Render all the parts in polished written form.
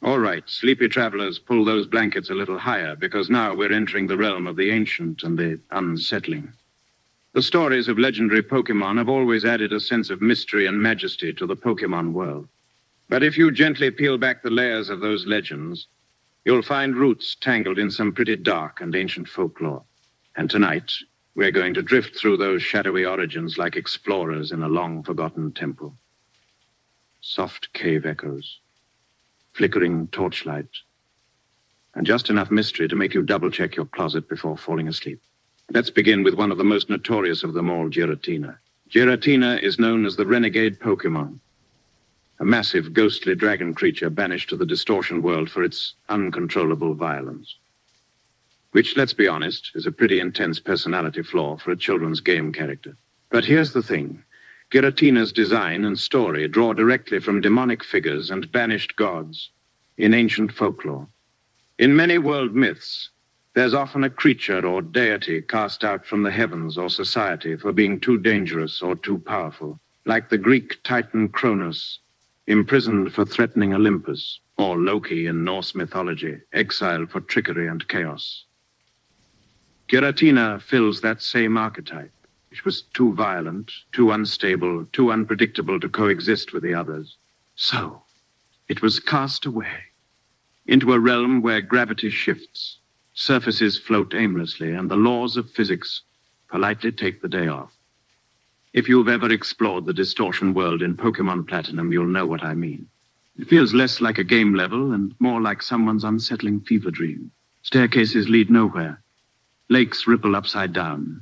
All right, sleepy travelers, pull those blankets a little higher, because now we're entering the realm of the ancient and the unsettling. The stories of legendary Pokémon have always added a sense of mystery and majesty to the Pokémon world. But if you gently peel back the layers of those legends, you'll find roots tangled in some pretty dark and ancient folklore. And tonight, we're going to drift through those shadowy origins like explorers in a long-forgotten temple. Soft cave echoes, flickering torchlight, and just enough mystery to make you double-check your closet before falling asleep. Let's begin with one of the most notorious of them all, Giratina. Giratina is known as the renegade Pokémon, a massive, ghostly dragon creature banished to the distortion world for its uncontrollable violence. Which, let's be honest, is a pretty intense personality flaw for a children's game character. But here's the thing. Giratina's design and story draw directly from demonic figures and banished gods in ancient folklore. In many world myths, there's often a creature or deity cast out from the heavens or society for being too dangerous or too powerful, like the Greek titan Cronus, imprisoned for threatening Olympus, or Loki in Norse mythology, exiled for trickery and chaos. Giratina fills that same archetype. It was too violent, too unstable, too unpredictable to coexist with the others. So, it was cast away into a realm where gravity shifts, surfaces float aimlessly, and the laws of physics politely take the day off. If you've ever explored the distortion world in Pokémon Platinum, you'll know what I mean. It feels less like a game level and more like someone's unsettling fever dream. Staircases lead nowhere. Lakes ripple upside down,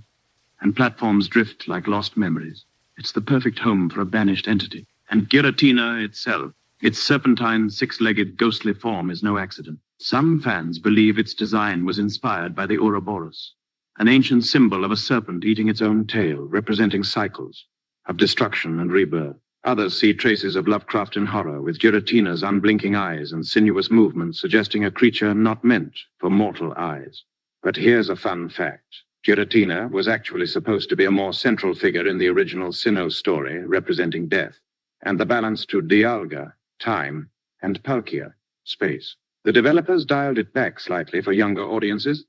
and platforms drift like lost memories. It's the perfect home for a banished entity. And Giratina itself, its serpentine, six-legged, ghostly form, is no accident. Some fans believe its design was inspired by the Ouroboros, an ancient symbol of a serpent eating its own tail, representing cycles of destruction and rebirth. Others see traces of Lovecraftian horror, with Giratina's unblinking eyes and sinuous movements suggesting a creature not meant for mortal eyes. But here's a fun fact. Giratina was actually supposed to be a more central figure in the original Sinnoh story, representing death, and the balance to Dialga, time, and Palkia, space. The developers dialed it back slightly for younger audiences,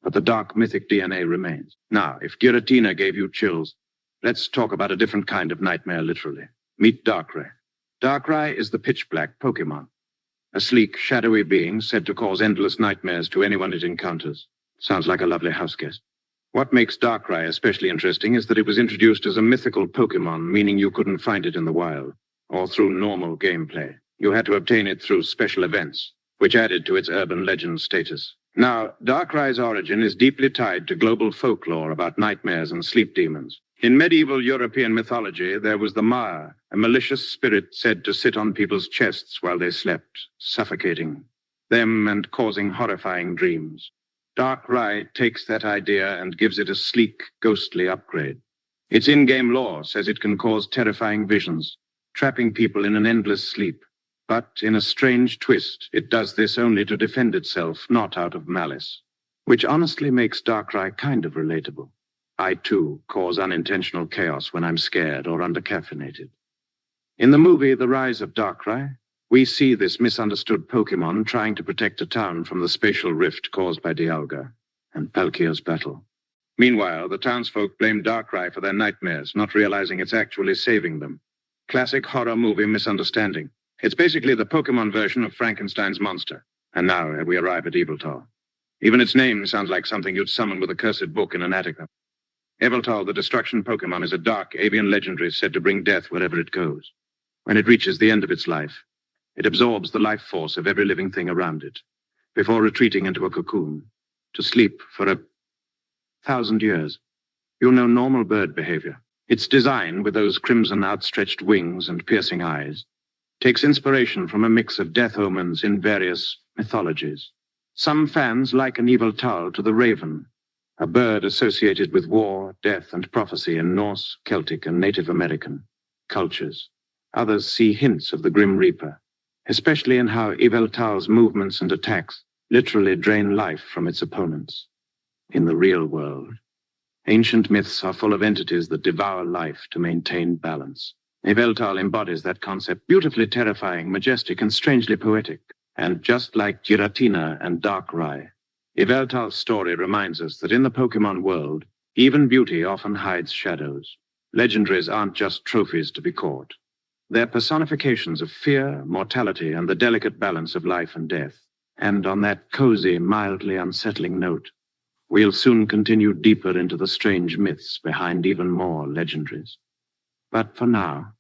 but the dark mythic DNA remains. Now, if Giratina gave you chills, let's talk about a different kind of nightmare, literally. Meet Darkrai. Darkrai is the pitch-black Pokémon, a sleek, shadowy being said to cause endless nightmares to anyone it encounters. Sounds like a lovely house guest. What makes Darkrai especially interesting is that it was introduced as a mythical Pokémon, meaning you couldn't find it in the wild, or through normal gameplay. You had to obtain it through special events, which added to its urban legend status. Now, Darkrai's origin is deeply tied to global folklore about nightmares and sleep demons. In medieval European mythology, there was the Mare, a malicious spirit said to sit on people's chests while they slept, suffocating them and causing horrifying dreams. Darkrai takes that idea and gives it a sleek, ghostly upgrade. Its in-game lore says it can cause terrifying visions, trapping people in an endless sleep. But in a strange twist, it does this only to defend itself, not out of malice. Which honestly makes Darkrai kind of relatable. I, too, cause unintentional chaos when I'm scared or under-caffeinated. In the movie The Rise of Darkrai, we see this misunderstood Pokémon trying to protect a town from the spatial rift caused by Dialga and Palkia's battle. Meanwhile, the townsfolk blame Darkrai for their nightmares, not realizing it's actually saving them. Classic horror movie misunderstanding. It's basically the Pokémon version of Frankenstein's monster. And now we arrive at Yveltal. Even its name sounds like something you'd summon with a cursed book in an attic. Yveltal, the destruction Pokémon, is a dark avian legendary said to bring death wherever it goes. When it reaches the end of its life, it absorbs the life force of every living thing around it, before retreating into a cocoon, to sleep for 1,000 years. You'll know normal bird behavior. Its design, with those crimson outstretched wings and piercing eyes, takes inspiration from a mix of death omens in various mythologies. Some fans liken Yveltal to the raven, a bird associated with war, death, and prophecy in Norse, Celtic, and Native American cultures. Others see hints of the Grim Reaper, especially in how Yveltal's movements and attacks literally drain life from its opponents. In the real world, ancient myths are full of entities that devour life to maintain balance. Yveltal embodies that concept, beautifully terrifying, majestic, and strangely poetic. And just like Giratina and Darkrai, Yveltal's story reminds us that in the Pokémon world, even beauty often hides shadows. Legendaries aren't just trophies to be caught. They're personifications of fear, mortality, and the delicate balance of life and death. And on that cozy, mildly unsettling note, we'll soon continue deeper into the strange myths behind even more legendaries. But for now,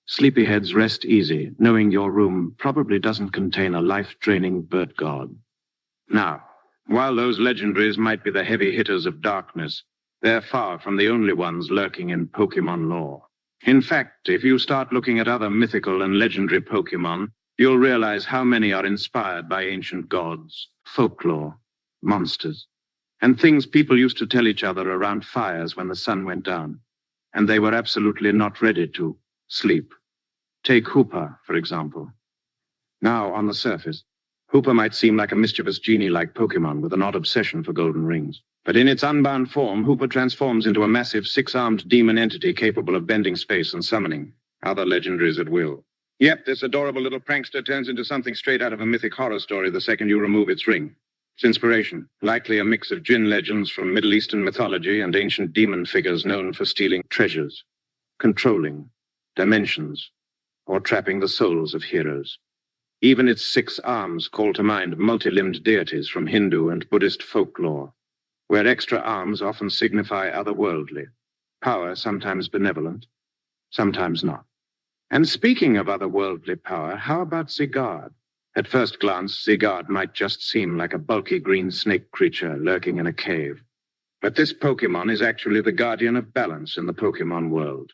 sleepyheads, rest easy, knowing your room probably doesn't contain a life-draining bird god. Now, while those legendaries might be the heavy hitters of darkness, they're far from the only ones lurking in Pokémon lore. In fact, if you start looking at other mythical and legendary Pokémon, you'll realize how many are inspired by ancient gods, folklore, monsters, and things people used to tell each other around fires when the sun went down, and they were absolutely not ready to sleep. Take Hoopa, for example. Now, on the surface, Hoopa might seem like a mischievous genie-like Pokémon with an odd obsession for golden rings. But in its unbound form, Hoopa transforms into a massive six-armed demon entity capable of bending space and summoning other legendaries at will. Yep, this adorable little prankster turns into something straight out of a mythic horror story the second you remove its ring. Its inspiration, likely a mix of djinn legends from Middle Eastern mythology and ancient demon figures known for stealing treasures, controlling dimensions, or trapping the souls of heroes. Even its 6 arms call to mind multi-limbed deities from Hindu and Buddhist folklore, where extra arms often signify otherworldly, power sometimes benevolent, sometimes not. And speaking of otherworldly power, how about Zygarde? At first glance, Zygarde might just seem like a bulky green snake creature lurking in a cave. But this Pokémon is actually the guardian of balance in the Pokémon world.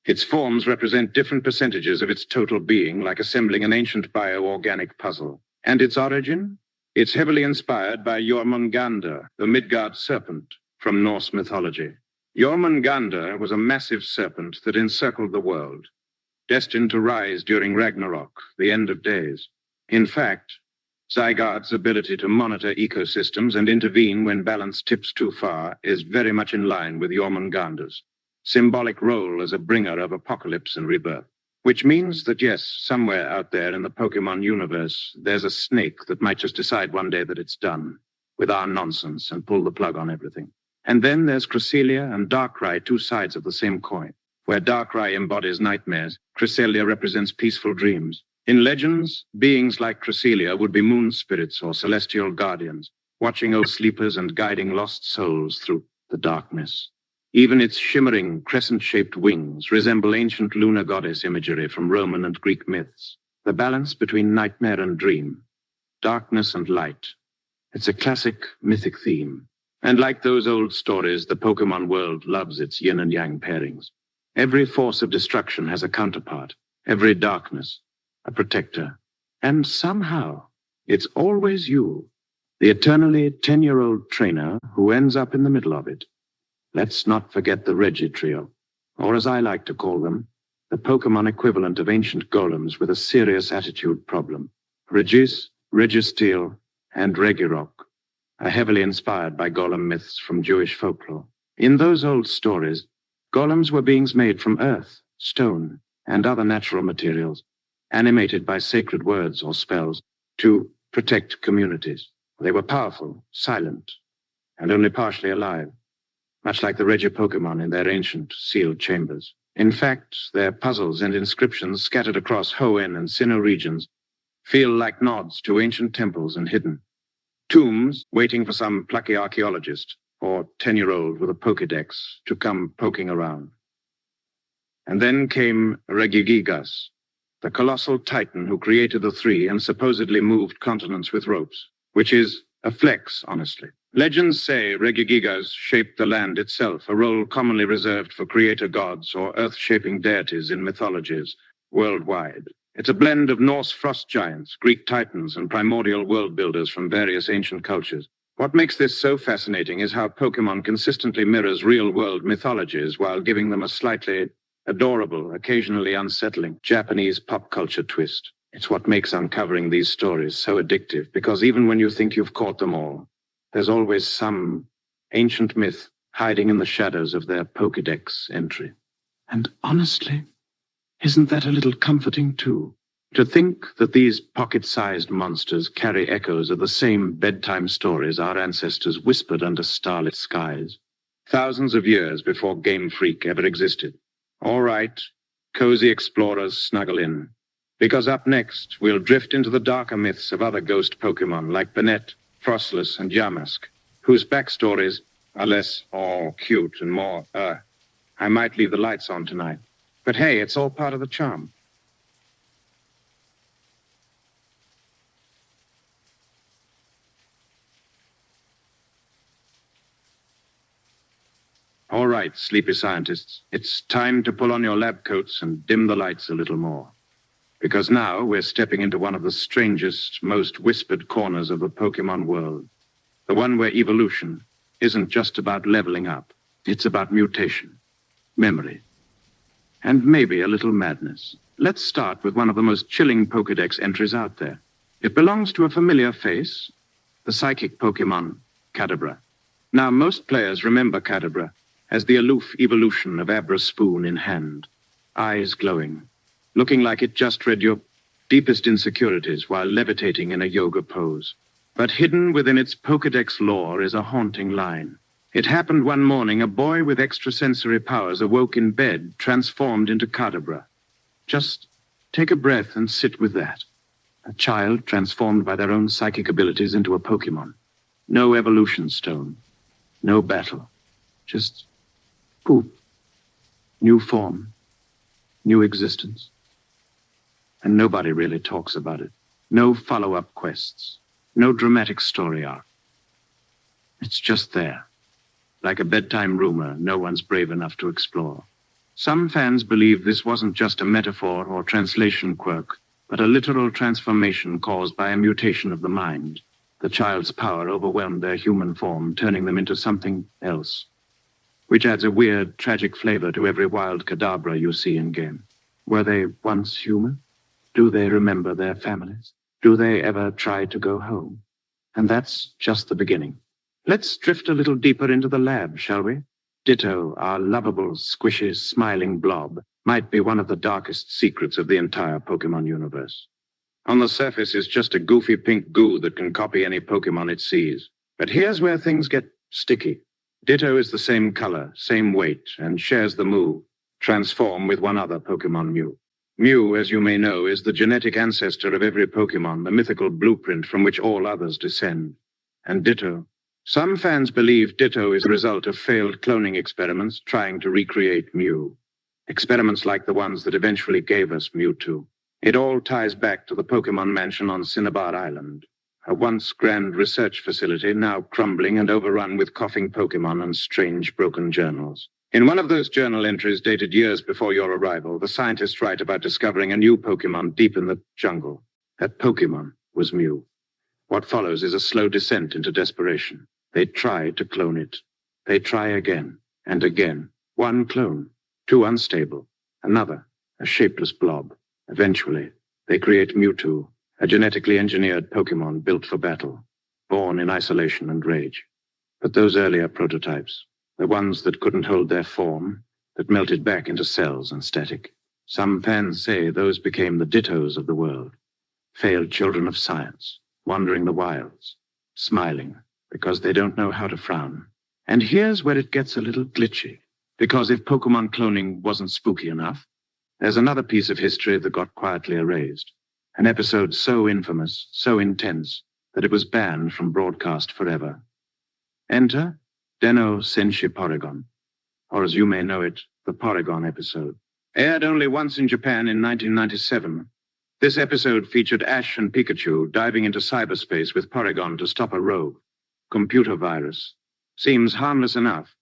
Its forms represent different percentages of its total being, like assembling an ancient bioorganic puzzle. And its origin? It's heavily inspired by Jormungandr, the Midgard serpent from Norse mythology. Jormungandr was a massive serpent that encircled the world, destined to rise during Ragnarok, the end of days. In fact, Zygarde's ability to monitor ecosystems and intervene when balance tips too far is very much in line with Jormungandr's symbolic role as a bringer of apocalypse and rebirth. Which means that, yes, somewhere out there in the Pokémon universe, there's a snake that might just decide one day that it's done with our nonsense and pull the plug on everything. And then there's Cresselia and Darkrai, 2 sides of the same coin. Where Darkrai embodies nightmares, Cresselia represents peaceful dreams. In legends, beings like Cresselia would be moon spirits or celestial guardians, watching over sleepers and guiding lost souls through the darkness. Even its shimmering, crescent-shaped wings resemble ancient lunar goddess imagery from Roman and Greek myths. The balance between nightmare and dream, darkness and light. It's a classic mythic theme. And like those old stories, the Pokémon world loves its yin and yang pairings. Every force of destruction has a counterpart, every darkness, a protector. And somehow, it's always you, the eternally 10-year-old trainer who ends up in the middle of it. Let's not forget the Regi Trio, or as I like to call them, the Pokémon equivalent of ancient golems with a serious attitude problem. Regis, Registeel, and Regirock are heavily inspired by golem myths from Jewish folklore. In those old stories, golems were beings made from earth, stone, and other natural materials, animated by sacred words or spells to protect communities. They were powerful, silent, and only partially alive, much like the Regi Pokémon in their ancient sealed chambers. In fact, their puzzles and inscriptions scattered across Hoenn and Sinnoh regions feel like nods to ancient temples and hidden tombs waiting for some plucky archaeologist or 10-year-old with a Pokédex to come poking around. And then came Regigigas, the colossal titan who created the 3 and supposedly moved continents with ropes, which is a flex, honestly. Legends say Regigigas shaped the land itself, a role commonly reserved for creator gods or earth-shaping deities in mythologies worldwide. It's a blend of Norse frost giants, Greek titans, and primordial world builders from various ancient cultures. What makes this so fascinating is how Pokémon consistently mirrors real-world mythologies while giving them a slightly adorable, occasionally unsettling Japanese pop culture twist. It's what makes uncovering these stories so addictive, because even when you think you've caught them all, there's always some ancient myth hiding in the shadows of their Pokédex entry. And honestly, isn't that a little comforting too? To think that these pocket-sized monsters carry echoes of the same bedtime stories our ancestors whispered under starlit skies, thousands of years before Game Freak ever existed. All right, cozy explorers, snuggle in. Because up next, we'll drift into the darker myths of other ghost Pokémon like Banette, Frostless, and Yamask, whose backstories are less, cute and more, I might leave the lights on tonight. But hey, it's all part of the charm. All right, sleepy scientists, it's time to pull on your lab coats and dim the lights a little more. Because now we're stepping into one of the strangest, most whispered corners of the Pokémon world. The one where evolution isn't just about leveling up. It's about mutation, memory, and maybe a little madness. Let's start with one of the most chilling Pokédex entries out there. It belongs to a familiar face, the psychic Pokémon, Kadabra. Now, most players remember Kadabra as the aloof evolution of Abra Spoon in hand, eyes glowing, looking like it just read your deepest insecurities while levitating in a yoga pose. But hidden within its Pokédex lore is a haunting line. It happened one morning, a boy with extrasensory powers awoke in bed, transformed into Kadabra. Just take a breath and sit with that. A child transformed by their own psychic abilities into a Pokémon. No evolution stone. No battle. Just poop. New form. New existence. And nobody really talks about it. No follow-up quests. No dramatic story arc. It's just there. Like a bedtime rumor no one's brave enough to explore. Some fans believe this wasn't just a metaphor or translation quirk, but a literal transformation caused by a mutation of the mind. The child's power overwhelmed their human form, turning them into something else, which adds a weird, tragic flavor to every wild Kadabra you see in-game. Were they once human? Do they remember their families? Do they ever try to go home? And that's just the beginning. Let's drift a little deeper into the lab, shall we? Ditto, our lovable, squishy, smiling blob, might be one of the darkest secrets of the entire Pokémon universe. On the surface, it's just a goofy pink goo that can copy any Pokémon it sees. But here's where things get sticky. Ditto is the same color, same weight, and shares the move, transform with one other Pokémon Mew. Mew, as you may know, is the genetic ancestor of every Pokémon, the mythical blueprint from which all others descend. And Ditto. Some fans believe Ditto is the result of failed cloning experiments trying to recreate Mew. Experiments like the ones that eventually gave us Mewtwo. It all ties back to the Pokémon Mansion on Cinnabar Island, a once grand research facility now crumbling and overrun with coughing Pokémon and strange broken journals. In one of those journal entries dated years before your arrival, the scientists write about discovering a new Pokémon deep in the jungle. That Pokémon was Mew. What follows is a slow descent into desperation. They try to clone it. They try again and again. One clone, two unstable, another, a shapeless blob. Eventually, they create Mewtwo, a genetically engineered Pokémon built for battle, born in isolation and rage. But those earlier prototypes, the ones that couldn't hold their form, that melted back into cells and static. Some fans say those became the Dittos of the world, failed children of science, wandering the wilds, smiling because they don't know how to frown. And here's where it gets a little glitchy, because if Pokémon cloning wasn't spooky enough, there's another piece of history that got quietly erased. An episode so infamous, so intense, that it was banned from broadcast forever. Enter Den-O Senshi Porygon, or as you may know it, the Porygon episode. Aired only once in Japan in 1997, this episode featured Ash and Pikachu diving into cyberspace with Porygon to stop a rogue. Computer virus. Seems harmless enough,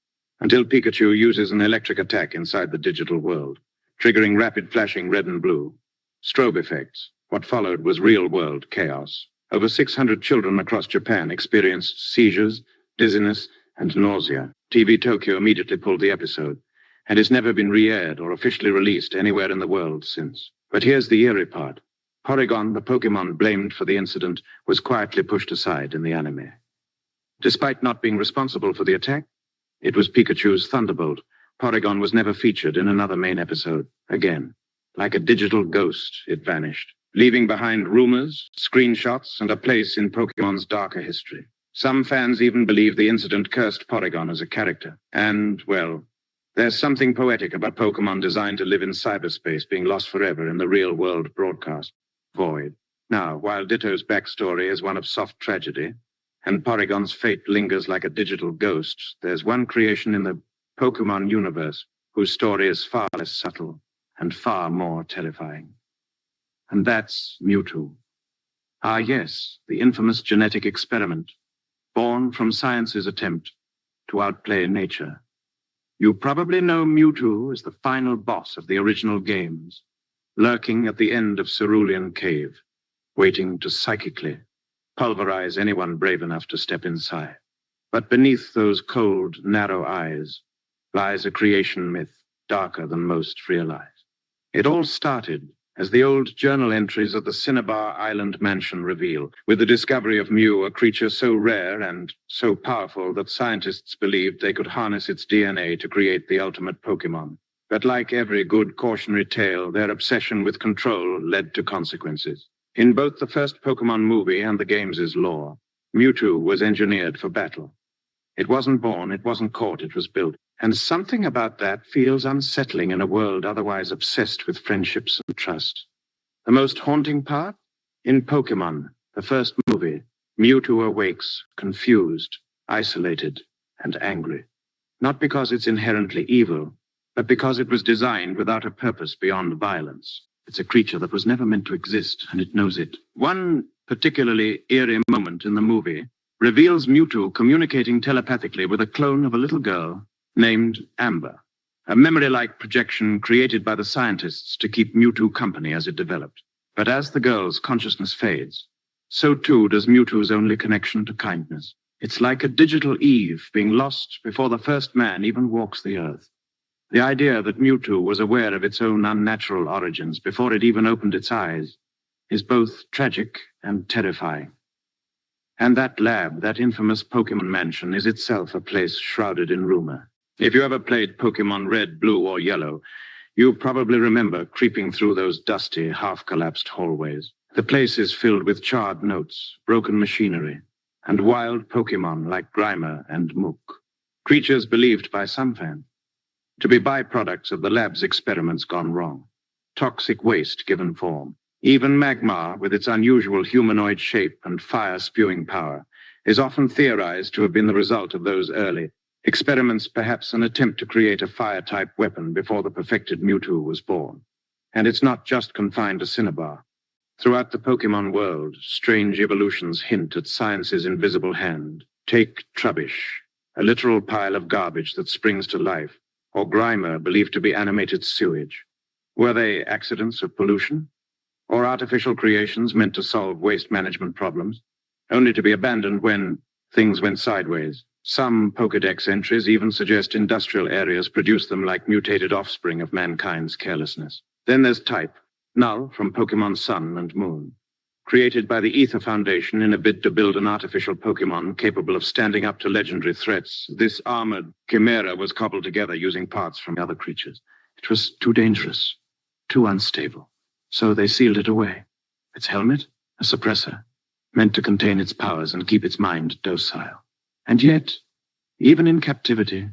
until Pikachu uses an electric attack inside the digital world, triggering rapid flashing red and blue. Strobe effects. What followed was real-world chaos. Over 600 children across Japan experienced seizures, dizziness, and nausea. TV Tokyo immediately pulled the episode, and it's never been re-aired or officially released anywhere in the world since. But here's the eerie part. Porygon, the Pokémon blamed for the incident, was quietly pushed aside in the anime. Despite not being responsible for the attack, it was Pikachu's Thunderbolt. Porygon was never featured in another main episode. Again, like a digital ghost, it vanished. leaving behind rumors, screenshots, and a place in Pokemon's darker history. Some fans even believe the incident cursed Porygon as a character. And, well, there's something poetic about Pokemon designed to live in cyberspace being lost forever in the real-world broadcast void. Now, while Ditto's backstory is one of soft tragedy, and Porygon's fate lingers like a digital ghost, there's one creation in the Pokemon universe whose story is far less subtle and far more terrifying. And that's Mewtwo. Ah, yes, the infamous genetic experiment, born from science's attempt to outplay nature. You probably know Mewtwo as the final boss of the original games, lurking at the end of Cerulean Cave, waiting to psychically pulverize anyone brave enough to step inside. But beneath those cold, narrow eyes lies a creation myth darker than most realize. It all started, as the old journal entries of the Cinnabar Island mansion reveal, with the discovery of Mew, a creature so rare and so powerful that scientists believed they could harness its DNA to create the ultimate Pokemon. But like every good cautionary tale, their obsession with control led to consequences. In both the first Pokemon movie and the games' lore, Mewtwo was engineered for battle. It wasn't born, it wasn't caught, it was built. And something about that feels unsettling in a world otherwise obsessed with friendships and trust. The most haunting part? In Pokémon, the first movie, Mewtwo awakes, confused, isolated, and angry. Not because it's inherently evil, but because it was designed without a purpose beyond violence. It's a creature that was never meant to exist, and it knows it. One particularly eerie moment in the movie reveals Mewtwo communicating telepathically with a clone of a little girl named Amber, a memory-like projection created by the scientists to keep Mewtwo company as it developed. But as the girl's consciousness fades, so too does Mewtwo's only connection to kindness. It's like a digital Eve being lost before the first man even walks the earth. The idea that Mewtwo was aware of its own unnatural origins before it even opened its eyes is both tragic and terrifying. And that lab, that infamous Pokemon mansion, is itself a place shrouded in rumor. If you ever played Pokemon Red, Blue, or Yellow, you probably remember creeping through those dusty, half-collapsed hallways. The place is filled with charred notes, broken machinery, and wild Pokemon like Grimer and Mook. Creatures believed by some fans to be byproducts of the lab's experiments gone wrong. Toxic waste given form. Even Magmar, with its unusual humanoid shape and fire-spewing power, is often theorized to have been the result of those early experiments, perhaps an attempt to create a fire-type weapon before the perfected Mewtwo was born. And it's not just confined to Cinnabar. Throughout the Pokemon world, strange evolutions hint at science's invisible hand. Take Trubbish, a literal pile of garbage that springs to life, or Grimer, believed to be animated sewage. Were they accidents of pollution? Or artificial creations meant to solve waste management problems, only to be abandoned when things went sideways? Some Pokédex entries even suggest industrial areas produced them like mutated offspring of mankind's carelessness. Then there's Type, Null from Pokémon Sun and Moon. Created by the Ether Foundation in a bid to build an artificial Pokémon capable of standing up to legendary threats, this armored chimera was cobbled together using parts from other creatures. It was too dangerous, too unstable. So they sealed it away. Its helmet, a suppressor, meant to contain its powers and keep its mind docile. And yet, even in captivity,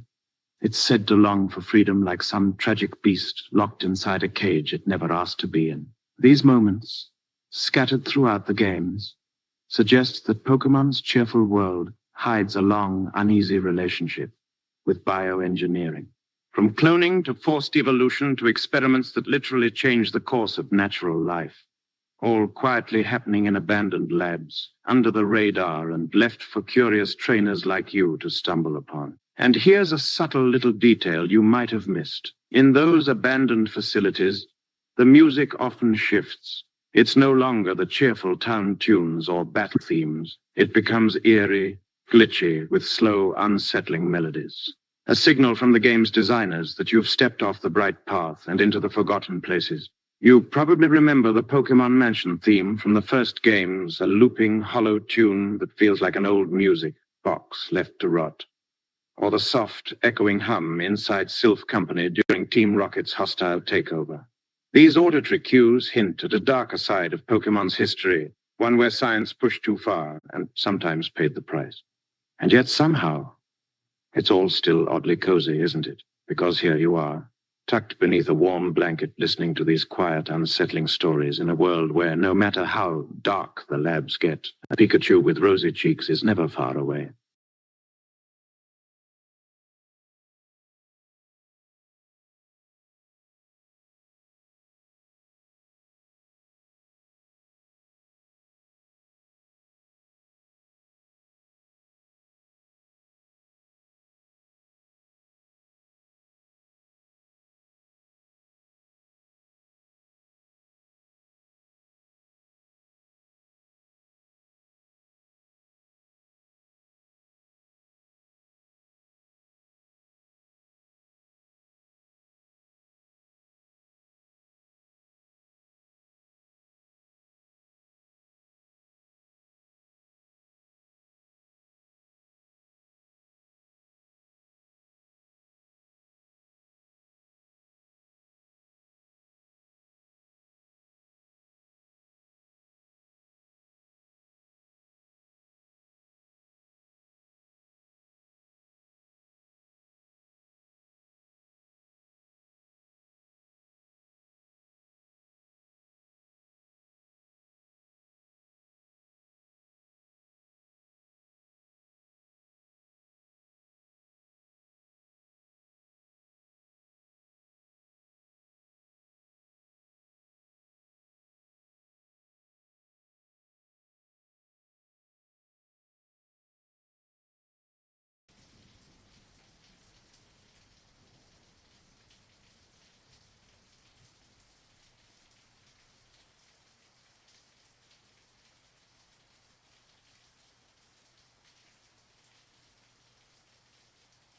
it's said to long for freedom like some tragic beast locked inside a cage it never asked to be in. These moments, scattered throughout the games, suggest that Pokemon's cheerful world hides a long, uneasy relationship with bioengineering. From cloning to forced evolution to experiments that literally change the course of natural life, all quietly happening in abandoned labs, under the radar and left for curious trainers like you to stumble upon. And here's a subtle little detail you might have missed. In those abandoned facilities, the music often shifts. It's no longer the cheerful town tunes or battle themes. It becomes eerie, glitchy, with slow, unsettling melodies. A signal from the game's designers that you've stepped off the bright path and into the forgotten places. You probably remember the Pokemon Mansion theme from the first games, a looping, hollow tune that feels like an old music box left to rot. Or the soft, echoing hum inside Sylph Company during Team Rocket's hostile takeover. These auditory cues hint at a darker side of Pokemon's history, one where science pushed too far and sometimes paid the price. And yet somehow, it's all still oddly cozy, isn't it? Because here you are, tucked beneath a warm blanket, listening to these quiet, unsettling stories in a world where no matter how dark the labs get, a Pikachu with rosy cheeks is never far away.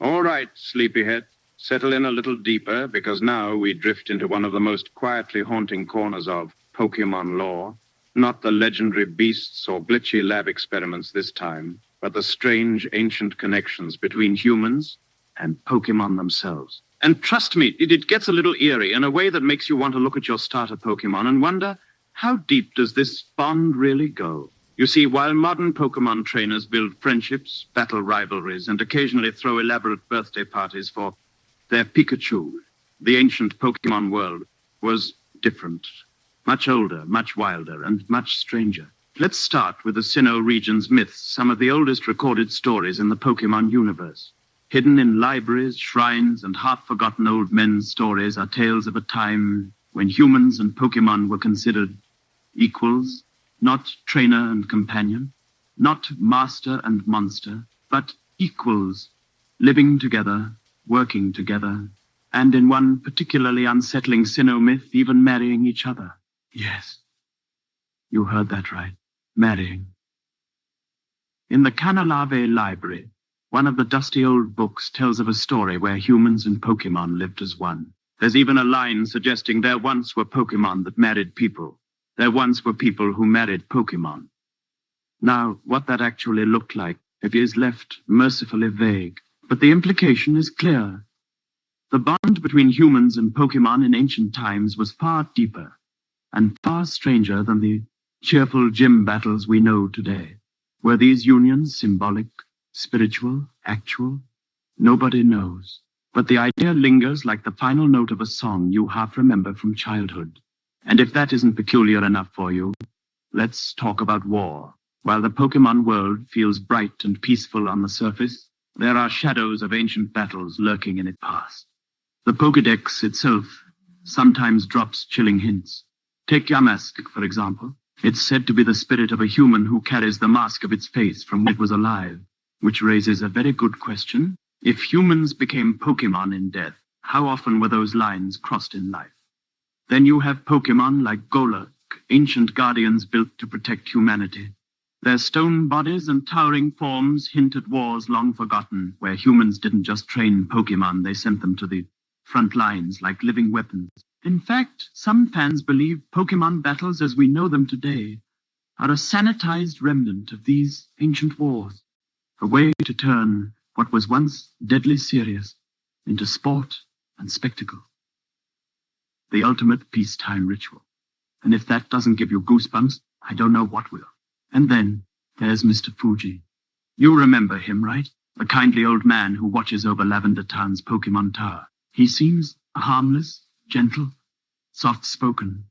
All right, sleepyhead, settle in a little deeper, because now we drift into one of the most quietly haunting corners of Pokémon lore. Not the legendary beasts or glitchy lab experiments this time, but the strange ancient connections between humans and Pokémon themselves. And trust me, it gets a little eerie in a way that makes you want to look at your starter Pokémon and wonder, how deep does this bond really go? You see, while modern Pokémon trainers build friendships, battle rivalries, and occasionally throw elaborate birthday parties for their Pikachu, the ancient Pokémon world was different. Much older, much wilder, and much stranger. Let's start with the Sinnoh region's myths, some of the oldest recorded stories in the Pokémon universe. Hidden in libraries, shrines, and half-forgotten old men's stories are tales of a time when humans and Pokémon were considered equals, not trainer and companion, not master and monster, but equals, living together, working together, and in one particularly unsettling Sinnoh myth, even marrying each other. Yes, you heard that right, marrying. In the Canalave Library, one of the dusty old books tells of a story where humans and Pokémon lived as one. There's even a line suggesting there once were Pokémon that married people. There once were people who married Pokémon. Now, what that actually looked like is left mercifully vague, but the implication is clear. The bond between humans and Pokémon in ancient times was far deeper and far stranger than the cheerful gym battles we know today. Were these unions symbolic, spiritual, actual? Nobody knows. But the idea lingers like the final note of a song you half remember from childhood. And if that isn't peculiar enough for you, let's talk about war. While the Pokémon world feels bright and peaceful on the surface, there are shadows of ancient battles lurking in its past. The Pokédex itself sometimes drops chilling hints. Take Yamask, for example. It's said to be the spirit of a human who carries the mask of its face from when it was alive, which raises a very good question. If humans became Pokémon in death, how often were those lines crossed in life? Then you have Pokémon like Golurk, ancient guardians built to protect humanity. Their stone bodies and towering forms hint at wars long forgotten, where humans didn't just train Pokémon, they sent them to the front lines like living weapons. In fact, some fans believe Pokémon battles as we know them today are a sanitized remnant of these ancient wars, a way to turn what was once deadly serious into sport and spectacle. The ultimate peacetime ritual. And if that doesn't give you goosebumps, I don't know what will. And then there's Mr. Fuji. You remember him, right? The kindly old man who watches over Lavender Town's Pokémon Tower. He seems harmless, gentle, soft-spoken.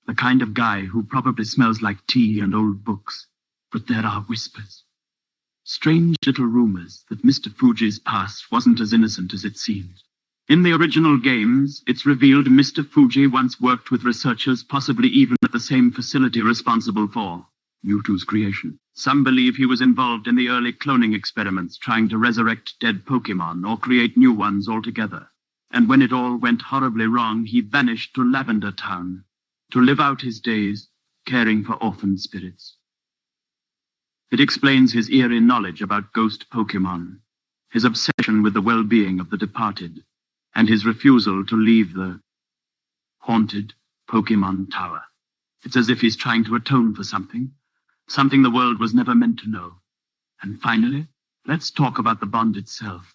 The kind of guy who probably smells like tea and old books. But there are whispers. Strange little rumors that Mr. Fuji's past wasn't as innocent as it seemed. In the original games, it's revealed Mr. Fuji once worked with researchers, possibly even at the same facility responsible for Mewtwo's creation. Some believe he was involved in the early cloning experiments, trying to resurrect dead Pokémon or create new ones altogether. And when it all went horribly wrong, he vanished to Lavender Town to live out his days caring for orphan spirits. It explains his eerie knowledge about ghost Pokémon, his obsession with the well-being of the departed, and his refusal to leave the haunted Pokémon Tower. It's as if he's trying to atone for something the world was never meant to know. And finally, let's talk about the bond itself.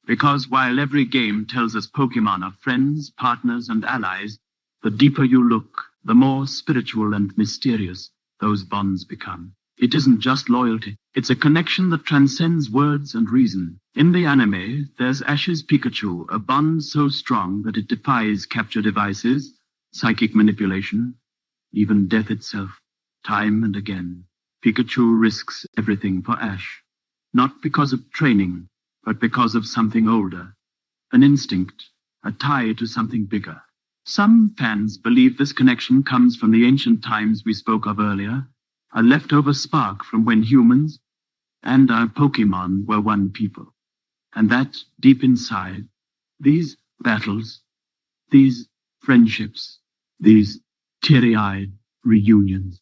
Because while every game tells us Pokémon are friends, partners, and allies, the deeper you look, the more spiritual and mysterious those bonds become. It isn't just loyalty. It's a connection that transcends words and reason. In the anime, there's Ash's Pikachu, a bond so strong that it defies capture devices, psychic manipulation, even death itself. Time and again, Pikachu risks everything for Ash. Not because of training, but because of something older. An instinct, a tie to something bigger. Some fans believe this connection comes from the ancient times we spoke of earlier, a leftover spark from when humans and our Pokémon were one people. And that, deep inside, these battles, these friendships, these teary-eyed reunions,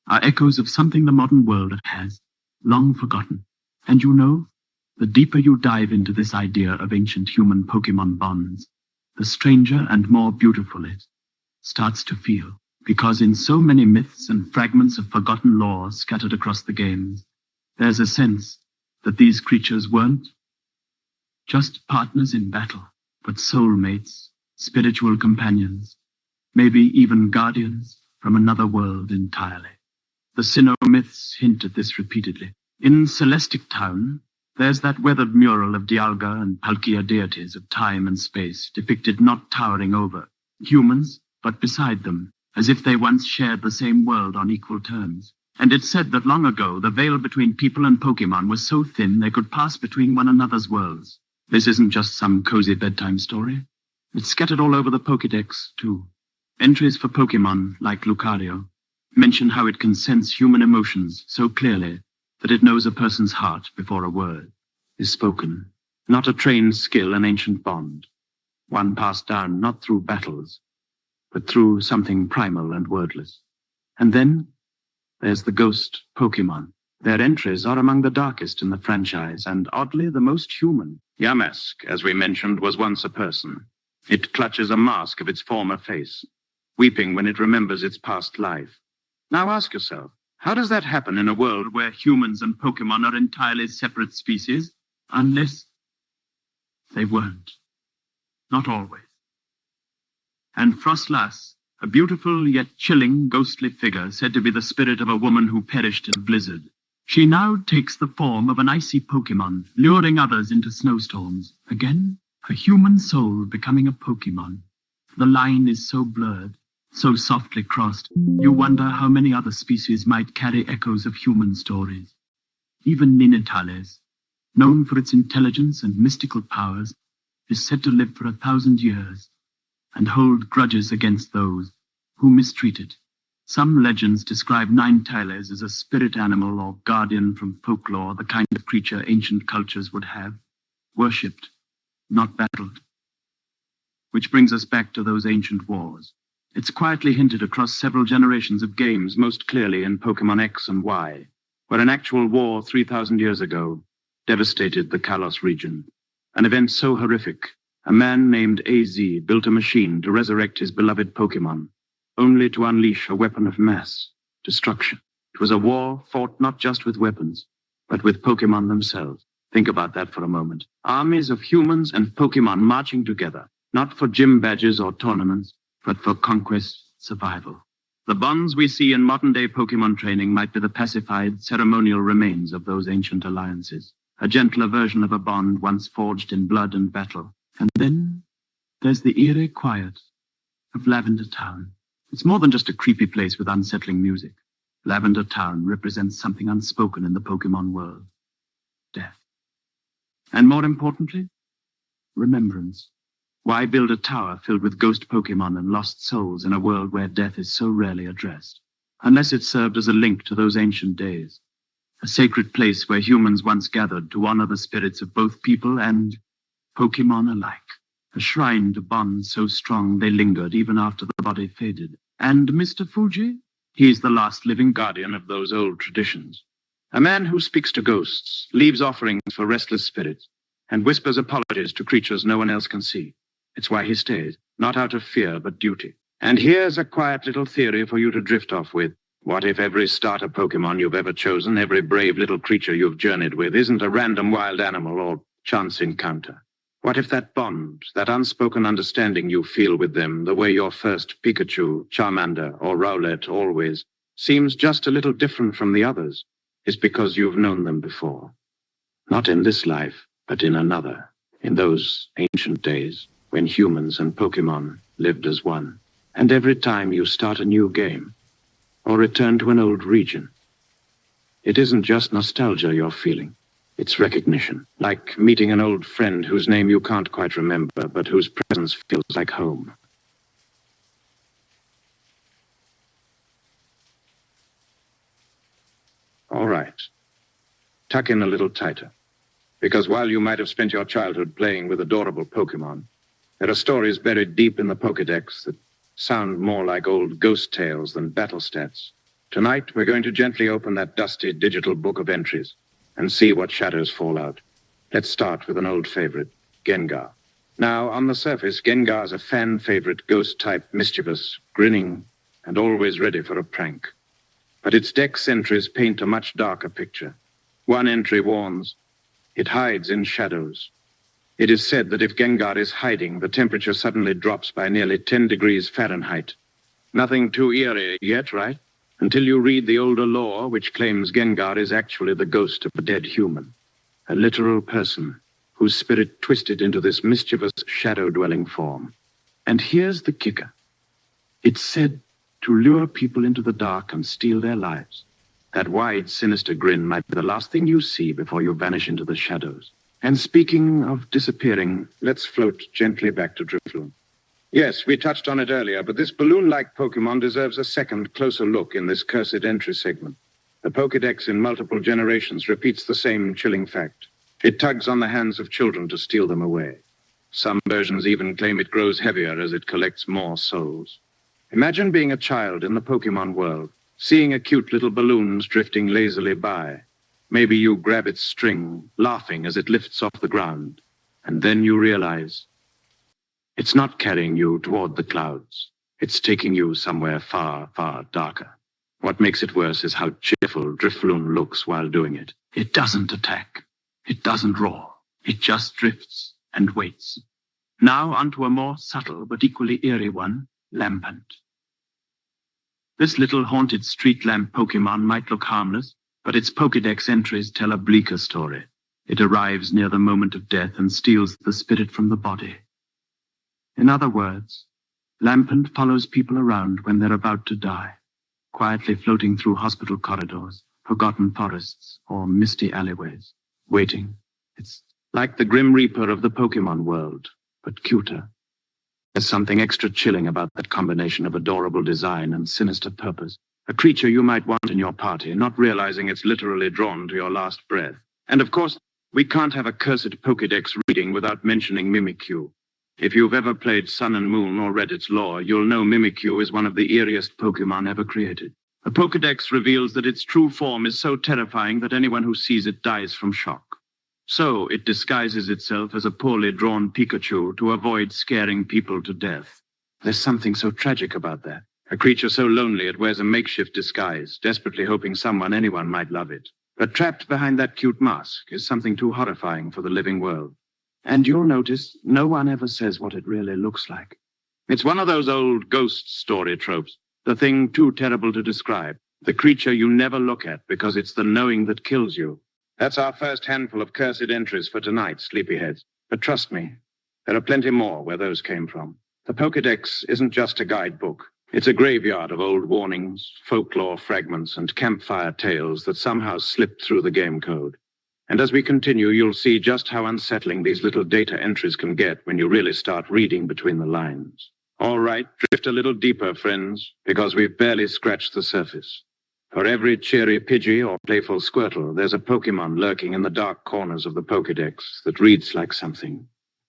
are echoes of something the modern world has long forgotten. And you know, the deeper you dive into this idea of ancient human-Pokémon bonds, the stranger and more beautiful it starts to feel. Because in so many myths and fragments of forgotten lore scattered across the games, there's a sense that these creatures weren't just partners in battle, but soulmates, spiritual companions, maybe even guardians from another world entirely. The Sinnoh myths hint at this repeatedly. In Celestic Town, there's that weathered mural of Dialga and Palkia deities of time and space, depicted not towering over humans, but beside them, as if they once shared the same world on equal terms. And it's said that long ago, the veil between people and Pokémon was so thin they could pass between one another's worlds. This isn't just some cozy bedtime story. It's scattered all over the Pokédex, too. Entries for Pokémon, like Lucario, mention how it can sense human emotions so clearly that it knows a person's heart before a word is spoken. Not a trained skill, an ancient bond. One passed down not through battles, but through something primal and wordless. And then there's the ghost Pokémon. Their entries are among the darkest in the franchise, and oddly the most human. Yamask, as we mentioned, was once a person. It clutches a mask of its former face, weeping when it remembers its past life. Now ask yourself, how does that happen in a world where humans and Pokémon are entirely separate species? Unless they weren't. Not always. And Frostlass, a beautiful yet chilling ghostly figure said to be the spirit of a woman who perished in a blizzard. She now takes the form of an icy Pokémon, luring others into snowstorms. Again, a human soul becoming a Pokémon. The line is so blurred, so softly crossed, you wonder how many other species might carry echoes of human stories. Even Ninetales, known for its intelligence and mystical powers, is said to live for 1,000 years and hold grudges against those who mistreat it. Some legends describe Ninetales as a spirit animal or guardian from folklore, the kind of creature ancient cultures would have, worshipped, not battled. Which brings us back to those ancient wars. It's quietly hinted across several generations of games, most clearly in Pokémon X and Y, where an actual war 3,000 years ago devastated the Kalos region. An event so horrific, a man named AZ built a machine to resurrect his beloved Pokémon, only to unleash a weapon of mass destruction. It was a war fought not just with weapons, but with Pokémon themselves. Think about that for a moment. Armies of humans and Pokémon marching together, not for gym badges or tournaments, but for conquest, survival. The bonds we see in modern-day Pokémon training might be the pacified, ceremonial remains of those ancient alliances, a gentler version of a bond once forged in blood and battle. And then there's the eerie quiet of Lavender Town. It's more than just a creepy place with unsettling music. Lavender Town represents something unspoken in the Pokémon world. Death. And more importantly, remembrance. Why build a tower filled with ghost Pokémon and lost souls in a world where death is so rarely addressed? Unless it served as a link to those ancient days. A sacred place where humans once gathered to honor the spirits of both people and Pokémon alike. A shrine to bonds so strong they lingered even after the body faded. And Mr. Fuji? He's the last living guardian of those old traditions. A man who speaks to ghosts, leaves offerings for restless spirits, and whispers apologies to creatures no one else can see. It's why he stays, not out of fear, but duty. And here's a quiet little theory for you to drift off with. What if every starter Pokémon you've ever chosen, every brave little creature you've journeyed with, isn't a random wild animal or chance encounter? What if that bond, that unspoken understanding you feel with them, the way your first Pikachu, Charmander, or Rowlet always, seems just a little different from the others, is because you've known them before? Not in this life, but in another, in those ancient days, when humans and Pokémon lived as one. And every time you start a new game, or return to an old region, it isn't just nostalgia you're feeling. It's recognition, like meeting an old friend whose name you can't quite remember, but whose presence feels like home. All right. Tuck in a little tighter. Because while you might have spent your childhood playing with adorable Pokémon, there are stories buried deep in the Pokédex that sound more like old ghost tales than battle stats. Tonight, we're going to gently open that dusty digital book of entries and see what shadows fall out. Let's start with an old favorite, Gengar. Now, on the surface, Gengar's a fan-favorite ghost-type, mischievous, grinning, and always ready for a prank. But its dex entries paint a much darker picture. One entry warns, it hides in shadows. It is said that if Gengar is hiding, the temperature suddenly drops by nearly 10 degrees Fahrenheit. Nothing too eerie yet, right? Until you read the older lore, which claims Gengar is actually the ghost of a dead human. A literal person whose spirit twisted into this mischievous shadow-dwelling form. And here's the kicker. It's said to lure people into the dark and steal their lives. That wide, sinister grin might be the last thing you see before you vanish into the shadows. And speaking of disappearing, let's float gently back to Drifloon. Yes, we touched on it earlier, but this balloon-like Pokémon deserves a second, closer look in this cursed entry segment. The Pokédex in multiple generations repeats the same chilling fact. It tugs on the hands of children to steal them away. Some versions even claim it grows heavier as it collects more souls. Imagine being a child in the Pokémon world, seeing a cute little balloons drifting lazily by. Maybe you grab its string, laughing as it lifts off the ground, and then you realize it's not carrying you toward the clouds. It's taking you somewhere far, far darker. What makes it worse is how cheerful Drifloon looks while doing it. It doesn't attack. It doesn't roar. It just drifts and waits. Now onto a more subtle but equally eerie one, Lampant. This little haunted street lamp Pokémon might look harmless, but its Pokédex entries tell a bleaker story. It arrives near the moment of death and steals the spirit from the body. In other words, Lampant follows people around when they're about to die, quietly floating through hospital corridors, forgotten forests, or misty alleyways, waiting. It's like the Grim Reaper of the Pokémon world, but cuter. There's something extra chilling about that combination of adorable design and sinister purpose. A creature you might want in your party, not realizing it's literally drawn to your last breath. And of course, we can't have a cursed Pokédex reading without mentioning Mimikyu. If you've ever played Sun and Moon or read its lore, you'll know Mimikyu is one of the eeriest Pokémon ever created. The Pokédex reveals that its true form is so terrifying that anyone who sees it dies from shock. So it disguises itself as a poorly drawn Pikachu to avoid scaring people to death. There's something so tragic about that. A creature so lonely it wears a makeshift disguise, desperately hoping anyone might love it. But trapped behind that cute mask is something too horrifying for the living world. And you'll notice no one ever says what it really looks like. It's one of those old ghost story tropes, the thing too terrible to describe, the creature you never look at because it's the knowing that kills you. That's our first handful of cursed entries for tonight, sleepyheads. But trust me, there are plenty more where those came from. The Pokédex isn't just a guidebook. It's a graveyard of old warnings, folklore fragments, and campfire tales that somehow slipped through the game code. And as we continue, you'll see just how unsettling these little data entries can get when you really start reading between the lines. All right, drift a little deeper, friends, because we've barely scratched the surface. For every cheery Pidgey or playful Squirtle, there's a Pokémon lurking in the dark corners of the Pokédex that reads like something.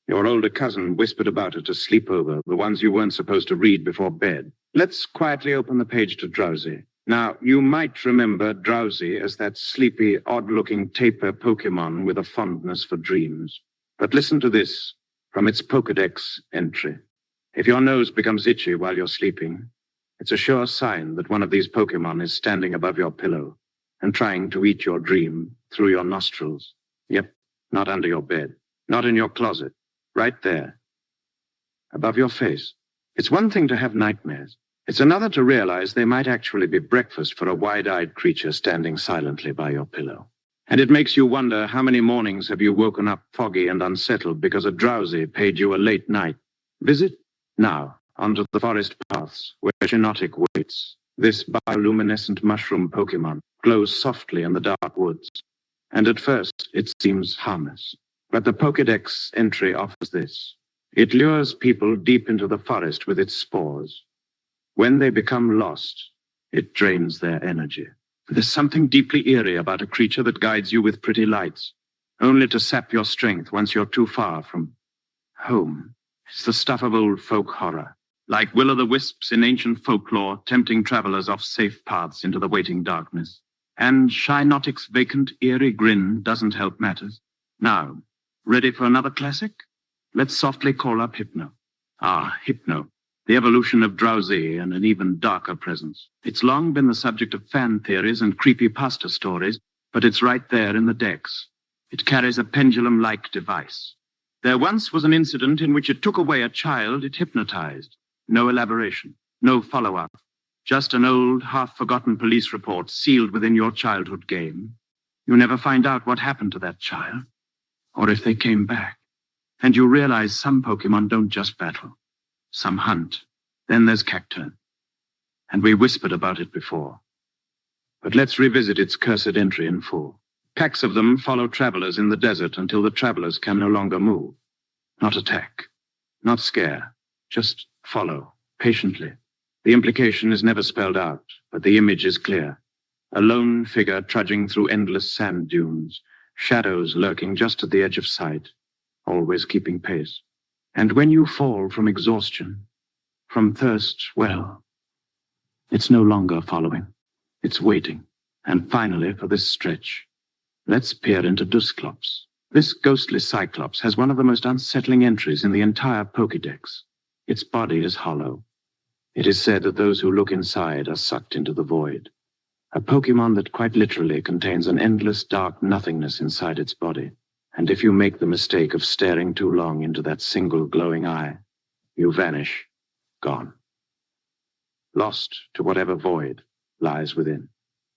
Your older cousin whispered about it to sleep over, the ones you weren't supposed to read before bed. Let's quietly open the page to Drowsy. Now, you might remember Drowsy as that sleepy, odd-looking taper Pokémon with a fondness for dreams. But listen to this from its Pokédex entry. If your nose becomes itchy while you're sleeping, it's a sure sign that one of these Pokémon is standing above your pillow and trying to eat your dream through your nostrils. Yep, not under your bed, not in your closet, right there, above your face. It's one thing to have nightmares. It's another to realize they might actually be breakfast for a wide-eyed creature standing silently by your pillow. And it makes you wonder how many mornings have you woken up foggy and unsettled because a Drowsy paid you a late night visit? Now, onto the forest paths, where Shinotic waits. This bioluminescent mushroom Pokémon glows softly in the dark woods. And at first, it seems harmless. But the Pokédex entry offers this. It lures people deep into the forest with its spores. When they become lost, it drains their energy. There's something deeply eerie about a creature that guides you with pretty lights, only to sap your strength once you're too far from home. It's the stuff of old folk horror, like will-o'-the-wisps in ancient folklore, tempting travelers off safe paths into the waiting darkness. And Shinotic's vacant, eerie grin doesn't help matters. Now, ready for another classic? Let's softly call up Hypno. Ah, Hypno, the evolution of Drowsy and an even darker presence. It's long been the subject of fan theories and Creepypasta stories, but it's right there in the Dex. It carries a pendulum-like device. There once was an incident in which it took away a child it hypnotized. No elaboration, no follow-up. Just an old, half-forgotten police report sealed within your childhood game. You never find out what happened to that child, or if they came back. And you realize some Pokémon don't just battle. Some hunt. Then there's Cacturn. And we whispered about it before. But let's revisit its cursed entry in full. Packs of them follow travelers in the desert until the travelers can no longer move. Not attack. Not scare. Just follow, patiently. The implication is never spelled out, but the image is clear. A lone figure trudging through endless sand dunes, shadows lurking just at the edge of sight, always keeping pace. And when you fall from exhaustion, from thirst, well, it's no longer following. It's waiting. And finally, for this stretch, let's peer into Dusclops. This ghostly Cyclops has one of the most unsettling entries in the entire Pokédex. Its body is hollow. It is said that those who look inside are sucked into the void. A Pokémon that quite literally contains an endless dark nothingness inside its body. And if you make the mistake of staring too long into that single glowing eye, you vanish, gone. Lost to whatever void lies within.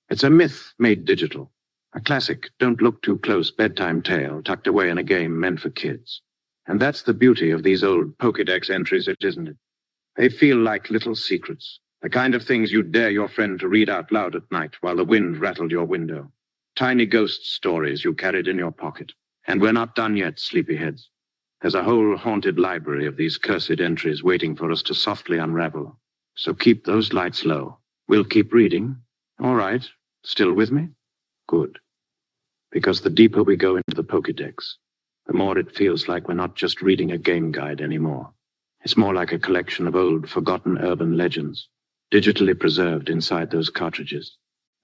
It's a myth made digital. A classic, don't look too close bedtime tale tucked away in a game meant for kids. And that's the beauty of these old Pokédex entries, isn't it? They feel like little secrets, the kind of things you'd dare your friend to read out loud at night while the wind rattled your window. Tiny ghost stories you carried in your pocket. And we're not done yet, sleepyheads. There's a whole haunted library of these cursed entries waiting for us to softly unravel. So keep those lights low. We'll keep reading. All right. Still with me? Good. Because the deeper we go into the Pokédex, the more it feels like we're not just reading a game guide anymore. It's more like a collection of old, forgotten urban legends, digitally preserved inside those cartridges.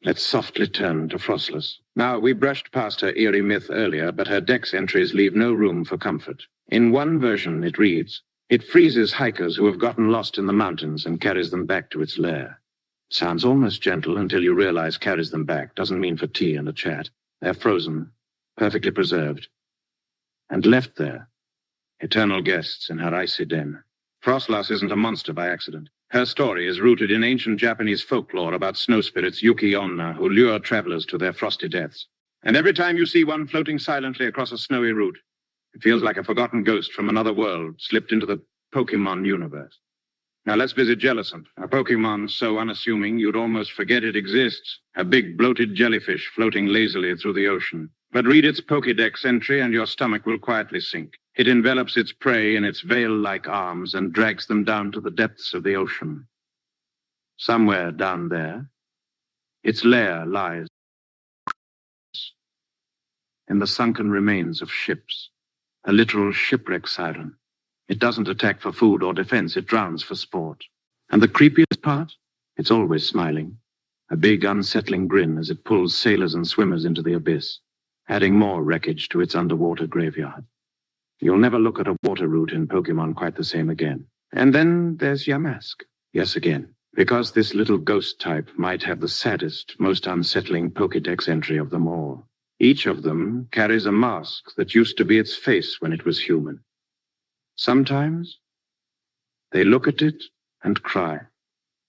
Let's softly turn to Frostless. Now, we brushed past her eerie myth earlier, but her Dex entries leave no room for comfort. In one version, it reads, it freezes hikers who have gotten lost in the mountains and carries them back to its lair. Sounds almost gentle until you realize carries them back doesn't mean for tea and a chat. They're frozen, perfectly preserved, and left there, eternal guests in her icy den. Frostlass isn't a monster by accident. Her story is rooted in ancient Japanese folklore about snow spirits Yuki-onna who lure travelers to their frosty deaths. And every time you see one floating silently across a snowy route, it feels like a forgotten ghost from another world slipped into the Pokémon universe. Now let's visit Jellicent, a Pokémon so unassuming you'd almost forget it exists. A big bloated jellyfish floating lazily through the ocean. But read its Pokédex entry and your stomach will quietly sink. It envelops its prey in its veil-like arms and drags them down to the depths of the ocean. Somewhere down there, its lair lies in the sunken remains of ships, a literal shipwreck siren. It doesn't attack for food or defense, it drowns for sport. And the creepiest part? It's always smiling. A big, unsettling grin as it pulls sailors and swimmers into the abyss, adding more wreckage to its underwater graveyard. You'll never look at a water route in Pokémon quite the same again. And then there's Yamask. Yes, again. Because this little ghost type might have the saddest, most unsettling Pokédex entry of them all. Each of them carries a mask that used to be its face when it was human. Sometimes they look at it and cry.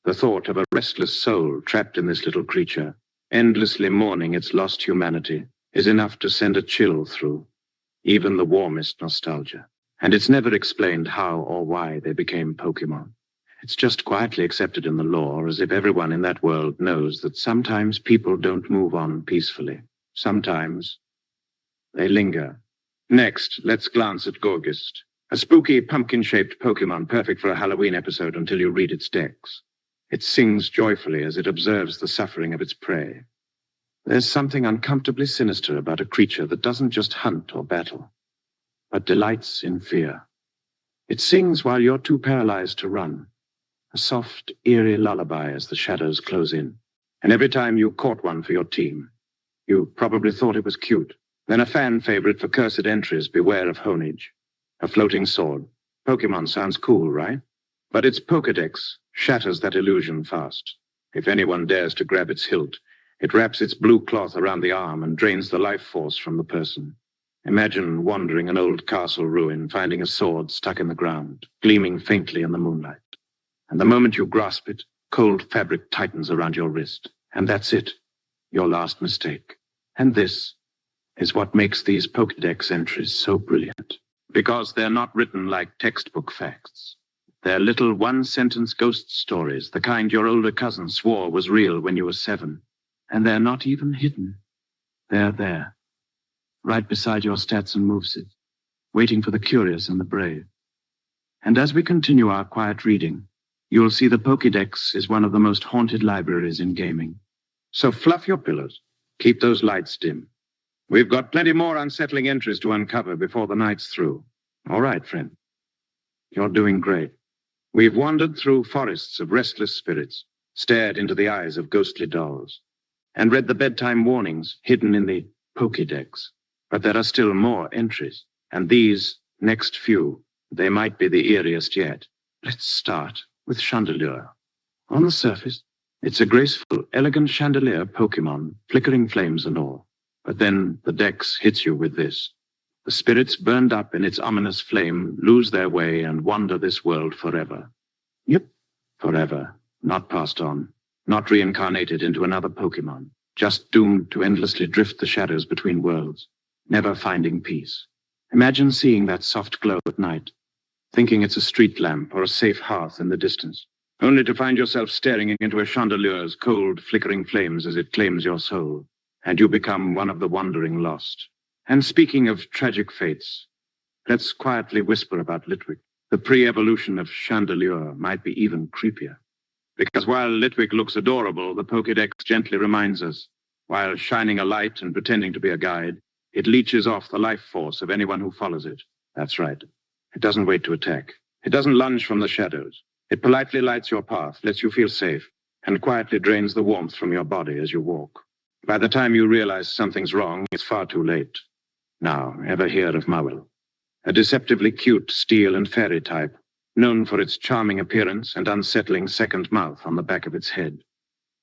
The thought of a restless soul trapped in this little creature, endlessly mourning its lost humanity, is enough to send a chill through even the warmest nostalgia. And it's never explained how or why they became Pokémon. It's just quietly accepted in the lore as if everyone in that world knows that sometimes people don't move on peacefully. Sometimes they linger. Next, let's glance at Gorgist, a spooky pumpkin-shaped Pokémon perfect for a Halloween episode until you read its dex. It sings joyfully as it observes the suffering of its prey. There's something uncomfortably sinister about a creature that doesn't just hunt or battle, but delights in fear. It sings while you're too paralyzed to run, a soft, eerie lullaby as the shadows close in. And every time you caught one for your team, you probably thought it was cute. Then a fan favorite for cursed entries, beware of Honage. A floating sword. Pokémon sounds cool, right? But its Pokédex shatters that illusion fast. If anyone dares to grab its hilt, it wraps its blue cloth around the arm and drains the life force from the person. Imagine wandering an old castle ruin, finding a sword stuck in the ground, gleaming faintly in the moonlight. And the moment you grasp it, cold fabric tightens around your wrist. And that's it. Your last mistake. And this is what makes these Pokédex entries so brilliant. Because they're not written like textbook facts. They're little one-sentence ghost stories, the kind your older cousin swore was real when you were 7. And they're not even hidden. They're there, right beside your stats and movesets, waiting for the curious and the brave. And as we continue our quiet reading, you'll see the Pokédex is one of the most haunted libraries in gaming. So fluff your pillows, keep those lights dim. We've got plenty more unsettling entries to uncover before the night's through. All right, friend. You're doing great. We've wandered through forests of restless spirits, stared into the eyes of ghostly dolls, and read the bedtime warnings hidden in the Pokédex. But there are still more entries, and these next few, they might be the eeriest yet. Let's start with Chandelure. On the surface, it's a graceful, elegant chandelier Pokémon, flickering flames and all. But then the dex hits you with this. The spirits burned up in its ominous flame lose their way and wander this world forever. Yep, forever, not passed on. Not reincarnated into another Pokémon, just doomed to endlessly drift the shadows between worlds, never finding peace. Imagine seeing that soft glow at night, thinking it's a street lamp or a safe hearth in the distance, only to find yourself staring into a chandelure's cold, flickering flames as it claims your soul, and you become one of the wandering lost. And speaking of tragic fates, let's quietly whisper about Litwick. The pre-evolution of Chandelure might be even creepier. Because while Litwick looks adorable, the Pokédex gently reminds us, while shining a light and pretending to be a guide, it leeches off the life force of anyone who follows it. That's right. It doesn't wait to attack. It doesn't lunge from the shadows. It politely lights your path, lets you feel safe, and quietly drains the warmth from your body as you walk. By the time you realize something's wrong, it's far too late. Now, ever hear of Mawil? A deceptively cute steel and fairy type, known for its charming appearance and unsettling second mouth on the back of its head.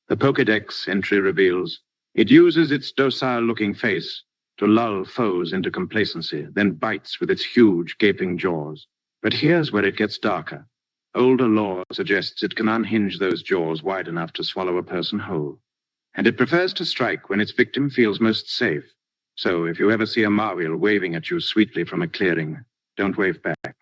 The Pokédex entry reveals it uses its docile-looking face to lull foes into complacency, then bites with its huge, gaping jaws. But here's where it gets darker. Older lore suggests it can unhinge those jaws wide enough to swallow a person whole. And it prefers to strike when its victim feels most safe. So if you ever see a Marwheel waving at you sweetly from a clearing, don't wave back.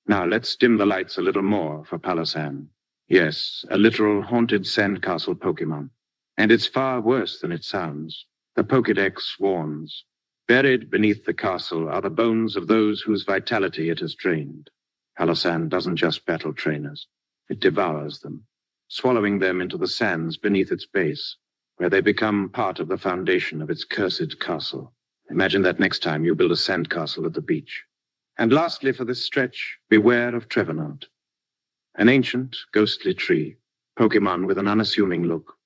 Now let's dim the lights a little more for Palosan. Yes, a literal haunted sandcastle Pokémon. And it's far worse than it sounds. The Pokédex warns. Buried beneath the castle are the bones of those whose vitality it has drained. Palosan doesn't just battle trainers. It devours them, swallowing them into the sands beneath its base, where they become part of the foundation of its cursed castle. Imagine that next time you build a sandcastle at the beach. And lastly, for this stretch, beware of Trevenant. An ancient, ghostly tree, Pokémon with an unassuming look.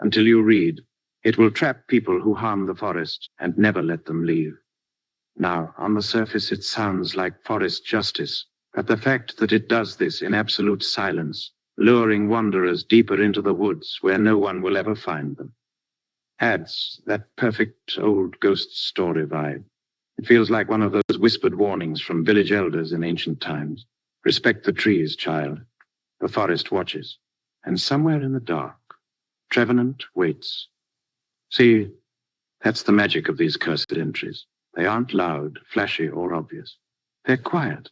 Until you read, it will trap people who harm the forest and never let them leave. Now, on the surface, it sounds like forest justice, but the fact that it does this in absolute silence, luring wanderers deeper into the woods where no one will ever find them, adds that perfect old ghost story vibe. It feels like one of those whispered warnings from village elders in ancient times. Respect the trees, child. The forest watches. And somewhere in the dark, Trevenant waits. See, that's the magic of these cursed entries. They aren't loud, flashy, or obvious. They're quiet.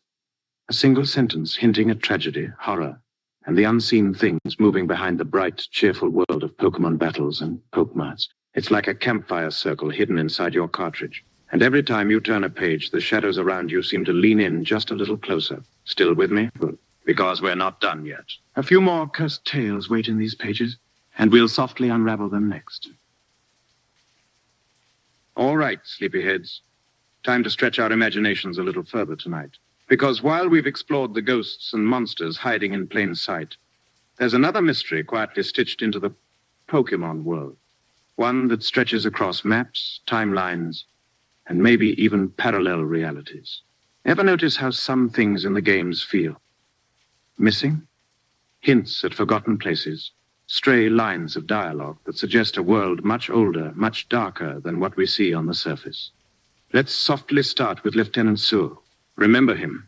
A single sentence hinting at tragedy, horror, and the unseen things moving behind the bright, cheerful world of Pokémon battles and Pokemarts. It's like a campfire circle hidden inside your cartridge. And every time you turn a page, the shadows around you seem to lean in just a little closer. Still with me? Good. Because we're not done yet. A few more cursed tales wait in these pages, and we'll softly unravel them next. All right, sleepyheads. Time to stretch our imaginations a little further tonight. Because while we've explored the ghosts and monsters hiding in plain sight, there's another mystery quietly stitched into the Pokémon world. One that stretches across maps, timelines, and maybe even parallel realities. Ever notice how some things in the games feel? Missing? Hints at forgotten places, stray lines of dialogue that suggest a world much older, much darker than what we see on the surface. Let's softly start with Lieutenant Sue. Remember him,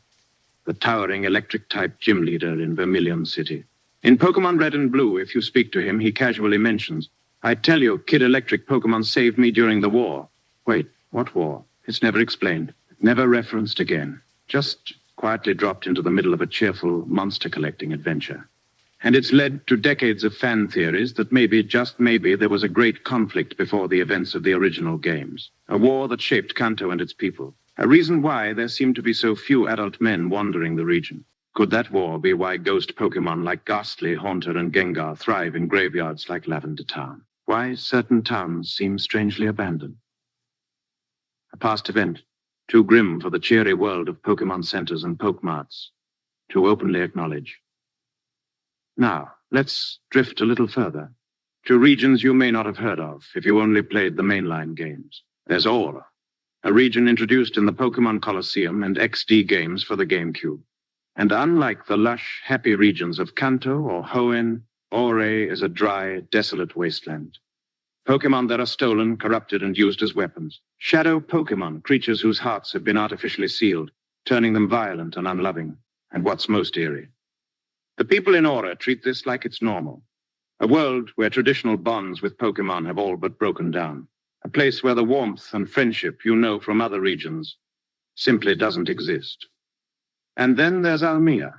the towering electric-type gym leader in Vermilion City. In Pokémon Red and Blue, if you speak to him, he casually mentions, "I tell you, Kid Electric Pokémon saved me during the war." Wait, what war? It's never explained, never referenced again. Just quietly dropped into the middle of a cheerful monster-collecting adventure. And it's led to decades of fan theories that maybe, just maybe, there was a great conflict before the events of the original games. A war that shaped Kanto and its people. A reason why there seem to be so few adult men wandering the region. Could that war be why ghost Pokémon like Ghastly, Haunter, and Gengar thrive in graveyards like Lavender Town? Why certain towns seem strangely abandoned? A past event, too grim for the cheery world of Pokémon centers and Pokemarts to openly acknowledge. Now, let's drift a little further, to regions you may not have heard of if you only played the mainline games. There's Aura, a region introduced in the Pokémon Colosseum and XD games for the GameCube. And unlike the lush, happy regions of Kanto or Hoenn, Aura is a dry, desolate wasteland. Pokémon that are stolen, corrupted, and used as weapons. Shadow Pokémon, creatures whose hearts have been artificially sealed, turning them violent and unloving. And what's most eerie? The people in Aura treat this like it's normal. A world where traditional bonds with Pokémon have all but broken down. A place where the warmth and friendship you know from other regions simply doesn't exist. And then there's Almia,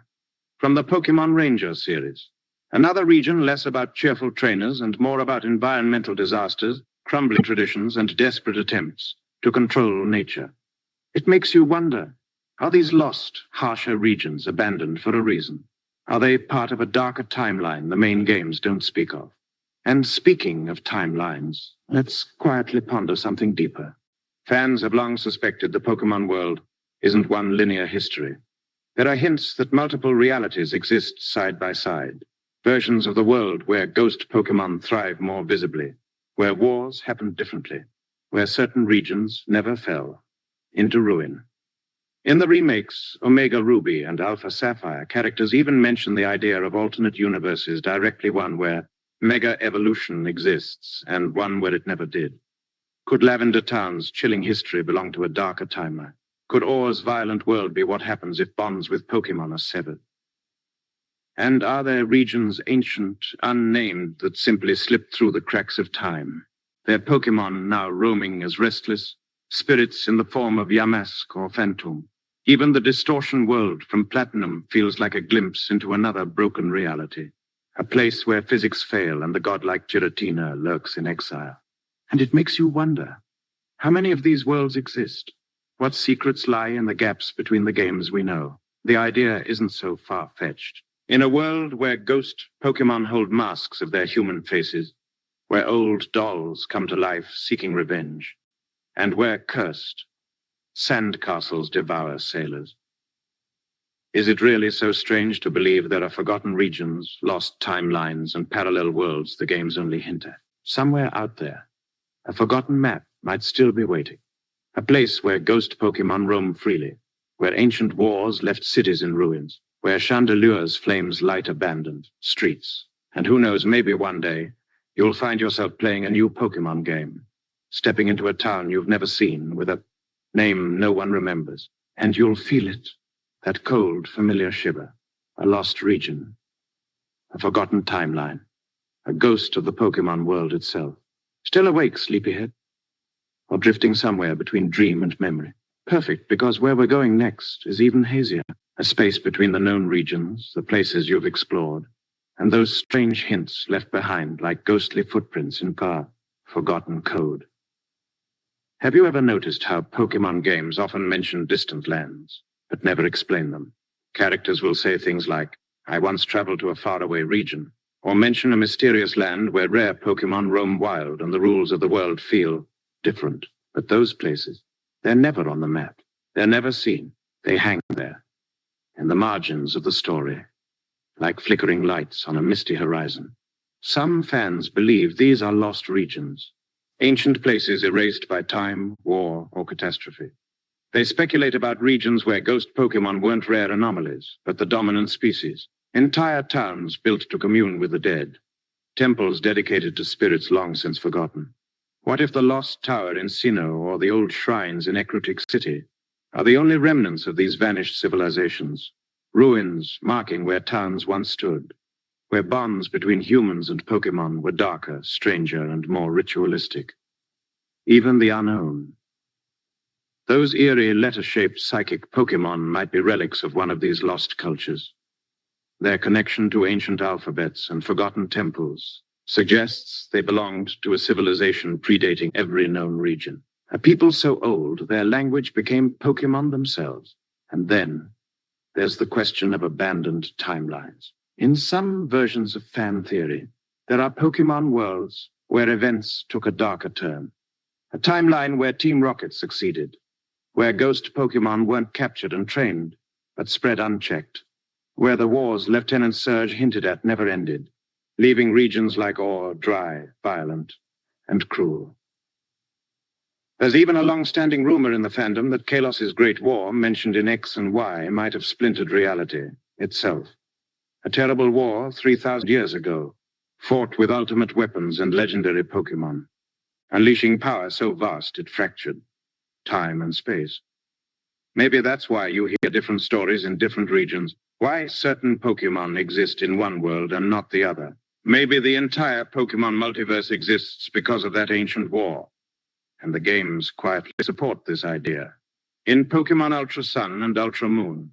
from the Pokémon Ranger series. Another region less about cheerful trainers and more about environmental disasters, crumbling traditions, and desperate attempts to control nature. It makes you wonder, are these lost, harsher regions abandoned for a reason? Are they part of a darker timeline the main games don't speak of? And speaking of timelines, let's quietly ponder something deeper. Fans have long suspected the Pokémon world isn't one linear history. There are hints that multiple realities exist side by side. Versions of the world where ghost Pokémon thrive more visibly, where wars happen differently, where certain regions never fell into ruin. In the remakes, Omega Ruby and Alpha Sapphire, characters even mention the idea of alternate universes, directly one where mega evolution exists and one where it never did. Could Lavender Town's chilling history belong to a darker timeline? Could Aura's violent world be what happens if bonds with Pokémon are severed? And are there regions ancient, unnamed, that simply slip through the cracks of time? Their Pokémon now roaming as restless spirits in the form of Yamask or Phantom. Even the distortion world from Platinum feels like a glimpse into another broken reality. A place where physics fail and the godlike Giratina lurks in exile. And it makes you wonder, how many of these worlds exist? What secrets lie in the gaps between the games we know? The idea isn't so far-fetched. In a world where ghost Pokémon hold masks of their human faces, where old dolls come to life seeking revenge, and where cursed sandcastles devour sailors. Is it really so strange to believe there are forgotten regions, lost timelines, and parallel worlds the games only hint at? Somewhere out there, a forgotten map might still be waiting. A place where ghost Pokémon roam freely, where ancient wars left cities in ruins, where chandeliers flames light abandoned streets. And who knows, maybe one day you'll find yourself playing a new Pokémon game, stepping into a town you've never seen with a name no one remembers, and you'll feel it, that cold, familiar shiver, a lost region, a forgotten timeline, a ghost of the Pokémon world itself. Still awake, sleepyhead? Or drifting somewhere between dream and memory? Perfect, because where we're going next is even hazier. A space between the known regions, the places you've explored, and those strange hints left behind like ghostly footprints in forgotten code. Have you ever noticed how Pokémon games often mention distant lands, but never explain them? Characters will say things like, "I once traveled to a faraway region," or mention a mysterious land where rare Pokémon roam wild and the rules of the world feel different. But those places, they're never on the map. They're never seen. They hang there, in the margins of the story, like flickering lights on a misty horizon. Some fans believe these are lost regions, ancient places erased by time, war, or catastrophe. They speculate about regions where ghost Pokémon weren't rare anomalies, but the dominant species. Entire towns built to commune with the dead. Temples dedicated to spirits long since forgotten. What if the lost tower in Sinnoh or the old shrines in Ecruteak City are the only remnants of these vanished civilizations? Ruins marking where towns once stood, where bonds between humans and Pokémon were darker, stranger, and more ritualistic. Even the unknown. Those eerie, letter-shaped psychic Pokémon might be relics of one of these lost cultures. Their connection to ancient alphabets and forgotten temples suggests they belonged to a civilization predating every known region. A people so old, their language became Pokémon themselves. And then there's the question of abandoned timelines. In some versions of fan theory, there are Pokémon worlds where events took a darker turn. A timeline where Team Rocket succeeded, where ghost Pokémon weren't captured and trained, but spread unchecked, where the wars Lieutenant Surge hinted at never ended, leaving regions like Ore dry, violent, and cruel. There's even a long-standing rumor in the fandom that Kalos's Great War, mentioned in X and Y, might have splintered reality itself. A terrible war 3,000 years ago, fought with ultimate weapons and legendary Pokémon, unleashing power so vast it fractured time and space. Maybe that's why you hear different stories in different regions, why certain Pokémon exist in one world and not the other. Maybe the entire Pokémon multiverse exists because of that ancient war, and the games quietly support this idea. In Pokémon Ultra Sun and Ultra Moon,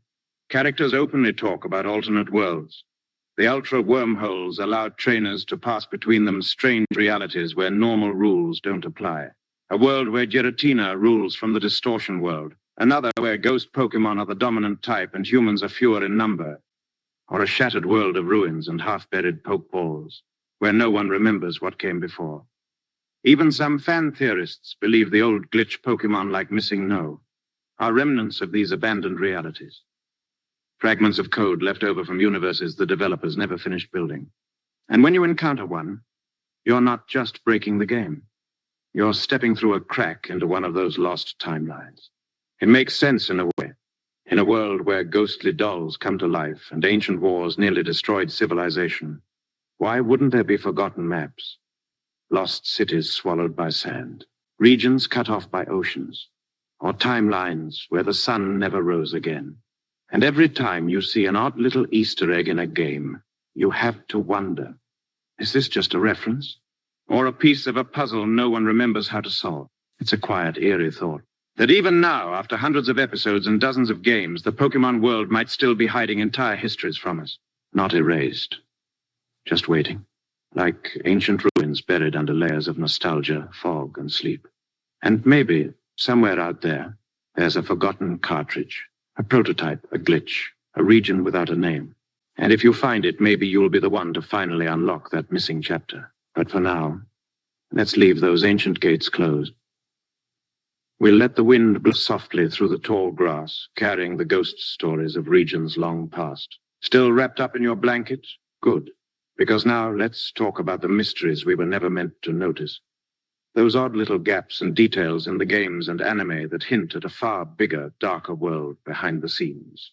characters openly talk about alternate worlds. The Ultra Wormholes allow trainers to pass between them strange realities where normal rules don't apply. A world where Giratina rules from the distortion world. Another where ghost Pokémon are the dominant type and humans are fewer in number. Or a shattered world of ruins and half-buried Pokeballs, where no one remembers what came before. Even some fan theorists believe the old glitch Pokémon like Missing No are remnants of these abandoned realities. Fragments of code left over from universes the developers never finished building. And when you encounter one, you're not just breaking the game. You're stepping through a crack into one of those lost timelines. It makes sense in a way. In a world where ghostly dolls come to life and ancient wars nearly destroyed civilization, why wouldn't there be forgotten maps? Lost cities swallowed by sand, regions cut off by oceans, or timelines where the sun never rose again. And every time you see an odd little Easter egg in a game, you have to wonder, is this just a reference? Or a piece of a puzzle no one remembers how to solve? It's a quiet, eerie thought, that even now, after hundreds of episodes and dozens of games, the Pokémon world might still be hiding entire histories from us. Not erased. Just waiting. Like ancient ruins buried under layers of nostalgia, fog, and sleep. And maybe, somewhere out there, there's a forgotten cartridge, a prototype, a glitch, a region without a name. And if you find it, maybe you'll be the one to finally unlock that missing chapter. But for now, let's leave those ancient gates closed. We'll let the wind blow softly through the tall grass, carrying the ghost stories of regions long past. Still wrapped up in your blanket? Good. Because now let's talk about the mysteries we were never meant to notice. Those odd little gaps and details in the games and anime that hint at a far bigger, darker world behind the scenes.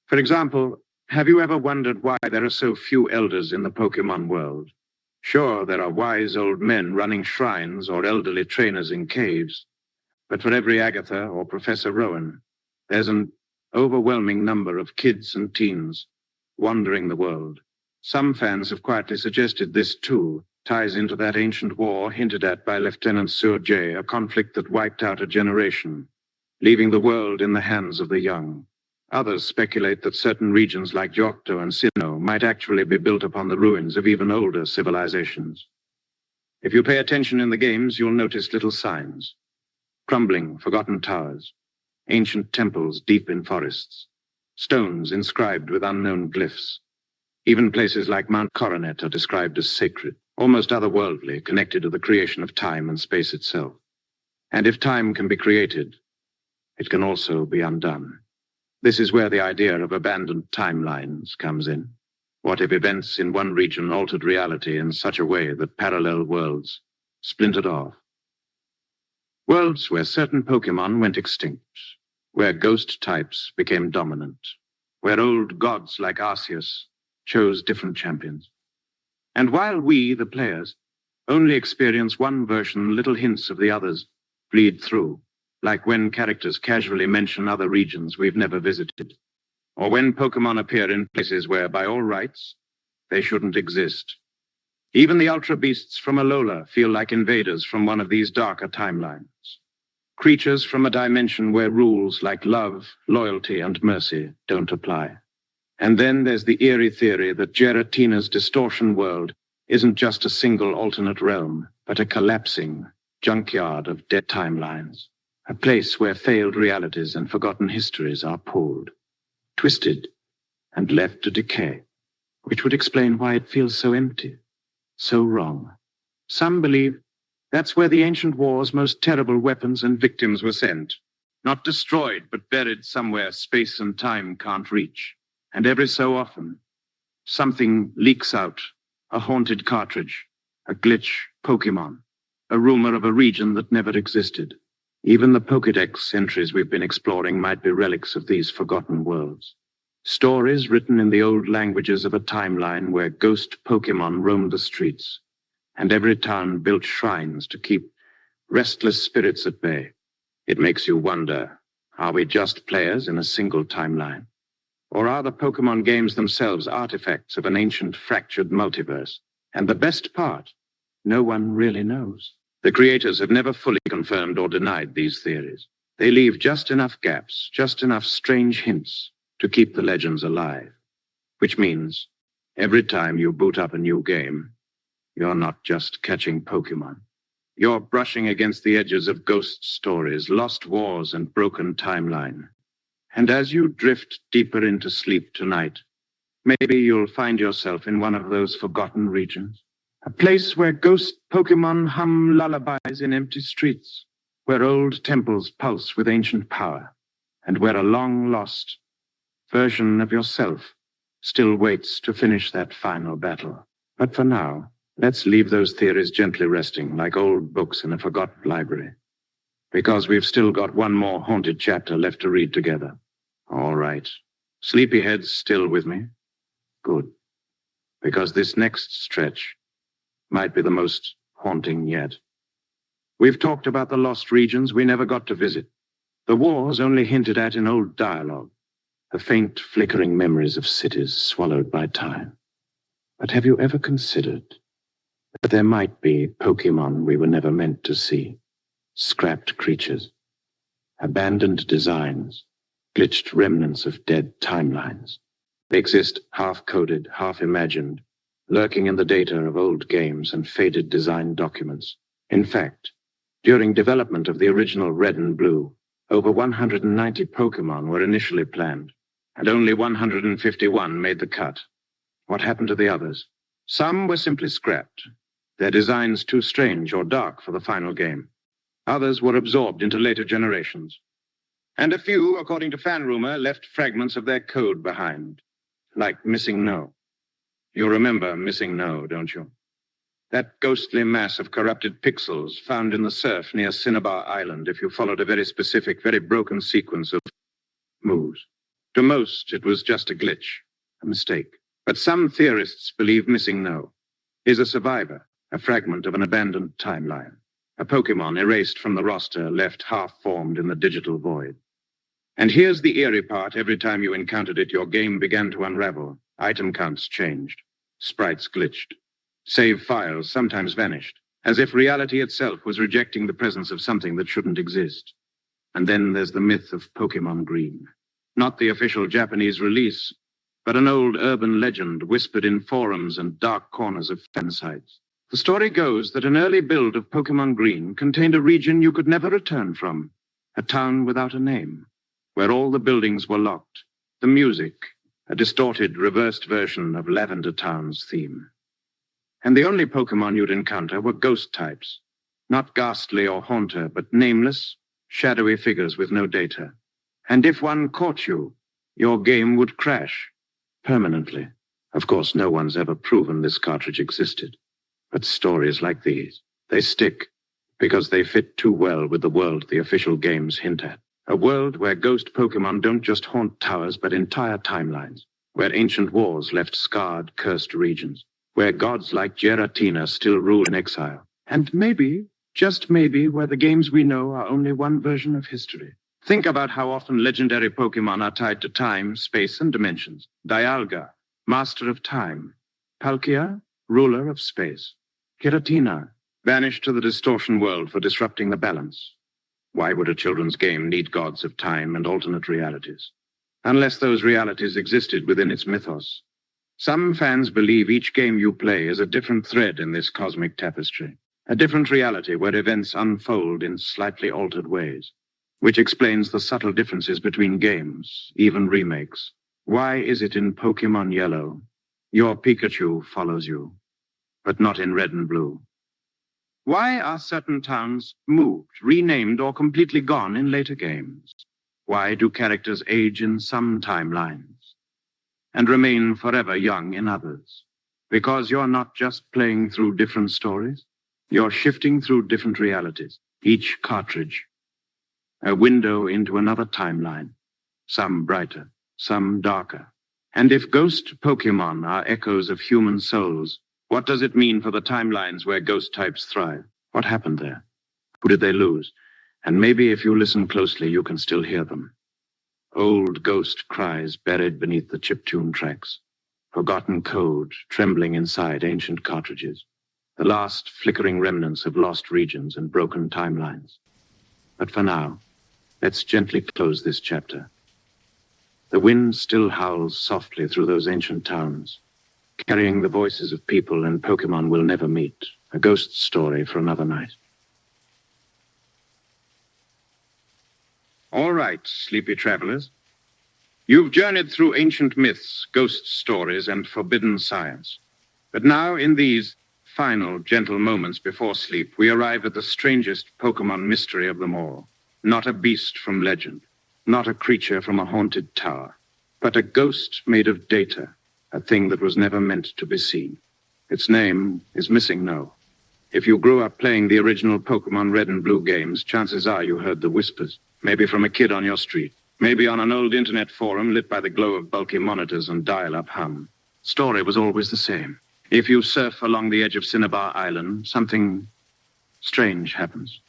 For example, have you ever wondered why there are so few elders in the Pokémon world? Sure, there are wise old men running shrines or elderly trainers in caves. But for every Agatha or Professor Rowan, there's an overwhelming number of kids and teens wandering the world. Some fans have quietly suggested this, too, ties into that ancient war hinted at by Lieutenant Surjay, a conflict that wiped out a generation, leaving the world in the hands of the young. Others speculate that certain regions like Johto and Sinnoh might actually be built upon the ruins of even older civilizations. If you pay attention in the games, you'll notice little signs. Crumbling, forgotten towers, ancient temples deep in forests, stones inscribed with unknown glyphs. Even places like Mount Coronet are described as sacred, almost otherworldly, connected to the creation of time and space itself. And if time can be created, it can also be undone. This is where the idea of abandoned timelines comes in. What if events in one region altered reality in such a way that parallel worlds splintered off? Worlds where certain Pokémon went extinct, where ghost types became dominant, where old gods like Arceus chose different champions. And while we, the players, only experience one version, little hints of the others bleed through, like when characters casually mention other regions we've never visited, or when Pokémon appear in places where, by all rights, they shouldn't exist. Even the Ultra Beasts from Alola feel like invaders from one of these darker timelines. Creatures from a dimension where rules like love, loyalty, and mercy don't apply. And then there's the eerie theory that Giratina's distortion world isn't just a single alternate realm, but a collapsing junkyard of dead timelines. A place where failed realities and forgotten histories are pulled, twisted, and left to decay, which would explain why it feels so empty, so wrong. Some believe that's where the ancient war's most terrible weapons and victims were sent, not destroyed, but buried somewhere space and time can't reach. And every so often, something leaks out, a haunted cartridge, a glitch Pokémon, a rumor of a region that never existed. Even the Pokédex entries we've been exploring might be relics of these forgotten worlds. Stories written in the old languages of a timeline where ghost Pokémon roamed the streets, and every town built shrines to keep restless spirits at bay. It makes you wonder, are we just players in a single timeline? Or are the Pokémon games themselves artifacts of an ancient fractured multiverse? And the best part, no one really knows. The creators have never fully confirmed or denied these theories. They leave just enough gaps, just enough strange hints to keep the legends alive. Which means, every time you boot up a new game, you're not just catching Pokémon. You're brushing against the edges of ghost stories, lost wars, and broken timeline. And as you drift deeper into sleep tonight, maybe you'll find yourself in one of those forgotten regions. A place where ghost Pokémon hum lullabies in empty streets, where old temples pulse with ancient power, and where a long-lost version of yourself still waits to finish that final battle. But for now, let's leave those theories gently resting like old books in a forgotten library, because we've still got one more haunted chapter left to read together. All right. Sleepyhead's still with me? Good. Because this next stretch might be the most haunting yet. We've talked about the lost regions we never got to visit. The wars only hinted at in old dialogue. the faint, flickering memories of cities swallowed by time. But have you ever considered that there might be Pokémon we were never meant to see? Scrapped creatures, abandoned designs, glitched remnants of dead timelines. They exist half-coded, half-imagined, lurking in the data of old games and faded design documents. In fact, during development of the original Red and Blue, over 190 Pokémon were initially planned, and only 151 made the cut. What happened to the others? Some were simply scrapped, their designs too strange or dark for the final game. Others were absorbed into later generations. And a few, according to fan rumor, left fragments of their code behind, like Missing No. You remember Missing No, don't you? That ghostly mass of corrupted pixels found in the surf near Cinnabar Island if you followed a very specific, very broken sequence of moves. To most, it was just a glitch, a mistake. But some theorists believe Missing No is a survivor, a fragment of an abandoned timeline, a Pokémon erased from the roster, left half-formed in the digital void. And here's the eerie part. Every time you encountered it, your game began to unravel. Item counts changed. Sprites glitched. Save files sometimes vanished, as if reality itself was rejecting the presence of something that shouldn't exist. And then there's the myth of Pokémon Green. Not the official Japanese release, but an old urban legend whispered in forums and dark corners of fan sites. The story goes that an early build of Pokémon Green contained a region you could never return from, a town without a name, where all the buildings were locked. The music, a distorted, reversed version of Lavender Town's theme. And the only Pokémon you'd encounter were ghost types, not ghastly or haunter, but nameless, shadowy figures with no data. And if one caught you, your game would crash, permanently. Of course, no one's ever proven this cartridge existed. But stories like these, they stick, because they fit too well with the world the official games hint at. A world where ghost Pokémon don't just haunt towers, but entire timelines, where ancient wars left scarred, cursed regions, where gods like Giratina still rule in exile, and maybe, just maybe, where the games we know are only one version of history. Think about how often legendary Pokémon are tied to time, space, and dimensions. Dialga, master of time. Palkia, ruler of space. Giratina, banished to the distortion world for disrupting the balance. Why would a children's game need gods of time and alternate realities? Unless those realities existed within its mythos. Some fans believe each game you play is a different thread in this cosmic tapestry, a different reality where events unfold in slightly altered ways, which explains the subtle differences between games, even remakes. Why is it in Pokémon Yellow, your Pikachu follows you, but not in Red and Blue? Why are certain towns moved, renamed, or completely gone in later games? Why do characters age in some timelines and remain forever young in others? Because you're not just playing through different stories, you're shifting through different realities, each cartridge a window into another timeline, some brighter, some darker. And if ghost Pokémon are echoes of human souls, what does it mean for the timelines where ghost types thrive? What happened there? Who did they lose? And maybe if you listen closely, you can still hear them. Old ghost cries buried beneath the chiptune tracks. Forgotten code trembling inside ancient cartridges. The last flickering remnants of lost regions and broken timelines. But for now, let's gently close this chapter. The wind still howls softly through those ancient towns, carrying the voices of people and Pokémon we'll never meet, a ghost story for another night. All right, sleepy travelers. You've journeyed through ancient myths, ghost stories, and forbidden science. But now, in these final, gentle moments before sleep, we arrive at the strangest Pokémon mystery of them all. Not a beast from legend, not a creature from a haunted tower, but a ghost made of data, a thing that was never meant to be seen. Its name is Missing No. If you grew up playing the original Pokémon Red and Blue games, chances are you heard the whispers, maybe from a kid on your street, maybe on an old internet forum lit by the glow of bulky monitors and dial-up hum. Story was always the same. If you surf along the edge of Cinnabar Island, something strange happens.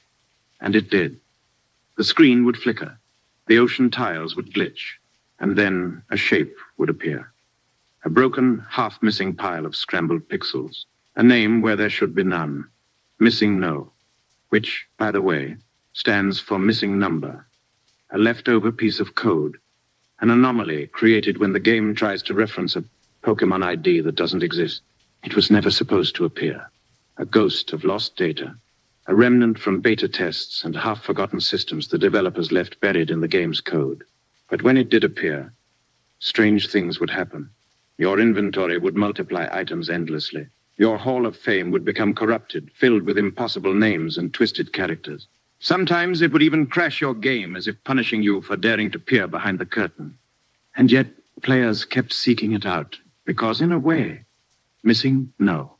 And it did. The screen would flicker. The ocean tiles would glitch. and then a shape would appear. A broken, half-missing pile of scrambled pixels. A name where there should be none. Missing no, which, by the way, stands for missing number. A leftover piece of code. An anomaly created when the game tries to reference a Pokémon ID that doesn't exist. It was never supposed to appear. A ghost of lost data. A remnant from beta tests and half-forgotten systems the developers left buried in the game's code. But when it did appear, strange things would happen. Your inventory would multiply items endlessly. Your Hall of Fame would become corrupted, filled with impossible names and twisted characters. Sometimes it would even crash your game as if punishing you for daring to peer behind the curtain. And yet, players kept seeking it out, because in a way, Missing No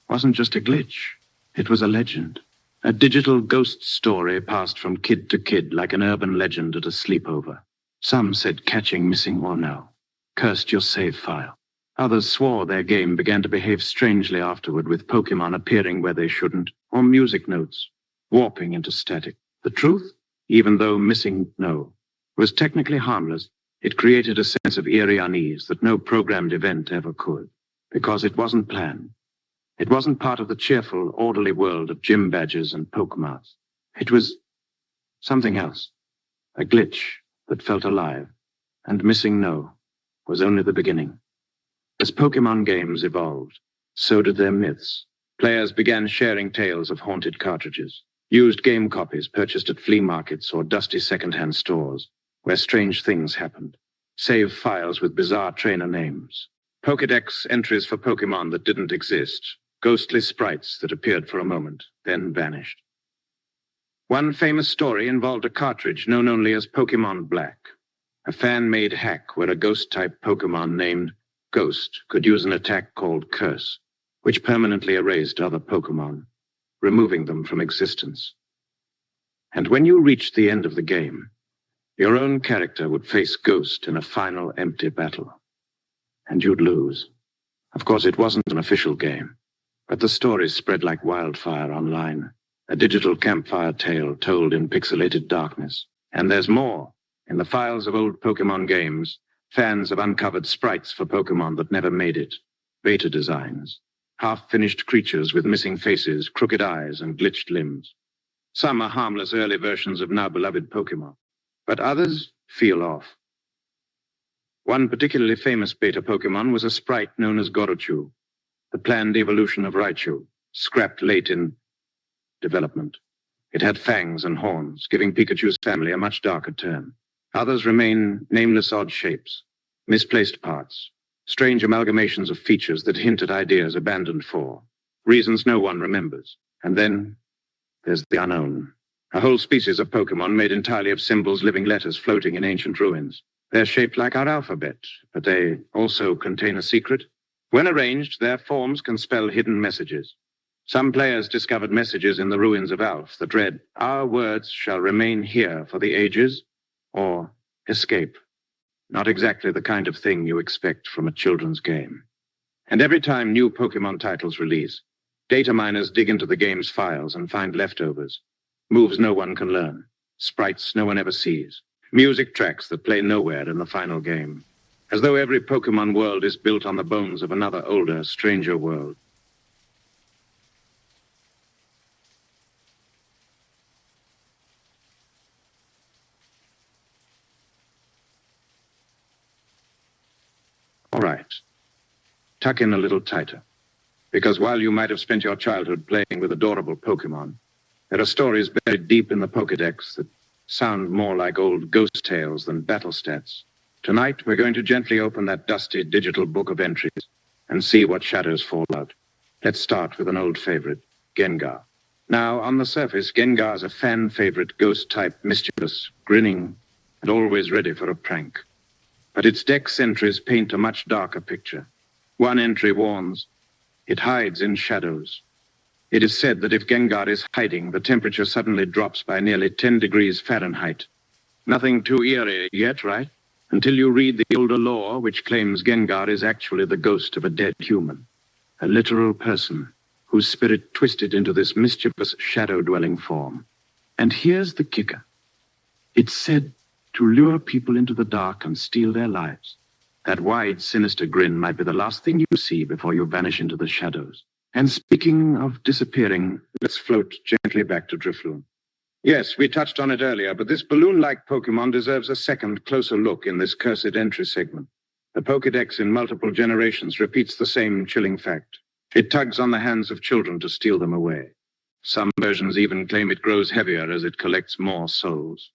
wasn't just a glitch. It was a legend. A digital ghost story passed from kid to kid like an urban legend at a sleepover. Some said catching Missing or No cursed your save file. Others swore their game began to behave strangely afterward, with Pokémon appearing where they shouldn't, or music notes warping into static. The truth, even though Missing No was technically harmless, it created a sense of eerie unease that no programmed event ever could, because it wasn't planned. It wasn't part of the cheerful, orderly world of gym badges and Pokémons. It was something else, a glitch that felt alive, and Missing No was only the beginning. As Pokémon games evolved, so did their myths. Players began sharing tales of haunted cartridges, used game copies purchased at flea markets or dusty second-hand stores, where strange things happened, save files with bizarre trainer names, Pokédex entries for Pokémon that didn't exist, ghostly sprites that appeared for a moment, then vanished. One famous story involved a cartridge known only as Pokémon Black, a fan-made hack where a ghost-type Pokémon named Ghost could use an attack called Curse, which permanently erased other Pokémon, removing them from existence. And when you reached the end of the game, your own character would face Ghost in a final empty battle. And you'd lose. Of course, it wasn't an official game, but the stories spread like wildfire online, a digital campfire tale told in pixelated darkness. And there's more. In the files of old Pokémon games, fans have uncovered sprites for Pokémon that never made it, beta designs, half-finished creatures with missing faces, crooked eyes, and glitched limbs. Some are harmless early versions of now beloved Pokémon, but others feel off. One particularly famous beta Pokémon was a sprite known as Gorochu, the planned evolution of Raichu, scrapped late in development. It had fangs and horns, giving Pikachu's family a much darker turn. Others remain nameless odd shapes, misplaced parts, strange amalgamations of features that hint at ideas abandoned for reasons no one remembers. And then there's the unknown, a whole species of Pokémon made entirely of symbols, living letters floating in ancient ruins. They're shaped like our alphabet, but they also contain a secret. When arranged, their forms can spell hidden messages. Some players discovered messages in the ruins of Alph that read, "Our words shall remain here for the ages," or "Escape." Not exactly the kind of thing you expect from a children's game. And every time new Pokémon titles release, data miners dig into the game's files and find leftovers, moves no one can learn, sprites no one ever sees, music tracks that play nowhere in the final game, as though every Pokémon world is built on the bones of another older, stranger world. All right, tuck in a little tighter, because while you might have spent your childhood playing with adorable Pokémon, there are stories buried deep in the Pokédex that sound more like old ghost tales than battle stats. Tonight, we're going to gently open that dusty digital book of entries and see what shadows fall out. Let's start with an old favorite, Gengar. Now, on the surface, Gengar is a fan favorite, ghost-type, mischievous, grinning, and always ready for a prank. But its Dex entries paint a much darker picture. One entry warns, "It hides in shadows." It is said that if Gengar is hiding, the temperature suddenly drops by nearly 10 degrees Fahrenheit. Nothing too eerie yet, right? Until you read the older lore, which claims Gengar is actually the ghost of a dead human, a literal person whose spirit twisted into this mischievous shadow-dwelling form. And here's the kicker. It's said to lure people into the dark and steal their lives. That wide, sinister grin might be the last thing you see before you vanish into the shadows. And speaking of disappearing, let's float gently back to Drifloon. Yes, we touched on it earlier, but this balloon-like Pokémon deserves a second, closer look in this cursed entry segment. The Pokédex in multiple generations repeats the same chilling fact. It tugs on the hands of children to steal them away. Some versions even claim it grows heavier as it collects more souls.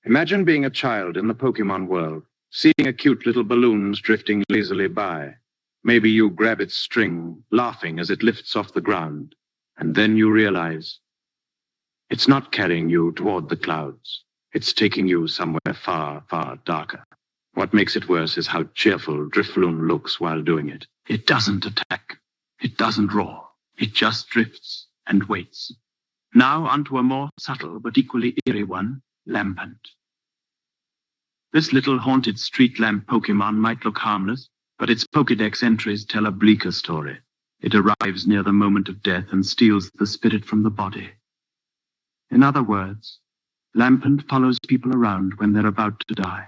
Imagine being a child in the Pokémon world, seeing a cute little balloons drifting lazily by. Maybe you grab its string, laughing as it lifts off the ground, and then you realize it's not carrying you toward the clouds. It's taking you somewhere far, far darker. What makes it worse is how cheerful Drifloon looks while doing it. It doesn't attack. It doesn't roar. It just drifts and waits. Now onto a more subtle but equally eerie one, Lampant. This little haunted street lamp Pokémon might look harmless, but its Pokédex entries tell a bleaker story. It arrives near the moment of death and steals the spirit from the body. In other words, Lampant follows people around when they're about to die,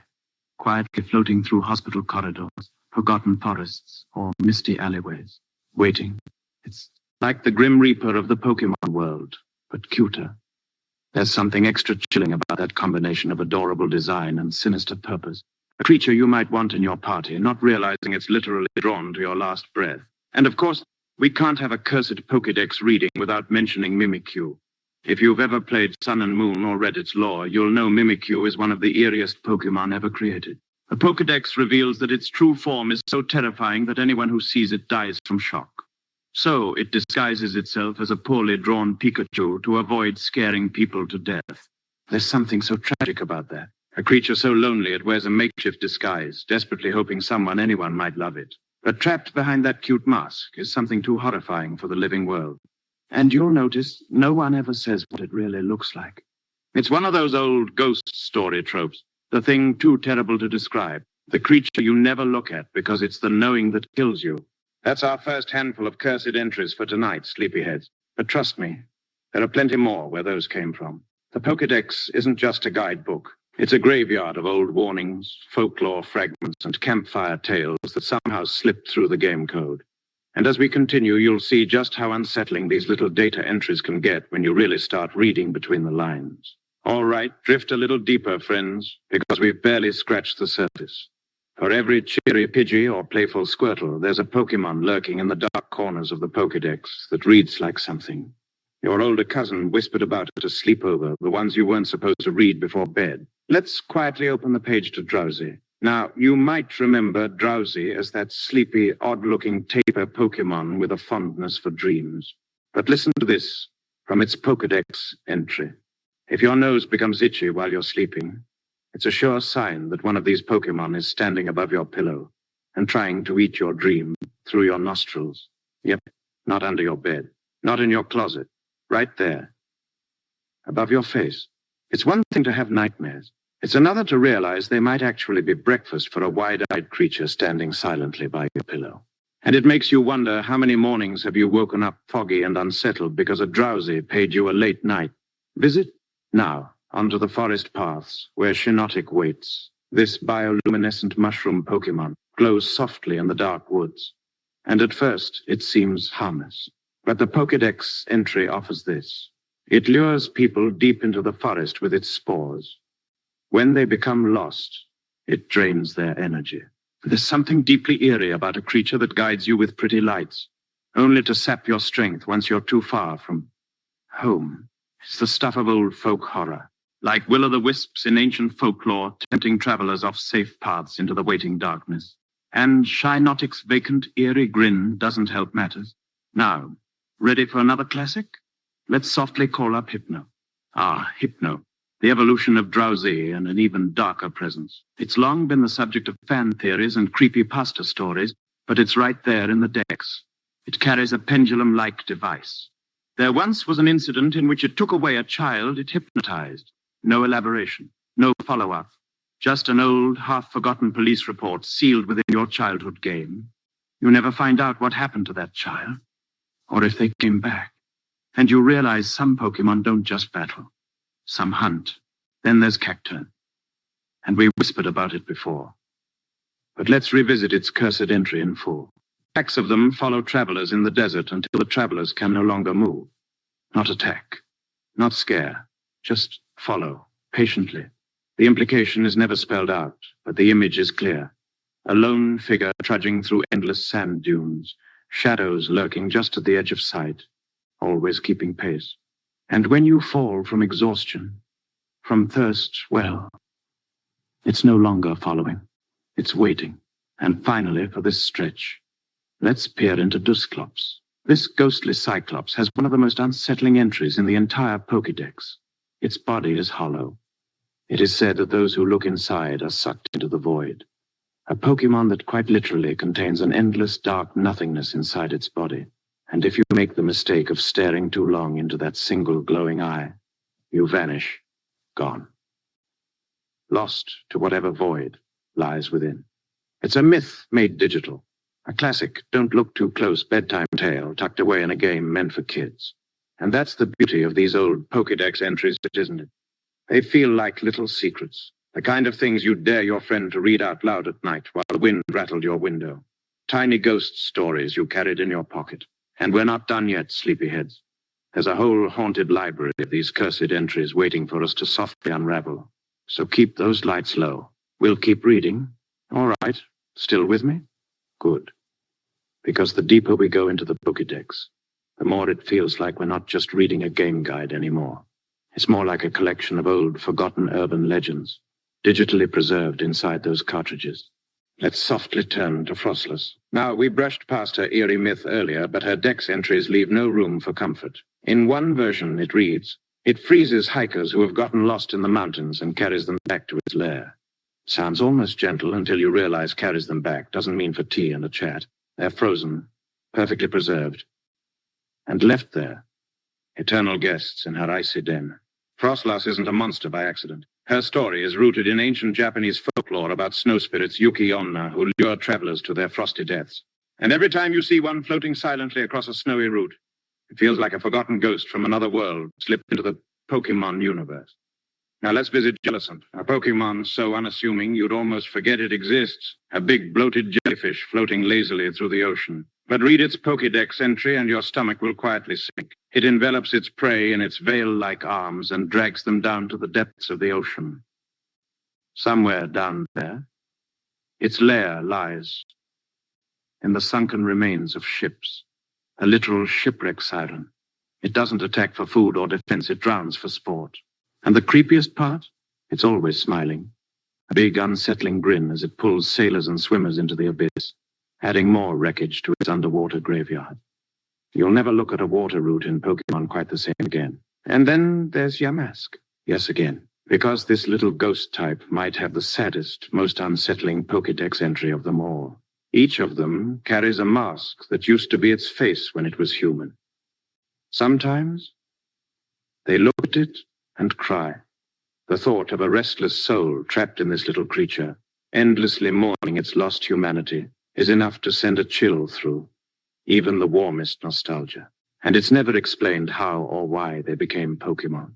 quietly floating through hospital corridors, forgotten forests, or misty alleyways, waiting. It's like the Grim Reaper of the Pokémon world, but cuter. There's something extra chilling about that combination of adorable design and sinister purpose. A creature you might want in your party, not realizing it's literally drawn to your last breath. And of course, we can't have a cursed Pokédex reading without mentioning Mimikyu. If you've ever played Sun and Moon or read its lore, you'll know Mimikyu is one of the eeriest Pokémon ever created. The Pokédex reveals that its true form is so terrifying that anyone who sees it dies from shock. So it disguises itself as a poorly drawn Pikachu to avoid scaring people to death. There's something so tragic about that. A creature so lonely it wears a makeshift disguise, desperately hoping anyone might love it. But trapped behind that cute mask is something too horrifying for the living world. And you'll notice no one ever says what it really looks like. It's one of those old ghost story tropes, the thing too terrible to describe, the creature you never look at because it's the knowing that kills you. That's our first handful of cursed entries for tonight, sleepyheads. But trust me, there are plenty more where those came from. The Pokédex isn't just a guidebook. It's a graveyard of old warnings, folklore fragments, and campfire tales that somehow slipped through the game code. And as we continue, you'll see just how unsettling these little data entries can get when you really start reading between the lines. All right, drift a little deeper, friends, because we've barely scratched the surface. For every cheery Pidgey or playful Squirtle, there's a Pokémon lurking in the dark corners of the Pokédex that reads like something. Your older cousin whispered about it to sleep over, the ones you weren't supposed to read before bed. Let's quietly open the page to Drowsy. Now, you might remember Drowsy as that sleepy, odd-looking taper Pokémon with a fondness for dreams. But listen to this from its Pokédex entry. If your nose becomes itchy while you're sleeping, it's a sure sign that one of these Pokémon is standing above your pillow and trying to eat your dream through your nostrils. Yep, not under your bed, not in your closet, right there, above your face. It's one thing to have nightmares. It's another to realize they might actually be breakfast for a wide-eyed creature standing silently by your pillow. And it makes you wonder how many mornings have you woken up foggy and unsettled because a Drowsy paid you a late night visit? Now, onto the forest paths where Shinotic waits. This bioluminescent mushroom Pokémon glows softly in the dark woods. And at first, it seems harmless. But the Pokédex entry offers this. It lures people deep into the forest with its spores. When they become lost, it drains their energy. There's something deeply eerie about a creature that guides you with pretty lights, only to sap your strength once you're too far from home. It's the stuff of old folk horror, like will-o'-the-wisps in ancient folklore, tempting travelers off safe paths into the waiting darkness. And Shinotic's vacant, eerie grin doesn't help matters. Now, ready for another classic? Let's softly call up Hypno. Ah, Hypno. The evolution of Drowsy and an even darker presence. It's long been the subject of fan theories and creepypasta stories, but it's right there in the Dex. It carries a pendulum-like device. There once was an incident in which it took away a child it hypnotized. No elaboration, no follow-up. Just an old, half-forgotten police report sealed within your childhood game. You never find out what happened to that child, or if they came back. And you realize some Pokémon don't just battle. Some hunt. Then there's Cacturn. and we whispered about it before. But let's revisit its cursed entry in full. Packs of them follow travelers in the desert until the travelers can no longer move. Not attack, not scare, just follow, patiently. The implication is never spelled out, but the image is clear. A lone figure trudging through endless sand dunes, shadows lurking just at the edge of sight, always keeping pace. And when you fall from exhaustion, from thirst, well, it's no longer following. It's waiting. And finally, for this stretch, let's peer into Dusclops. This ghostly Cyclops has one of the most unsettling entries in the entire Pokédex. Its body is hollow. It is said that those who look inside are sucked into the void. A Pokémon that quite literally contains an endless dark nothingness inside its body. And if you make the mistake of staring too long into that single glowing eye, you vanish, gone. Lost to whatever void lies within. It's a myth made digital. A classic, don't look too close bedtime tale tucked away in a game meant for kids. And that's the beauty of these old Pokédex entries, isn't it? They feel like little secrets. The kind of things you'd dare your friend to read out loud at night while the wind rattled your window. Tiny ghost stories you carried in your pocket. And we're not done yet, sleepyheads. There's a whole haunted library of these cursed entries waiting for us to softly unravel. So keep those lights low. We'll keep reading. All right. Still with me? Good. Because the deeper we go into the Pokédex, the more it feels like we're not just reading a game guide anymore. It's more like a collection of old, forgotten urban legends, digitally preserved inside those cartridges. Let's softly turn to Frostless. Now, we brushed past her eerie myth earlier, but her Dex entries leave no room for comfort. In one version, it reads, "It freezes hikers who have gotten lost in the mountains and carries them back to its lair." Sounds almost gentle until you realize carries them back doesn't mean for tea and a chat. They're frozen, perfectly preserved, and left there, eternal guests in her icy den. Frostlass isn't a monster by accident. Her story is rooted in ancient Japanese folklore about snow spirits Yuki-onna who lure travelers to their frosty deaths. And every time you see one floating silently across a snowy route, it feels like a forgotten ghost from another world slipped into the Pokémon universe. Now let's visit Jellicent, a Pokémon so unassuming you'd almost forget it exists. A big bloated jellyfish floating lazily through the ocean. But read its Pokédex entry and your stomach will quietly sink. It envelops its prey in its veil-like arms and drags them down to the depths of the ocean. Somewhere down there, its lair lies in the sunken remains of ships, a literal shipwreck siren. It doesn't attack for food or defense, it drowns for sport. And the creepiest part? It's always smiling. A big unsettling grin as it pulls sailors and swimmers into the abyss, adding more wreckage to its underwater graveyard. You'll never look at a water route in Pokémon quite the same again. And then there's Yamask. Yes, again. Because this little ghost type might have the saddest, most unsettling Pokédex entry of them all. Each of them carries a mask that used to be its face when it was human. Sometimes they look at it and cry. The thought of a restless soul trapped in this little creature, endlessly mourning its lost humanity, is enough to send a chill through even the warmest nostalgia. And it's never explained how or why they became Pokémon.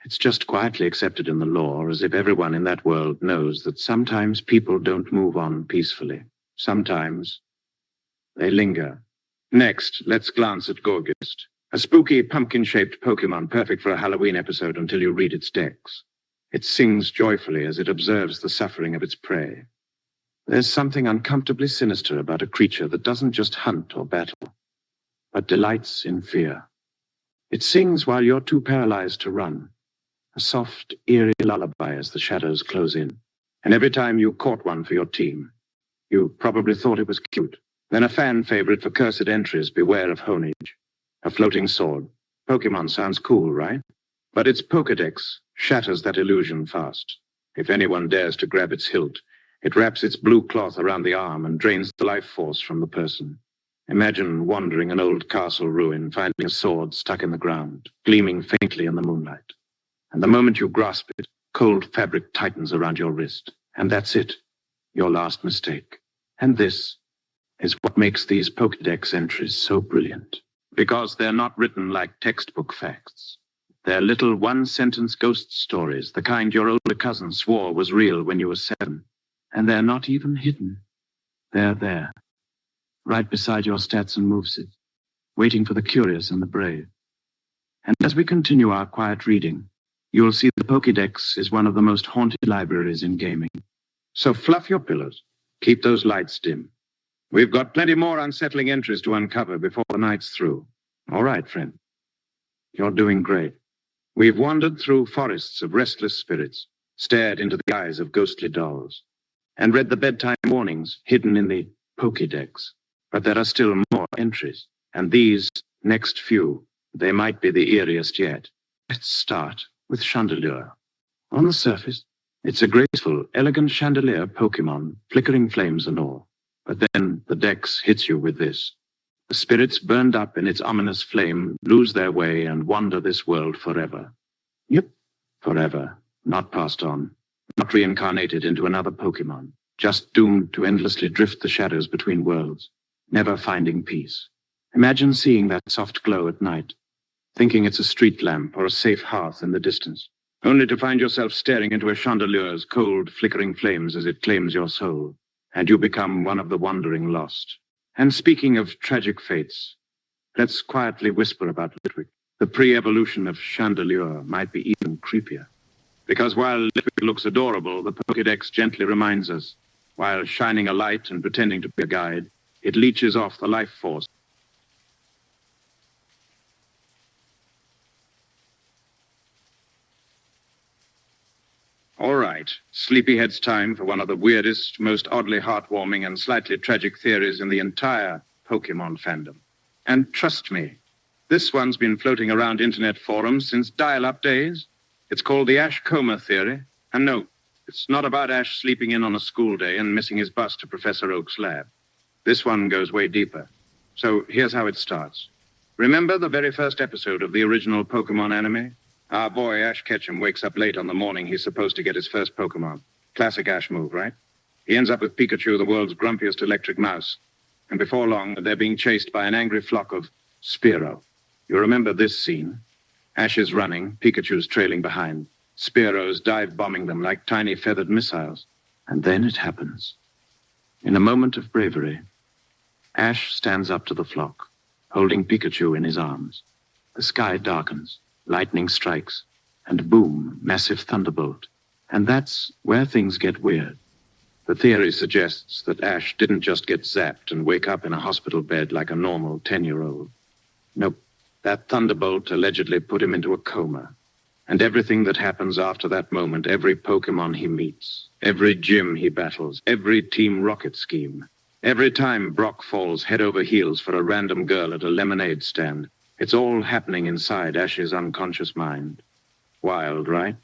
It's just quietly accepted in the lore as if everyone in that world knows that sometimes people don't move on peacefully. Sometimes they linger. Next, let's glance at Gorgist, a spooky pumpkin-shaped Pokémon perfect for a Halloween episode until you read its Dex. It sings joyfully as it observes the suffering of its prey. There's something uncomfortably sinister about a creature that doesn't just hunt or battle, but delights in fear. It sings while you're too paralyzed to run, a soft, eerie lullaby as the shadows close in. And every time you caught one for your team, you probably thought it was cute. Then a fan favorite for cursed entries, beware of Honage, a floating sword. Pokémon sounds cool, right? But its Pokédex shatters that illusion fast. If anyone dares to grab its hilt, it wraps its blue cloth around the arm and drains the life force from the person. Imagine wandering an old castle ruin, finding a sword stuck in the ground, gleaming faintly in the moonlight. And the moment you grasp it, cold fabric tightens around your wrist. And that's it, your last mistake. And this is what makes these Pokédex entries so brilliant. Because they're not written like textbook facts. They're little one-sentence ghost stories, the kind your older cousin swore was real when you were 7. And they're not even hidden. They're there, right beside your stats and movesets, waiting for the curious and the brave. And as we continue our quiet reading, you'll see the Pokédex is one of the most haunted libraries in gaming. So fluff your pillows. Keep those lights dim. We've got plenty more unsettling entries to uncover before the night's through. All right, friend. You're doing great. We've wandered through forests of restless spirits, stared into the eyes of ghostly dolls, and read the bedtime warnings hidden in the Pokédex. But there are still more entries, and these next few, they might be the eeriest yet. Let's start with Chandelure. On the surface, it's a graceful, elegant chandelier Pokémon, flickering flames and all. But then the Dex hits you with this. The spirits burned up in its ominous flame lose their way and wander this world forever. Yep, forever, not passed on. Not reincarnated into another Pokémon, just doomed to endlessly drift the shadows between worlds, never finding peace. Imagine seeing that soft glow at night, thinking it's a street lamp or a safe hearth in the distance, only to find yourself staring into a chandelure's cold, flickering flames as it claims your soul, and you become one of the wandering lost. And speaking of tragic fates, let's quietly whisper about Litwick. The pre-evolution of Chandelure might be even creepier. Because while Litwick looks adorable, the Pokédex gently reminds us, while shining a light and pretending to be a guide, it leeches off the life force. All right, Sleepyhead's time for one of the weirdest, most oddly heartwarming and slightly tragic theories in the entire Pokémon fandom. And trust me, this one's been floating around internet forums since dial-up days. It's called the Ash Coma Theory. And no, it's not about Ash sleeping in on a school day and missing his bus to Professor Oak's lab. This one goes way deeper. So here's how it starts. Remember the very first episode of the original Pokémon anime? Our boy Ash Ketchum wakes up late on the morning he's supposed to get his first Pokémon. Classic Ash move, right? He ends up with Pikachu, the world's grumpiest electric mouse. And before long, they're being chased by an angry flock of Spearow. You remember this scene? Ash is running, Pikachu's trailing behind. Spearows dive-bombing them like tiny feathered missiles. And then it happens. In a moment of bravery, Ash stands up to the flock, holding Pikachu in his arms. The sky darkens. Lightning strikes, and boom, massive thunderbolt. And that's where things get weird. The theory suggests that Ash didn't just get zapped and wake up in a hospital bed like a normal 10-year-old. Nope, that thunderbolt allegedly put him into a coma. And everything that happens after that moment, every Pokémon he meets, every gym he battles, every Team Rocket scheme, every time Brock falls head over heels for a random girl at a lemonade stand, it's all happening inside Ash's unconscious mind. Wild, right?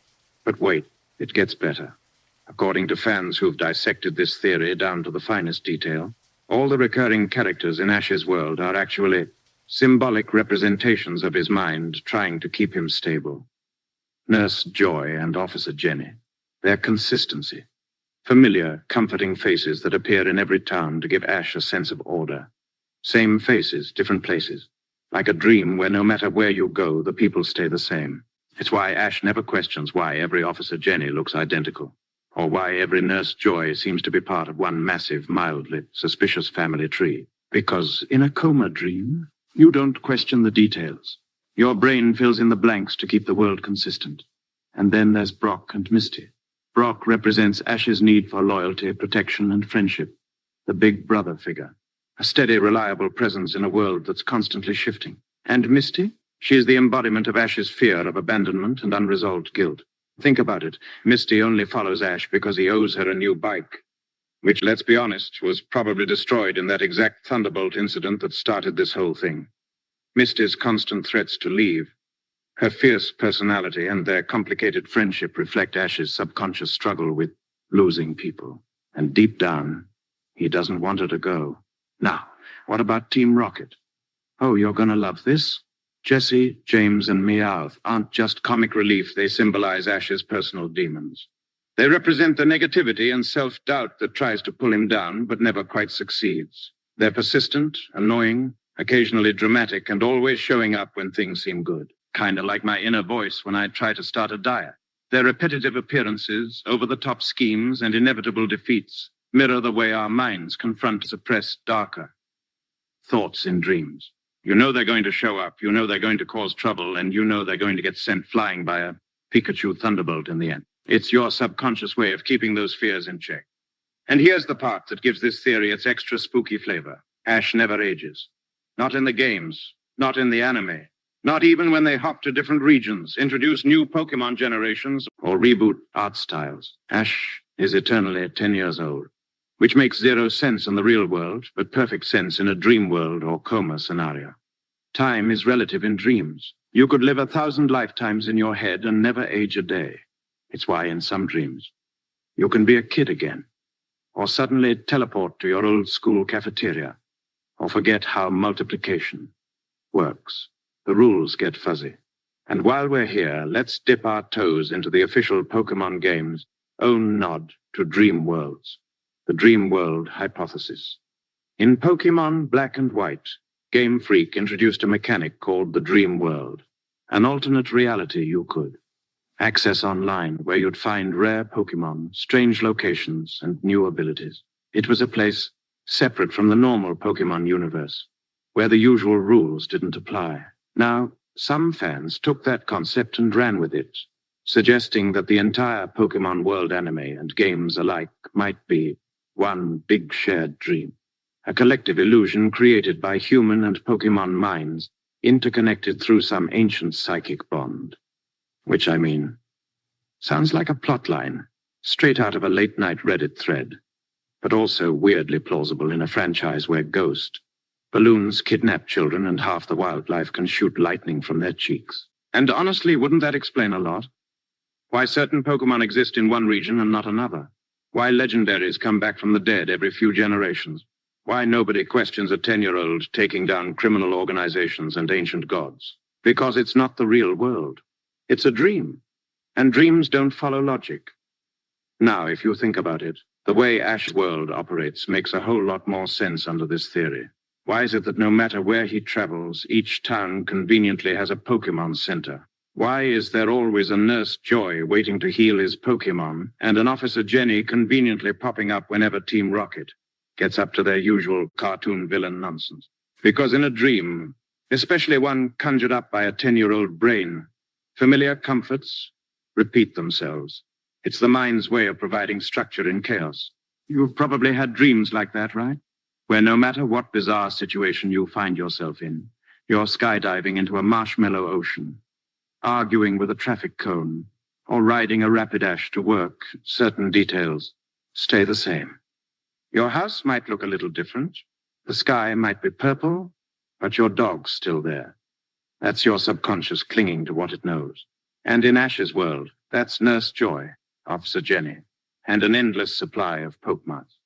But wait, it gets better. According to fans who've dissected this theory down to the finest detail, all the recurring characters in Ash's world are actually symbolic representations of his mind trying to keep him stable. Nurse Joy and Officer Jenny, their consistency. Familiar, comforting faces that appear in every town to give Ash a sense of order. Same faces, different places. Like a dream where no matter where you go, the people stay the same. It's why Ash never questions why every Officer Jenny looks identical, or why every Nurse Joy seems to be part of one massive, mildly suspicious family tree. Because in a coma dream, you don't question the details. Your brain fills in the blanks to keep the world consistent. And then there's Brock and Misty. Brock represents Ash's need for loyalty, protection, and friendship, the big brother figure. A steady, reliable presence in a world that's constantly shifting. And Misty? She is the embodiment of Ash's fear of abandonment and unresolved guilt. Think about it. Misty only follows Ash because he owes her a new bike, which, let's be honest, was probably destroyed in that exact Thunderbolt incident that started this whole thing. Misty's constant threats to leave, her fierce personality, and their complicated friendship reflect Ash's subconscious struggle with losing people. And deep down, he doesn't want her to go. Now, what about Team Rocket? Oh, you're gonna love this. Jessie, James, and Meowth aren't just comic relief, they symbolize Ash's personal demons. They represent the negativity and self-doubt that tries to pull him down, but never quite succeeds. They're persistent, annoying, occasionally dramatic, and always showing up when things seem good. Kinda like my inner voice when I try to start a diet. Their repetitive appearances, over-the-top schemes, and inevitable defeats mirror the way our minds confront suppressed, darker thoughts in dreams. You know they're going to show up, you know they're going to cause trouble, and you know they're going to get sent flying by a Pikachu thunderbolt in the end. It's your subconscious way of keeping those fears in check. And here's the part that gives this theory its extra spooky flavor. Ash never ages. Not in the games, not in the anime, not even when they hop to different regions, introduce new Pokémon generations, or reboot art styles. Ash is eternally 10 years old, which makes zero sense in the real world, but perfect sense in a dream world or coma scenario. Time is relative in dreams. You could live 1,000 lifetimes in your head and never age a day. It's why in some dreams, you can be a kid again, or suddenly teleport to your old school cafeteria, or forget how multiplication works. The rules get fuzzy. And while we're here, let's dip our toes into the official Pokémon game's own nod to dream worlds, the dream world hypothesis. In Pokémon Black and White, Game Freak introduced a mechanic called the dream world, an alternate reality you could access online where you'd find rare Pokémon, strange locations, and new abilities. It was a place separate from the normal Pokémon universe, where the usual rules didn't apply. Now, some fans took that concept and ran with it, suggesting that the entire Pokémon world anime and games alike might be one big shared dream, a collective illusion created by human and Pokémon minds, interconnected through some ancient psychic bond. Which, I mean, sounds like a plotline, straight out of a late-night Reddit thread, but also weirdly plausible in a franchise where Ghost, balloons kidnap children and half the wildlife can shoot lightning from their cheeks. And honestly, wouldn't that explain a lot? Why certain Pokémon exist in one region and not another? Why legendaries come back from the dead every few generations? Why nobody questions a 10-year-old taking down criminal organizations and ancient gods? Because it's not the real world. It's a dream, and dreams don't follow logic. Now, if you think about it, the way Ash's world operates makes a whole lot more sense under this theory. Why is it that no matter where he travels, each town conveniently has a Pokémon center? Why is there always a Nurse Joy waiting to heal his Pokémon, and an Officer Jenny conveniently popping up whenever Team Rocket gets up to their usual cartoon villain nonsense? Because in a dream, especially one conjured up by a 10-year-old brain, familiar comforts repeat themselves. It's the mind's way of providing structure in chaos. You've probably had dreams like that, right? Where no matter what bizarre situation you find yourself in, you're skydiving into a marshmallow ocean, arguing with a traffic cone, or riding a Rapidash to work. Certain details stay the same. Your house might look a little different. The sky might be purple, but your dog's still there. That's your subconscious clinging to what it knows. And in Ash's world, that's Nurse Joy, Officer Jenny, and an endless supply of Pokemarts.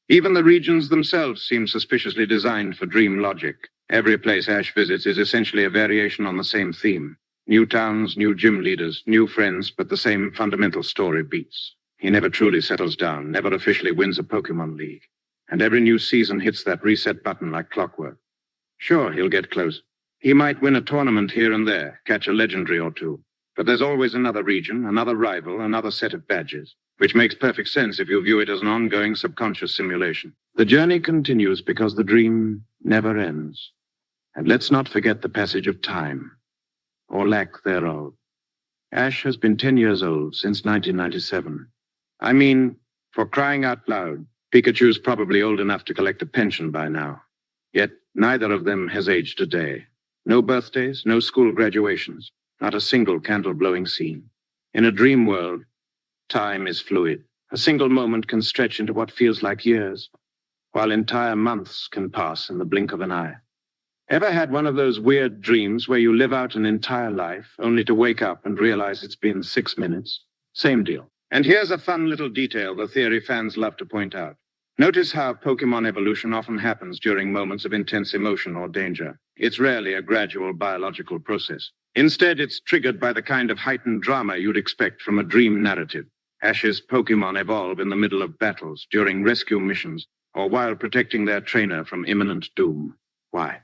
Even the regions themselves seem suspiciously designed for dream logic. Every place Ash visits is essentially a variation on the same theme. New towns, new gym leaders, new friends, but the same fundamental story beats. He never truly settles down, never officially wins a Pokemon League. And every new season hits that reset button like clockwork. Sure, he'll get close. He might win a tournament here and there, catch a legendary or two. But there's always another region, another rival, another set of badges, which makes perfect sense if you view it as an ongoing subconscious simulation. The journey continues because the dream never ends. And let's not forget the passage of time, or lack thereof. Ash has been 10 years old since 1997. I mean, for crying out loud, Pikachu's probably old enough to collect a pension by now. Yet neither of them has aged a day. No birthdays, no school graduations, not a single candle-blowing scene. In a dream world, time is fluid. A single moment can stretch into what feels like years, while entire months can pass in the blink of an eye. Ever had one of those weird dreams where you live out an entire life, only to wake up and realize it's been 6 minutes? Same deal. And here's a fun little detail the theory fans love to point out. Notice how Pokemon evolution often happens during moments of intense emotion or danger. It's rarely a gradual biological process. Instead, it's triggered by the kind of heightened drama you'd expect from a dream narrative. Ash's Pokemon evolve in the middle of battles, during rescue missions, or while protecting their trainer from imminent doom. Why?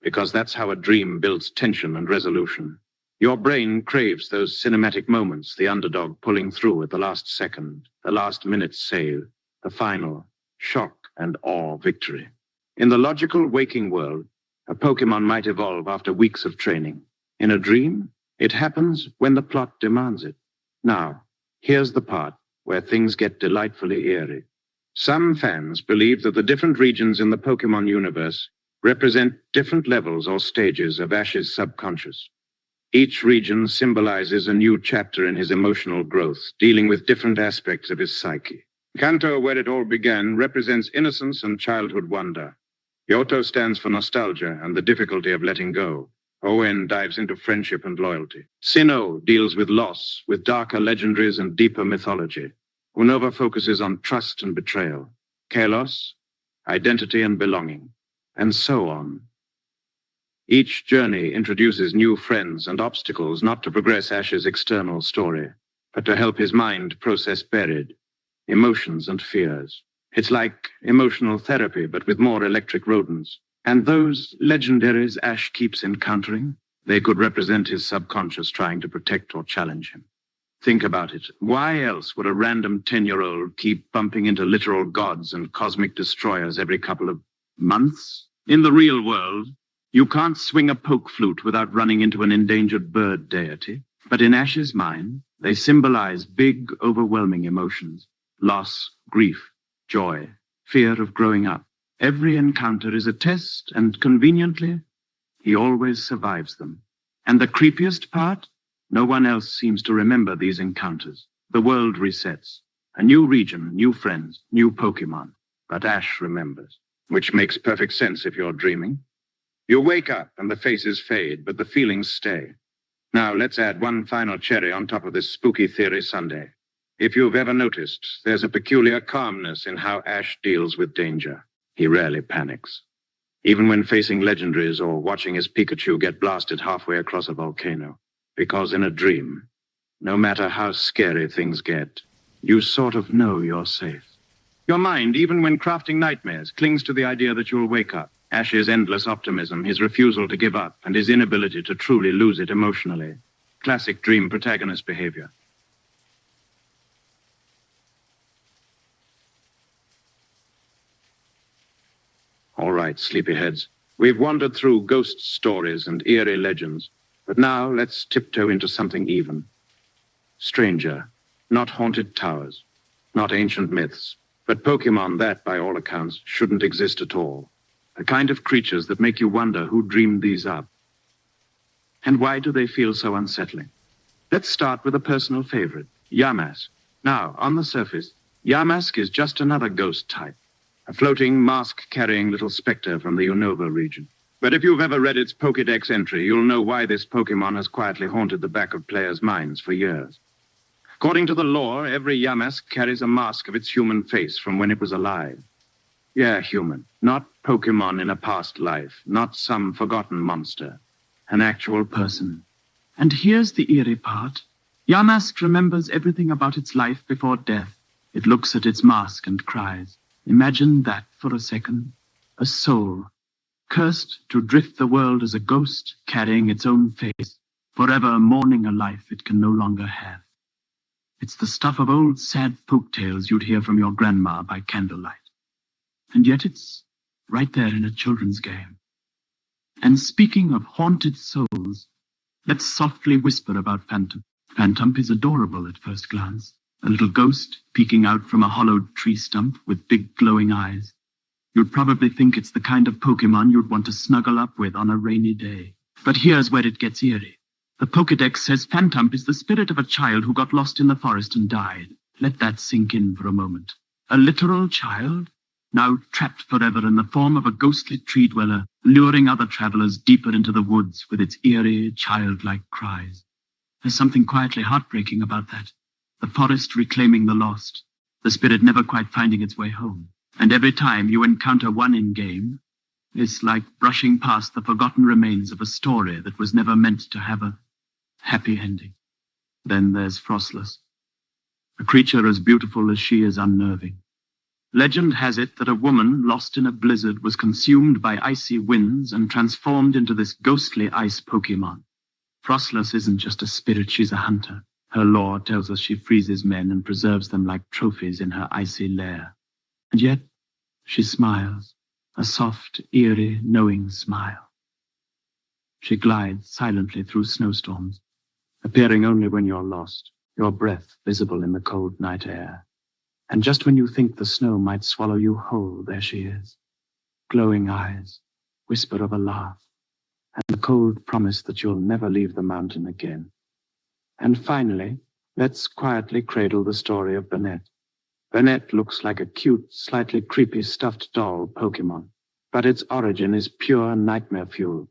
Because that's how a dream builds tension and resolution. Your brain craves those cinematic moments, the underdog pulling through at the last second, the last minute's save, the final shock and awe victory. In the logical waking world, a Pokémon might evolve after weeks of training. In a dream, it happens when the plot demands it. Now, here's the part where things get delightfully eerie. Some fans believe that the different regions in the Pokémon universe represent different levels or stages of Ash's subconscious. Each region symbolizes a new chapter in his emotional growth, dealing with different aspects of his psyche. Kanto, where it all began, represents innocence and childhood wonder. Yoto stands for nostalgia and the difficulty of letting go. Owen dives into friendship and loyalty. Sinnoh deals with loss, with darker legendaries and deeper mythology. Unova focuses on trust and betrayal. Kalos, identity and belonging. And so on. Each journey introduces new friends and obstacles, not to progress Ash's external story, but to help his mind process buried emotions and fears. It's like emotional therapy, but with more electric rodents. And those legendaries Ash keeps encountering, they could represent his subconscious trying to protect or challenge him. Think about it. Why else would a random 10-year-old keep bumping into literal gods and cosmic destroyers every couple of months? In the real world, you can't swing a poke flute without running into an endangered bird deity. But in Ash's mind, they symbolize big, overwhelming emotions. Loss, grief, joy, fear of growing up. Every encounter is a test, and conveniently, he always survives them. And the creepiest part? No one else seems to remember these encounters. The world resets. A new region, new friends, new Pokémon. But Ash remembers, which makes perfect sense if you're dreaming. You wake up and the faces fade, but the feelings stay. Now let's add one final cherry on top of this spooky theory sundae. If you've ever noticed, there's a peculiar calmness in how Ash deals with danger. He rarely panics, even when facing legendaries or watching his Pikachu get blasted halfway across a volcano. Because in a dream, no matter how scary things get, you sort of know you're safe. Your mind, even when crafting nightmares, clings to the idea that you'll wake up. Ash's endless optimism, his refusal to give up, and his inability to truly lose it emotionally. Classic dream protagonist behavior. All right, sleepyheads. We've wandered through ghost stories and eerie legends, but now let's tiptoe into something even. Stranger, not haunted towers, not ancient myths, but Pokémon that, by all accounts, shouldn't exist at all. The kind of creatures that make you wonder who dreamed these up. And why do they feel so unsettling? Let's start with a personal favorite, Yamask. Now, on the surface, Yamask is just another ghost type. A floating, mask-carrying little specter from the Unova region. But if you've ever read its Pokédex entry, you'll know why this Pokémon has quietly haunted the back of players' minds for years. According to the lore, every Yamask carries a mask of its human face from when it was alive. Yeah, human. Not Pokémon in a past life. Not some forgotten monster. An actual person. And here's the eerie part. Yamask remembers everything about its life before death. It looks at its mask and cries. Imagine that for a second. A soul, cursed to drift the world as a ghost, carrying its own face, forever mourning a life it can no longer have. It's the stuff of old sad folk tales you'd hear from your grandma by candlelight. And yet it's right there in a children's game. And speaking of haunted souls, let's softly whisper about Phantom. Phantom is adorable at first glance. A little ghost peeking out from a hollowed tree stump with big glowing eyes. You'd probably think it's the kind of Pokémon you'd want to snuggle up with on a rainy day. But here's where it gets eerie. The Pokédex says Phantom is the spirit of a child who got lost in the forest and died. Let that sink in for a moment. A literal child, now trapped forever in the form of a ghostly tree dweller, luring other travelers deeper into the woods with its eerie, childlike cries. There's something quietly heartbreaking about that. The forest reclaiming the lost, the spirit never quite finding its way home. And every time you encounter one in-game, it's like brushing past the forgotten remains of a story that was never meant to have a happy ending. Then there's Frostless, a creature as beautiful as she is unnerving. Legend has it that a woman lost in a blizzard was consumed by icy winds and transformed into this ghostly ice Pokémon. Frostless isn't just a spirit, she's a hunter. Her lore tells us she freezes men and preserves them like trophies in her icy lair. And yet, she smiles, a soft, eerie, knowing smile. She glides silently through snowstorms, appearing only when you're lost, your breath visible in the cold night air. And just when you think the snow might swallow you whole, there she is. Glowing eyes, whisper of a laugh, and the cold promise that you'll never leave the mountain again. And finally, let's quietly cradle the story of Burnett. Burnett looks like a cute, slightly creepy stuffed doll Pokémon, but its origin is pure nightmare fuel.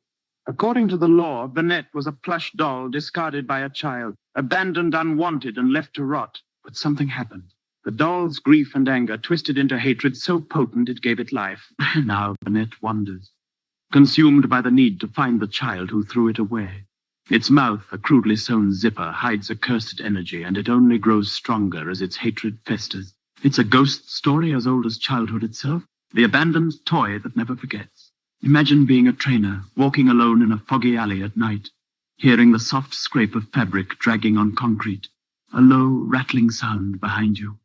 According to the lore, Burnett was a plush doll discarded by a child, abandoned unwanted and left to rot. But something happened. The doll's grief and anger twisted into hatred so potent it gave it life. Now Burnett wanders, consumed by the need to find the child who threw it away. Its mouth, a crudely sewn zipper, hides accursed energy, and it only grows stronger as its hatred festers. It's a ghost story as old as childhood itself, the abandoned toy that never forgets. Imagine being a trainer, walking alone in a foggy alley at night, hearing the soft scrape of fabric dragging on concrete, a low, rattling sound behind you,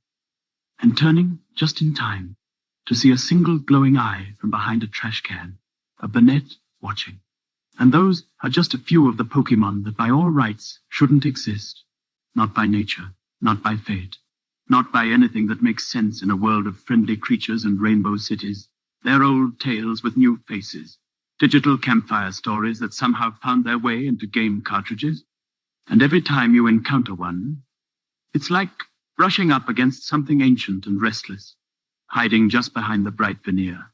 and turning just in time to see a single glowing eye from behind a trash can, a Burnett watching. And those are just a few of the Pokémon that by all rights shouldn't exist. Not by nature, not by fate, not by anything that makes sense in a world of friendly creatures and rainbow cities. They're old tales with new faces, digital campfire stories that somehow found their way into game cartridges. And every time you encounter one, it's like brushing up against something ancient and restless, hiding just behind the bright veneer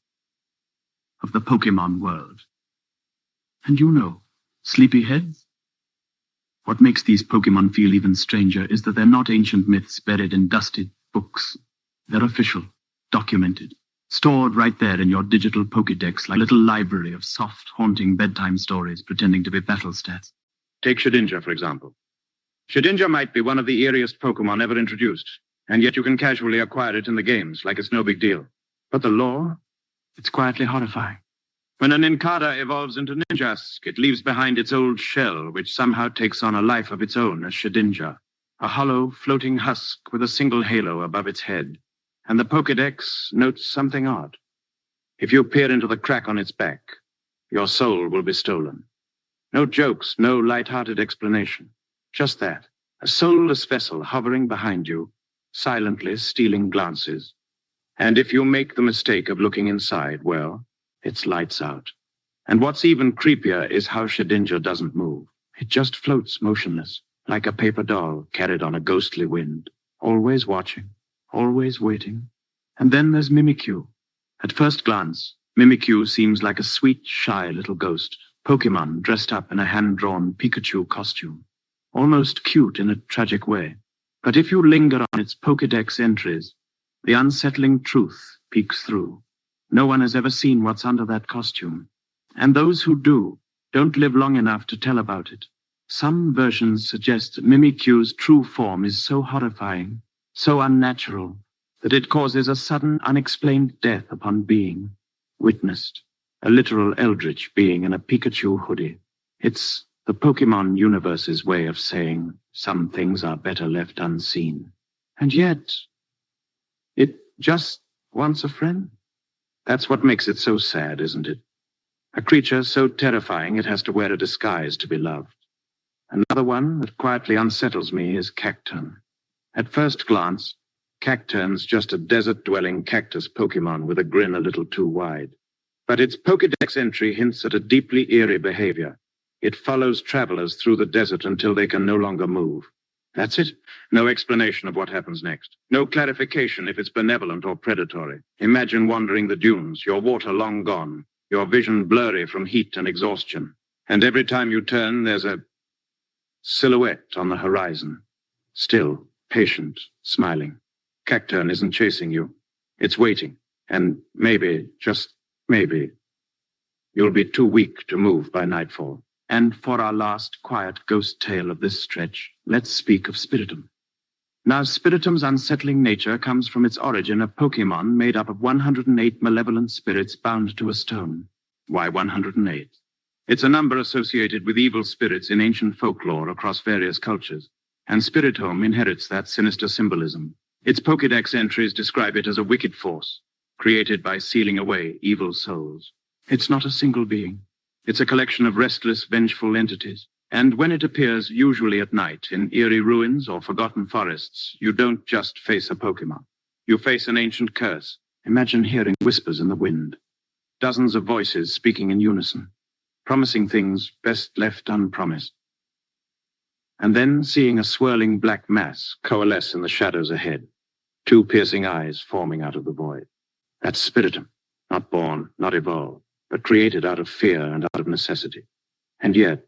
of the Pokémon world. And you know, sleepyheads? What makes these Pokémon feel even stranger is that they're not ancient myths buried in dusted books. They're official, documented, stored right there in your digital Pokédex like a little library of soft, haunting bedtime stories pretending to be battle stats. Take Shedinja, for example. Shedinja might be one of the eeriest Pokémon ever introduced, and yet you can casually acquire it in the games like it's no big deal. But the lore? It's quietly horrifying. When an Nincada evolves into Ninjask, it leaves behind its old shell, which somehow takes on a life of its own as Shedinja, a hollow, floating husk with a single halo above its head. And the Pokédex notes something odd. If you peer into the crack on its back, your soul will be stolen. No jokes, no light-hearted explanation. Just that, a soulless vessel hovering behind you, silently stealing glances. And if you make the mistake of looking inside, well, it's lights out. And what's even creepier is how Shedinja doesn't move. It just floats motionless, like a paper doll carried on a ghostly wind, always watching, always waiting. And then there's Mimikyu. At first glance, Mimikyu seems like a sweet, shy little ghost, Pokémon dressed up in a hand-drawn Pikachu costume, almost cute in a tragic way. But if you linger on its Pokédex entries, the unsettling truth peeks through. No one has ever seen what's under that costume. And those who do don't live long enough to tell about it. Some versions suggest that Mimikyu's true form is so horrifying, so unnatural, that it causes a sudden, unexplained death upon being witnessed. A literal eldritch being in a Pikachu hoodie. It's the Pokémon universe's way of saying some things are better left unseen. And yet, it just wants a friend. That's what makes it so sad, isn't it? A creature so terrifying it has to wear a disguise to be loved. Another one that quietly unsettles me is Cacturn. At first glance, Cacturn's just a desert-dwelling cactus Pokémon with a grin a little too wide. But its Pokédex entry hints at a deeply eerie behavior. It follows travelers through the desert until they can no longer move. That's it. No explanation of what happens next. No clarification if it's benevolent or predatory. Imagine wandering the dunes, your water long gone, your vision blurry from heat and exhaustion. And every time you turn, there's a silhouette on the horizon. Still, patient, smiling. Cacturn isn't chasing you. It's waiting. And maybe, just maybe, you'll be too weak to move by nightfall. And for our last quiet ghost tale of this stretch, let's speak of Spiritomb. Now, Spiritom's unsettling nature comes from its origin of Pokémon made up of 108 malevolent spirits bound to a stone. Why 108? It's a number associated with evil spirits in ancient folklore across various cultures, and Spirit Home inherits that sinister symbolism. Its Pokédex entries describe it as a wicked force, created by sealing away evil souls. It's not a single being. It's a collection of restless, vengeful entities. And when it appears, usually at night, in eerie ruins or forgotten forests, you don't just face a Pokémon. You face an ancient curse. Imagine hearing whispers in the wind. Dozens of voices speaking in unison, promising things best left unpromised. And then seeing a swirling black mass coalesce in the shadows ahead, two piercing eyes forming out of the void. That's Spiritum, not born, not evolved, but created out of fear and out of necessity. And yet,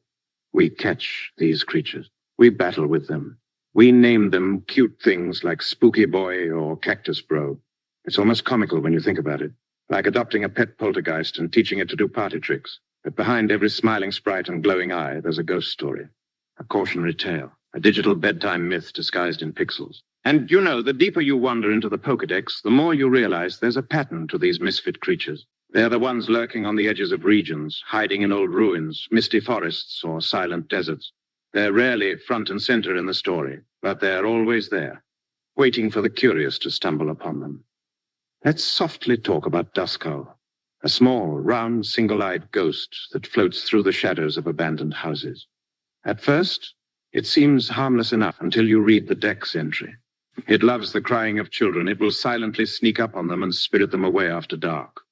we catch these creatures. We battle with them. We name them cute things like Spooky Boy or Cactus Bro. It's almost comical when you think about it, like adopting a pet poltergeist and teaching it to do party tricks. But behind every smiling sprite and glowing eye, there's a ghost story, a cautionary tale, a digital bedtime myth disguised in pixels. And you know, the deeper you wander into the Pokédex, the more you realize there's a pattern to these misfit creatures. They're the ones lurking on the edges of regions, hiding in old ruins, misty forests, or silent deserts. They're rarely front and center in the story, but they're always there, waiting for the curious to stumble upon them. Let's softly talk about Duskull, a small, round, single-eyed ghost that floats through the shadows of abandoned houses. At first, it seems harmless enough until you read the Dex entry. It loves the crying of children. It will silently sneak up on them and spirit them away after dark.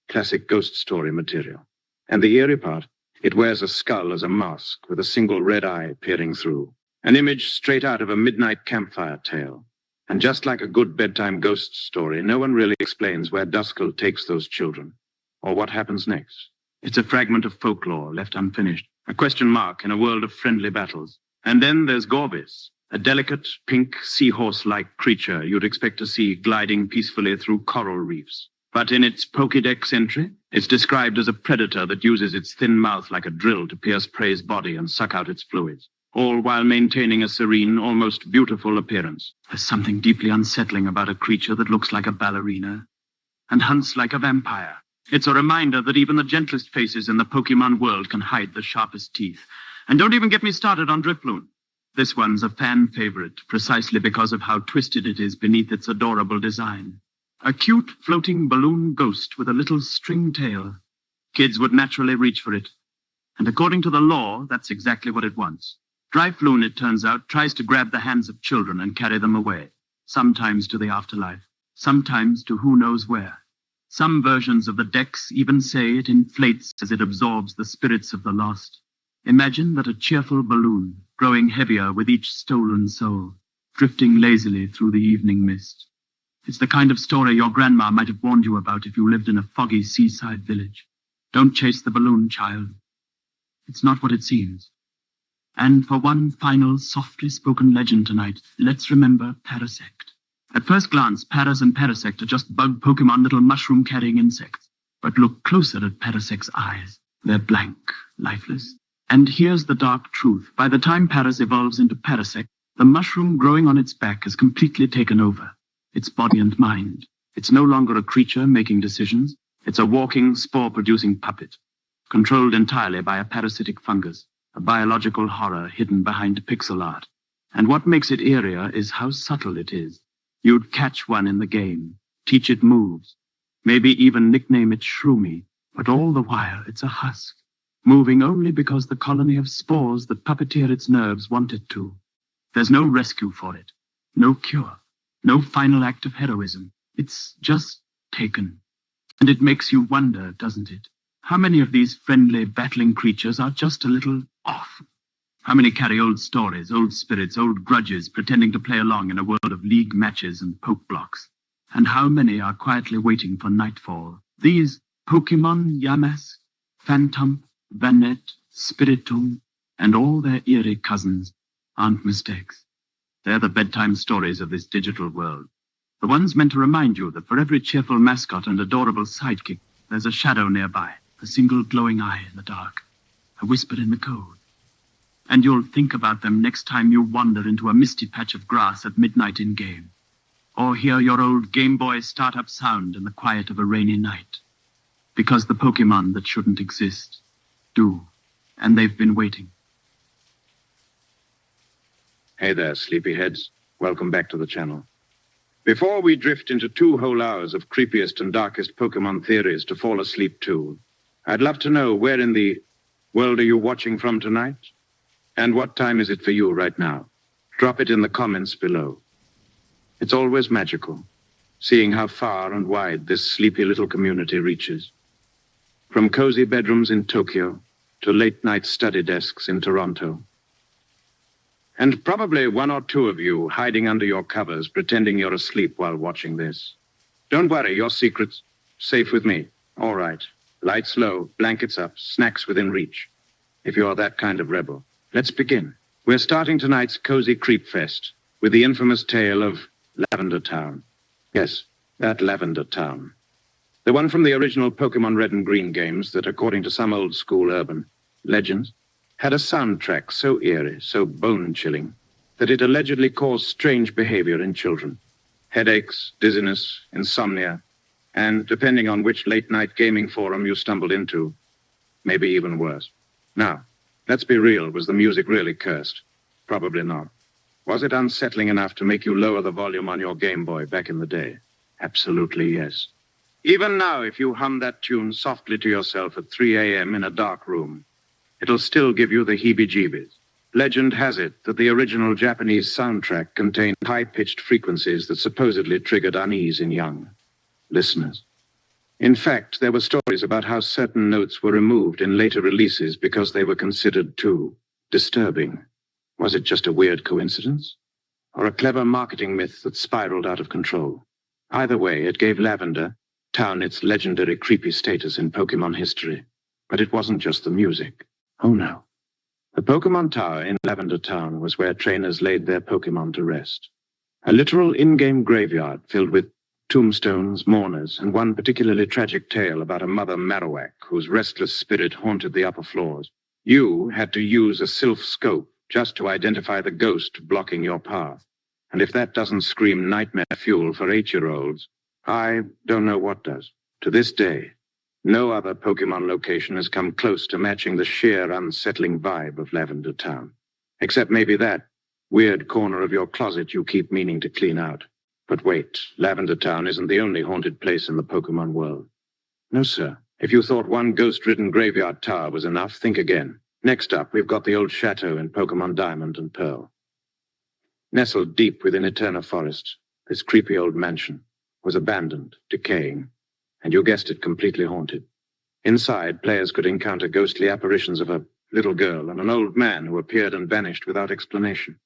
Classic ghost story material. And the eerie part, it wears a skull as a mask with a single red eye peering through. An image straight out of a midnight campfire tale. And just like a good bedtime ghost story, no one really explains where Duskull takes those children, or what happens next. It's a fragment of folklore left unfinished, a question mark in a world of friendly battles. And then there's Gorbis, a delicate, pink, seahorse-like creature you'd expect to see gliding peacefully through coral reefs. But in its Pokédex entry, it's described as a predator that uses its thin mouth like a drill to pierce prey's body and suck out its fluids, all while maintaining a serene, almost beautiful appearance. There's something deeply unsettling about a creature that looks like a ballerina and hunts like a vampire. It's a reminder that even the gentlest faces in the Pokémon world can hide the sharpest teeth. And don't even get me started on Drifloon. This one's a fan favorite, precisely because of how twisted it is beneath its adorable design. A cute, floating balloon ghost with a little string tail. Kids would naturally reach for it. And according to the law, that's exactly what it wants. Drifloon, it turns out, tries to grab the hands of children and carry them away. Sometimes to the afterlife. Sometimes to who knows where. Some versions of the Dex even say it inflates as it absorbs the spirits of the lost. Imagine that a cheerful balloon, growing heavier with each stolen soul, drifting lazily through the evening mist. It's the kind of story your grandma might have warned you about if you lived in a foggy seaside village. Don't chase the balloon, child. It's not what it seems. And for one final, softly spoken legend tonight, let's remember Parasect. At first glance, Paras and Parasect are just bug Pokemon little mushroom-carrying insects. But look closer at Parasect's eyes. They're blank, lifeless. And here's the dark truth. By the time Paras evolves into Parasect, the mushroom growing on its back has completely taken over. Its body and mind. It's no longer a creature making decisions. It's a walking, spore-producing puppet, controlled entirely by a parasitic fungus, a biological horror hidden behind pixel art. And what makes it eerier is how subtle it is. You'd catch one in the game, teach it moves, maybe even nickname it Shroomy, but all the while it's a husk, moving only because the colony of spores that puppeteer its nerves want it to. There's no rescue for it, no cure. No final act of heroism. It's just taken. And it makes you wonder, doesn't it? How many of these friendly, battling creatures are just a little off? How many carry old stories, old spirits, old grudges, pretending to play along in a world of league matches and poke blocks? And how many are quietly waiting for nightfall? These Pokémon, Yamask, Phantom, Vanette, Spiritomb, and all their eerie cousins aren't mistakes. They're the bedtime stories of this digital world. The ones meant to remind you that for every cheerful mascot and adorable sidekick, there's a shadow nearby, a single glowing eye in the dark, a whisper in the code. And you'll think about them next time you wander into a misty patch of grass at midnight in-game, or hear your old Game Boy startup sound in the quiet of a rainy night. Because the Pokémon that shouldn't exist Do. And they've been waiting. Hey there, sleepyheads. Welcome back to the channel. Before we drift into 2 whole hours of creepiest and darkest Pokémon theories to fall asleep to, I'd love to know where in the world are you watching from tonight? And what time is it for you right now? Drop it in the comments below. It's always magical, seeing how far and wide this sleepy little community reaches. From cozy bedrooms in Tokyo to late-night study desks in Toronto. And probably 1 or 2 of you hiding under your covers, pretending you're asleep while watching this. Don't worry, your secret's safe with me. All right. Lights low, blankets up, snacks within reach. If you're that kind of rebel. Let's begin. We're starting tonight's cozy creep fest with the infamous tale of Lavender Town. Yes, that Lavender Town. The one from the original Pokémon Red and Green games that, according to some old-school urban legends, had a soundtrack so eerie, so bone-chilling, that it allegedly caused strange behavior in children. Headaches, dizziness, insomnia, and, depending on which late-night gaming forum you stumbled into, maybe even worse. Now, let's be real, was the music really cursed? Probably not. Was it unsettling enough to make you lower the volume on your Game Boy back in the day? Absolutely yes. Even now, if you hum that tune softly to yourself at 3 a.m. in a dark room, it'll still give you the heebie-jeebies. Legend has it that the original Japanese soundtrack contained high-pitched frequencies that supposedly triggered unease in young listeners. In fact, there were stories about how certain notes were removed in later releases because they were considered too disturbing. Was it just a weird coincidence? Or a clever marketing myth that spiraled out of control? Either way, it gave Lavender Town its legendary creepy status in Pokémon history. But it wasn't just the music. Oh no. The Pokémon Tower in Lavender Town was where trainers laid their Pokémon to rest. A literal in-game graveyard filled with tombstones, mourners, and one particularly tragic tale about a Mother Marowak whose restless spirit haunted the upper floors. You had to use a sylph scope just to identify the ghost blocking your path. And if that doesn't scream nightmare fuel for 8-year-olds, I don't know what does. To this day, no other Pokémon location has come close to matching the sheer, unsettling vibe of Lavender Town. Except maybe that weird corner of your closet you keep meaning to clean out. But wait, Lavender Town isn't the only haunted place in the Pokémon world. No, sir. If you thought one ghost-ridden graveyard tower was enough, think again. Next up, we've got the old chateau in Pokémon Diamond and Pearl. Nestled deep within Eterna Forest, this creepy old mansion was abandoned, decaying, and you guessed it, completely haunted. Inside, players could encounter ghostly apparitions of a little girl and an old man who appeared and vanished without explanation.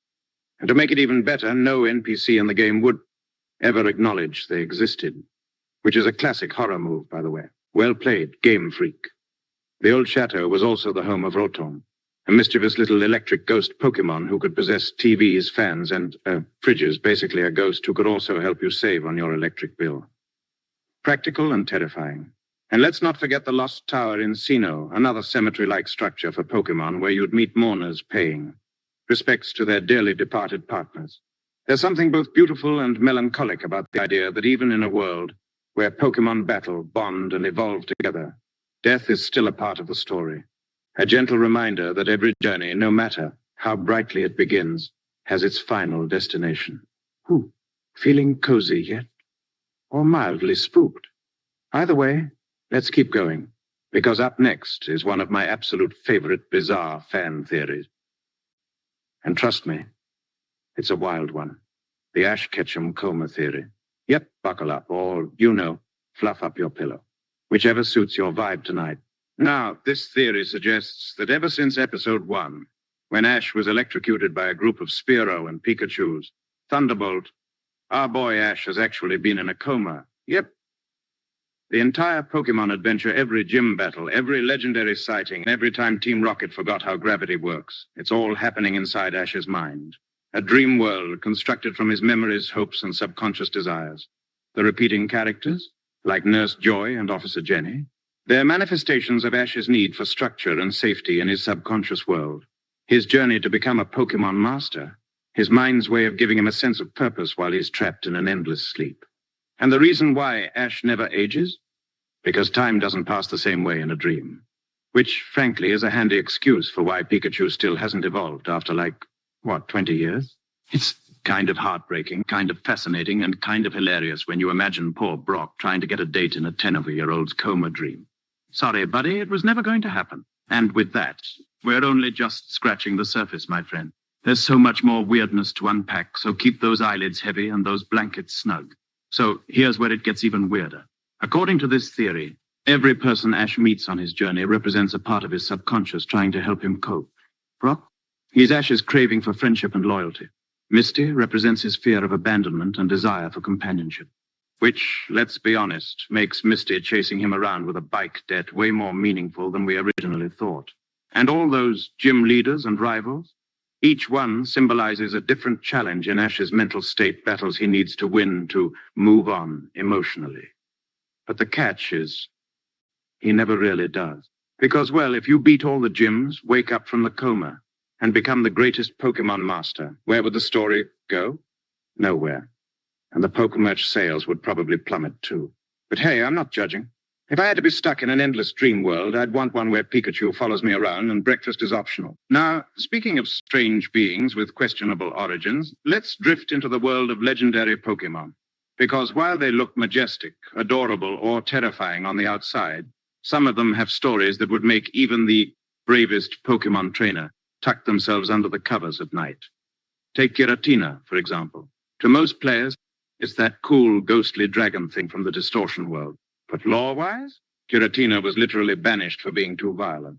And to make it even better, no NPC in the game would ever acknowledge they existed, which is a classic horror move, by the way. Well played, Game Freak. The old chateau was also the home of Rotom, a mischievous little electric ghost Pokémon who could possess TVs, fans, and fridges, basically a ghost who could also help you save on your electric bill. Practical and terrifying. And let's not forget the Lost Tower in Sinnoh, another cemetery-like structure for Pokémon where you'd meet mourners paying respects to their dearly departed partners. There's something both beautiful and melancholic about the idea that even in a world where Pokémon battle, bond, and evolve together, death is still a part of the story. A gentle reminder that every journey, no matter how brightly it begins, has its final destination. Feeling cozy yet? Or mildly spooked? Either way, let's keep going, because up next is one of my absolute favorite bizarre fan theories. And trust me, it's a wild one. The Ash Ketchum coma theory. Yep, buckle up, or, fluff up your pillow. Whichever suits your vibe tonight. Now, this theory suggests that ever since episode 1, when Ash was electrocuted by a group of Spearow and Pikachus, Thunderbolt, our boy Ash has actually been in a coma. Yep. The entire Pokémon adventure, every gym battle, every legendary sighting, every time Team Rocket forgot how gravity works, it's all happening inside Ash's mind. A dream world constructed from his memories, hopes, and subconscious desires. The repeating characters, like Nurse Joy and Officer Jenny, they're manifestations of Ash's need for structure and safety in his subconscious world. His journey to become a Pokémon master. His mind's way of giving him a sense of purpose while he's trapped in an endless sleep. And the reason why Ash never ages? Because time doesn't pass the same way in a dream. Which, frankly, is a handy excuse for why Pikachu still hasn't evolved after, 20 years? It's kind of heartbreaking, kind of fascinating, and kind of hilarious when you imagine poor Brock trying to get a date in a 10-year-old's coma dream. Sorry, buddy, it was never going to happen. And with that, we're only just scratching the surface, my friend. There's so much more weirdness to unpack, so keep those eyelids heavy and those blankets snug. So here's where it gets even weirder. According to this theory, every person Ash meets on his journey represents a part of his subconscious trying to help him cope. Brock? He's Ash's craving for friendship and loyalty. Misty represents his fear of abandonment and desire for companionship. Which, let's be honest, makes Misty chasing him around with a bike debt way more meaningful than we originally thought. And all those gym leaders and rivals, each one symbolizes a different challenge in Ash's mental state battles he needs to win to move on emotionally. But the catch is, he never really does. Because, well, if you beat all the gyms, wake up from the coma, and become the greatest Pokémon master, where would the story go? Nowhere. And the Pokémerch sales would probably plummet too. But hey, I'm not judging. If I had to be stuck in an endless dream world, I'd want one where Pikachu follows me around and breakfast is optional. Now, speaking of strange beings with questionable origins, let's drift into the world of legendary Pokémon. Because while they look majestic, adorable, or terrifying on the outside, some of them have stories that would make even the bravest Pokémon trainer tuck themselves under the covers at night. Take Giratina, for example. To most players, it's that cool, ghostly dragon thing from the distortion world. But lore-wise, Giratina was literally banished for being too violent.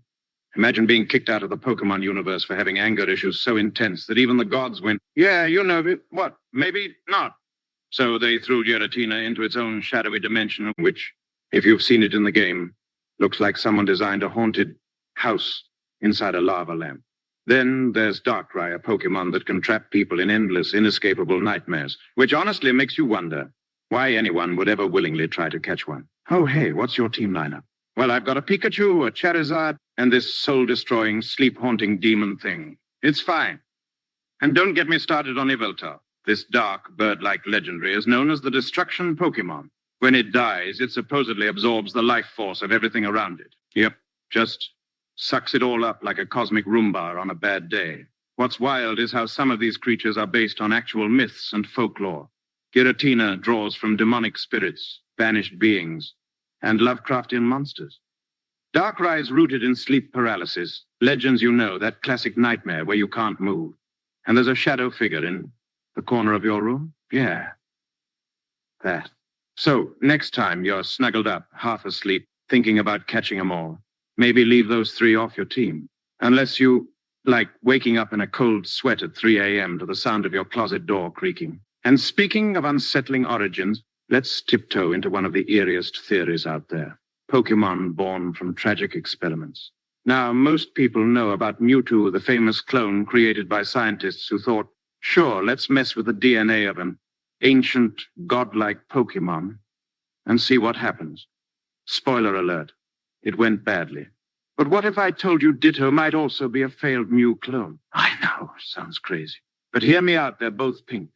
Imagine being kicked out of the Pokémon universe for having anger issues so intense that even the gods went, yeah, you know it. What? Maybe not. So they threw Giratina into its own shadowy dimension, which, if you've seen it in the game, looks like someone designed a haunted house inside a lava lamp. Then there's Darkrai, a Pokémon that can trap people in endless, inescapable nightmares, which honestly makes you wonder why anyone would ever willingly try to catch one. Oh, hey, what's your team lineup? Well, I've got a Pikachu, a Charizard, and this soul-destroying, sleep-haunting demon thing. It's fine. And don't get me started on Yveltal. This dark, bird-like legendary is known as the Destruction Pokémon. When it dies, it supposedly absorbs the life force of everything around it. Yep, just sucks it all up like a cosmic Roomba on a bad day. What's wild is how some of these creatures are based on actual myths and folklore. Giratina draws from demonic spirits, banished beings, and Lovecraftian monsters. Darkrai is rooted in sleep paralysis, legends you know, that classic nightmare where you can't move. And there's a shadow figure in the corner of your room? Yeah, that. So, next time you're snuggled up, half asleep, thinking about catching them all, maybe leave those 3 off your team. Unless you like waking up in a cold sweat at 3 a.m. to the sound of your closet door creaking. And speaking of unsettling origins, let's tiptoe into one of the eeriest theories out there. Pokémon born from tragic experiments. Now, most people know about Mewtwo, the famous clone created by scientists who thought, sure, let's mess with the DNA of an ancient, godlike Pokémon and see what happens. Spoiler alert, it went badly. But what if I told you Ditto might also be a failed Mew clone? I know, sounds crazy. But hear me out, they're both pink.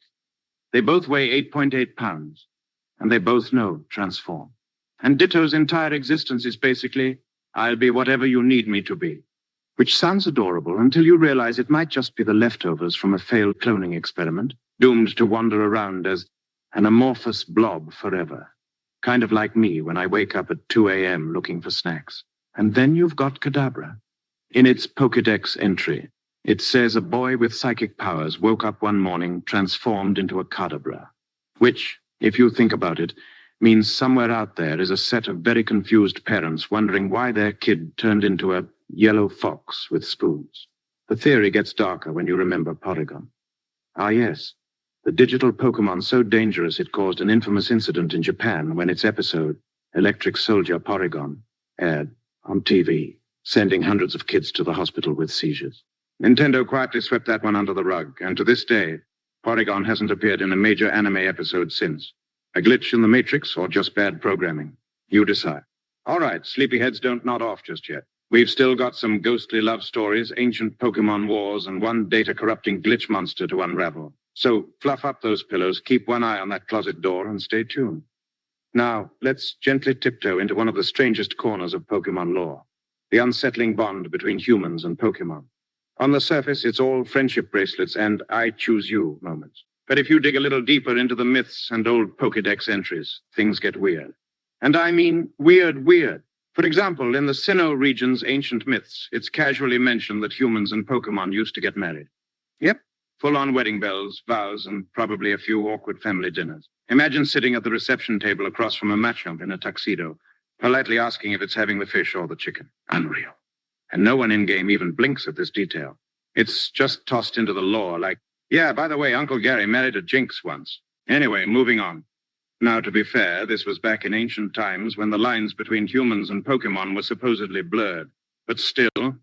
They both weigh 8.8 pounds, and they both know transform. And Ditto's entire existence is basically, I'll be whatever you need me to be. Which sounds adorable until you realize it might just be the leftovers from a failed cloning experiment, doomed to wander around as an amorphous blob forever. Kind of like me when I wake up at 2 a.m. looking for snacks. And then you've got Kadabra. In its Pokédex entry, it says a boy with psychic powers woke up one morning transformed into a Kadabra. Which, if you think about it, means somewhere out there is a set of very confused parents wondering why their kid turned into a yellow fox with spoons. The theory gets darker when you remember Porygon. Ah, yes. The digital Pokémon so dangerous it caused an infamous incident in Japan when its episode, Electric Soldier Porygon, aired on TV, sending hundreds of kids to the hospital with seizures. Nintendo quietly swept that one under the rug, and to this day, Porygon hasn't appeared in a major anime episode since. A glitch in the Matrix or just bad programming? You decide. All right, sleepyheads, don't nod off just yet. We've still got some ghostly love stories, ancient Pokémon wars, and one data-corrupting glitch monster to unravel. So fluff up those pillows, keep one eye on that closet door, and stay tuned. Now, let's gently tiptoe into one of the strangest corners of Pokémon lore. the unsettling bond between humans and Pokémon. On the surface, it's all friendship bracelets and I choose you moments. But if you dig a little deeper into the myths and old Pokédex entries, things get weird. And I mean weird. For example, in the Sinnoh region's ancient myths, it's casually mentioned that humans and Pokémon used to get married. Yep, full-on wedding bells, vows, and probably a few awkward family dinners. Imagine sitting at the reception table across from a Machamp in a tuxedo, politely asking if it's having the fish or the chicken. Unreal. And no one in-game even blinks at this detail. It's just tossed into the lore like, yeah, by the way, Uncle Gary married a Jinx once. Anyway, moving on. Now, to be fair, this was back in ancient times when the lines between humans and Pokémon were supposedly blurred. But still,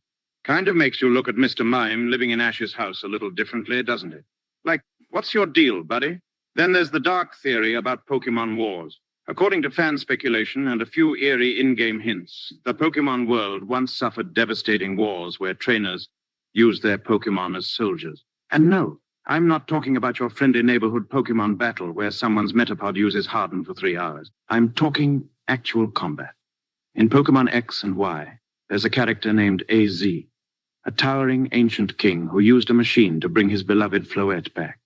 kind of makes you look at Mr. Mime living in Ash's house a little differently, doesn't it? Like, what's your deal, buddy? Then there's the dark theory about Pokémon wars. According to fan speculation and a few eerie in-game hints, the Pokémon world once suffered devastating wars where trainers used their Pokémon as soldiers. And no, I'm not talking about your friendly neighborhood Pokémon battle where someone's Metapod uses Harden for 3 hours. I'm talking actual combat. In Pokémon X and Y, there's a character named AZ, a towering ancient king who used a machine to bring his beloved Floette back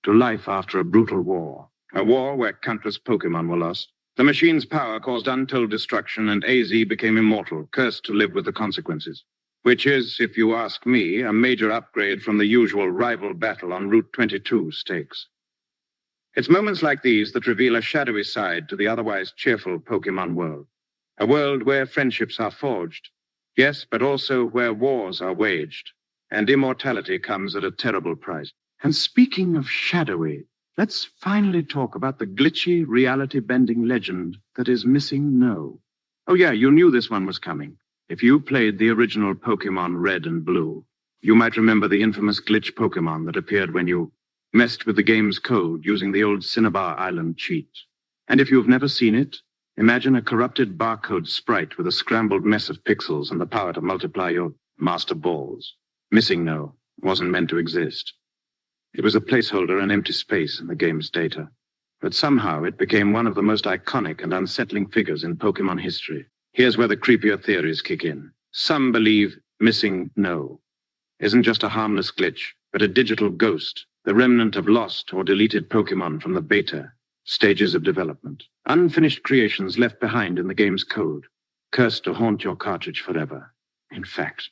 to life after a brutal war. A war where countless Pokémon were lost. The machine's power caused untold destruction, and AZ became immortal, cursed to live with the consequences. Which is, if you ask me, a major upgrade from the usual rival battle on Route 22 stakes. It's moments like these that reveal a shadowy side to the otherwise cheerful Pokémon world. A world where friendships are forged. Yes, but also where wars are waged. And immortality comes at a terrible price. And speaking of shadowy, let's finally talk about the glitchy, reality-bending legend that is Missing No. Oh yeah, you knew this one was coming. If you played the original Pokémon Red and Blue, you might remember the infamous glitch Pokémon that appeared when you messed with the game's code using the old Cinnabar Island cheat. And if you've never seen it, imagine a corrupted barcode sprite with a scrambled mess of pixels and the power to multiply your master balls. Missing No wasn't meant to exist. It was a placeholder, an empty space in the game's data. But somehow it became one of the most iconic and unsettling figures in Pokémon history. Here's where the creepier theories kick in. Some believe Missing No isn't just a harmless glitch, but a digital ghost, the remnant of lost or deleted Pokémon from the beta stages of development. Unfinished creations left behind in the game's code, cursed to haunt your cartridge forever. In fact,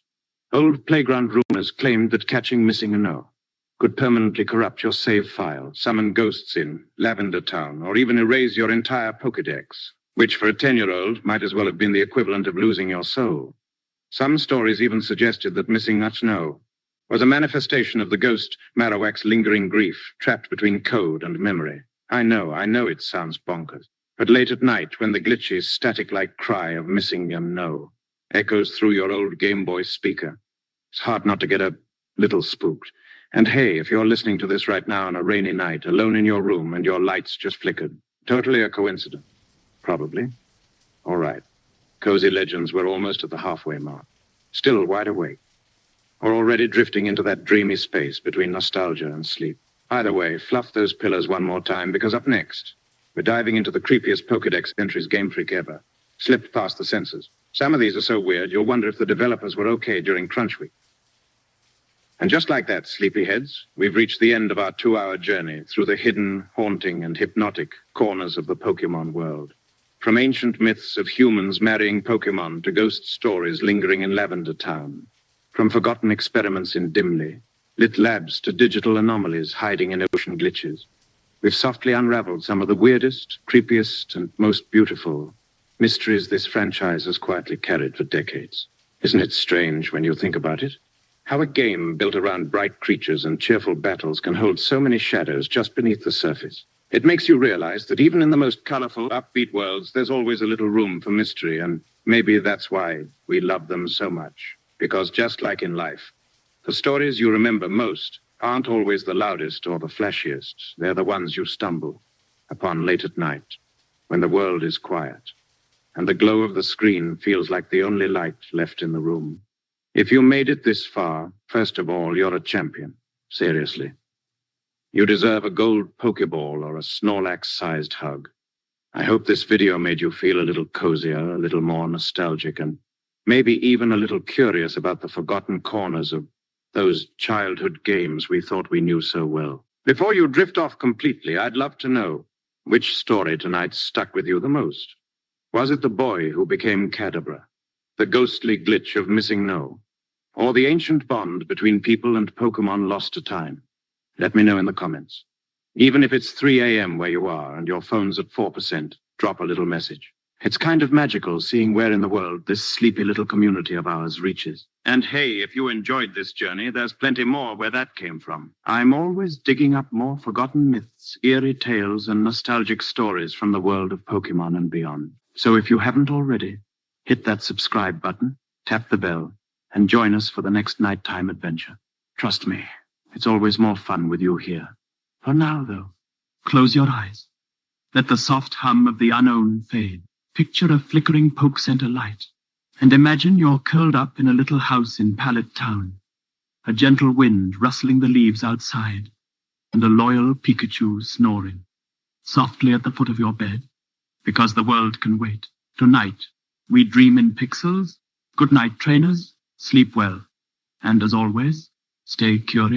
old playground rumors claimed that catching Missing No could permanently corrupt your save file, summon ghosts in Lavender Town, or even erase your entire Pokédex, which for a 10-year-old might as well have been the equivalent of losing your soul. Some stories even suggested that Missing No was a manifestation of the ghost Marowak's lingering grief, trapped between code and memory. I know it sounds bonkers, but late at night, when the glitchy, static-like cry of Missing No echoes through your old Game Boy speaker, it's hard not to get a little spooked. And hey, if you're listening to this right now on a rainy night, alone in your room, and your lights just flickered, totally a coincidence. Probably. All right. Cozy legends were almost at the halfway mark. Still wide awake. Or already drifting into that dreamy space between nostalgia and sleep. Either way, fluff those pillows one more time, because up next, we're diving into the creepiest Pokédex entries Game Freak ever. Slipped past the censors. Some of these are so weird, you'll wonder if the developers were okay during crunch week. And just like that, sleepyheads, we've reached the end of our 2-hour journey through the hidden, haunting, and hypnotic corners of the Pokémon world. From ancient myths of humans marrying Pokémon to ghost stories lingering in Lavender Town. From forgotten experiments in Dimly, lit labs to digital anomalies hiding in ocean glitches. We've softly unraveled some of the weirdest, creepiest, and most beautiful mysteries this franchise has quietly carried for decades. Isn't it strange when you think about it? How a game built around bright creatures and cheerful battles can hold so many shadows just beneath the surface. It makes you realize that even in the most colorful, upbeat worlds, there's always a little room for mystery, and maybe that's why we love them so much. Because just like in life, the stories you remember most aren't always the loudest or the flashiest. They're the ones you stumble upon late at night, when the world is quiet, and the glow of the screen feels like the only light left in the room. If you made it this far, first of all, you're a champion. Seriously. You deserve a gold Pokeball or a Snorlax-sized hug. I hope this video made you feel a little cozier, a little more nostalgic, and Maybe even a little curious about the forgotten corners of those childhood games we thought we knew so well. Before you drift off completely, I'd love to know which story tonight stuck with you the most. Was it the boy who became Kadabra, the ghostly glitch of Missing No, or the ancient bond between people and Pokémon lost to time? Let me know in the comments. Even if it's 3 a.m. where you are and your phone's at 4%, drop a little message. It's kind of magical seeing where in the world this sleepy little community of ours reaches. And hey, if you enjoyed this journey, there's plenty more where that came from. I'm always digging up more forgotten myths, eerie tales, and nostalgic stories from the world of Pokémon and beyond. So if you haven't already, hit that subscribe button, tap the bell, and join us for the next nighttime adventure. Trust me, it's always more fun with you here. For now, though, close your eyes. Let the soft hum of the unknown fade. Picture a flickering Poke Center light, and imagine you're curled up in a little house in Pallet Town, a gentle wind rustling the leaves outside, and a loyal Pikachu snoring softly at the foot of your bed, because the world can wait. Tonight, we dream in pixels. Good night, trainers. Sleep well. And as always, stay curious.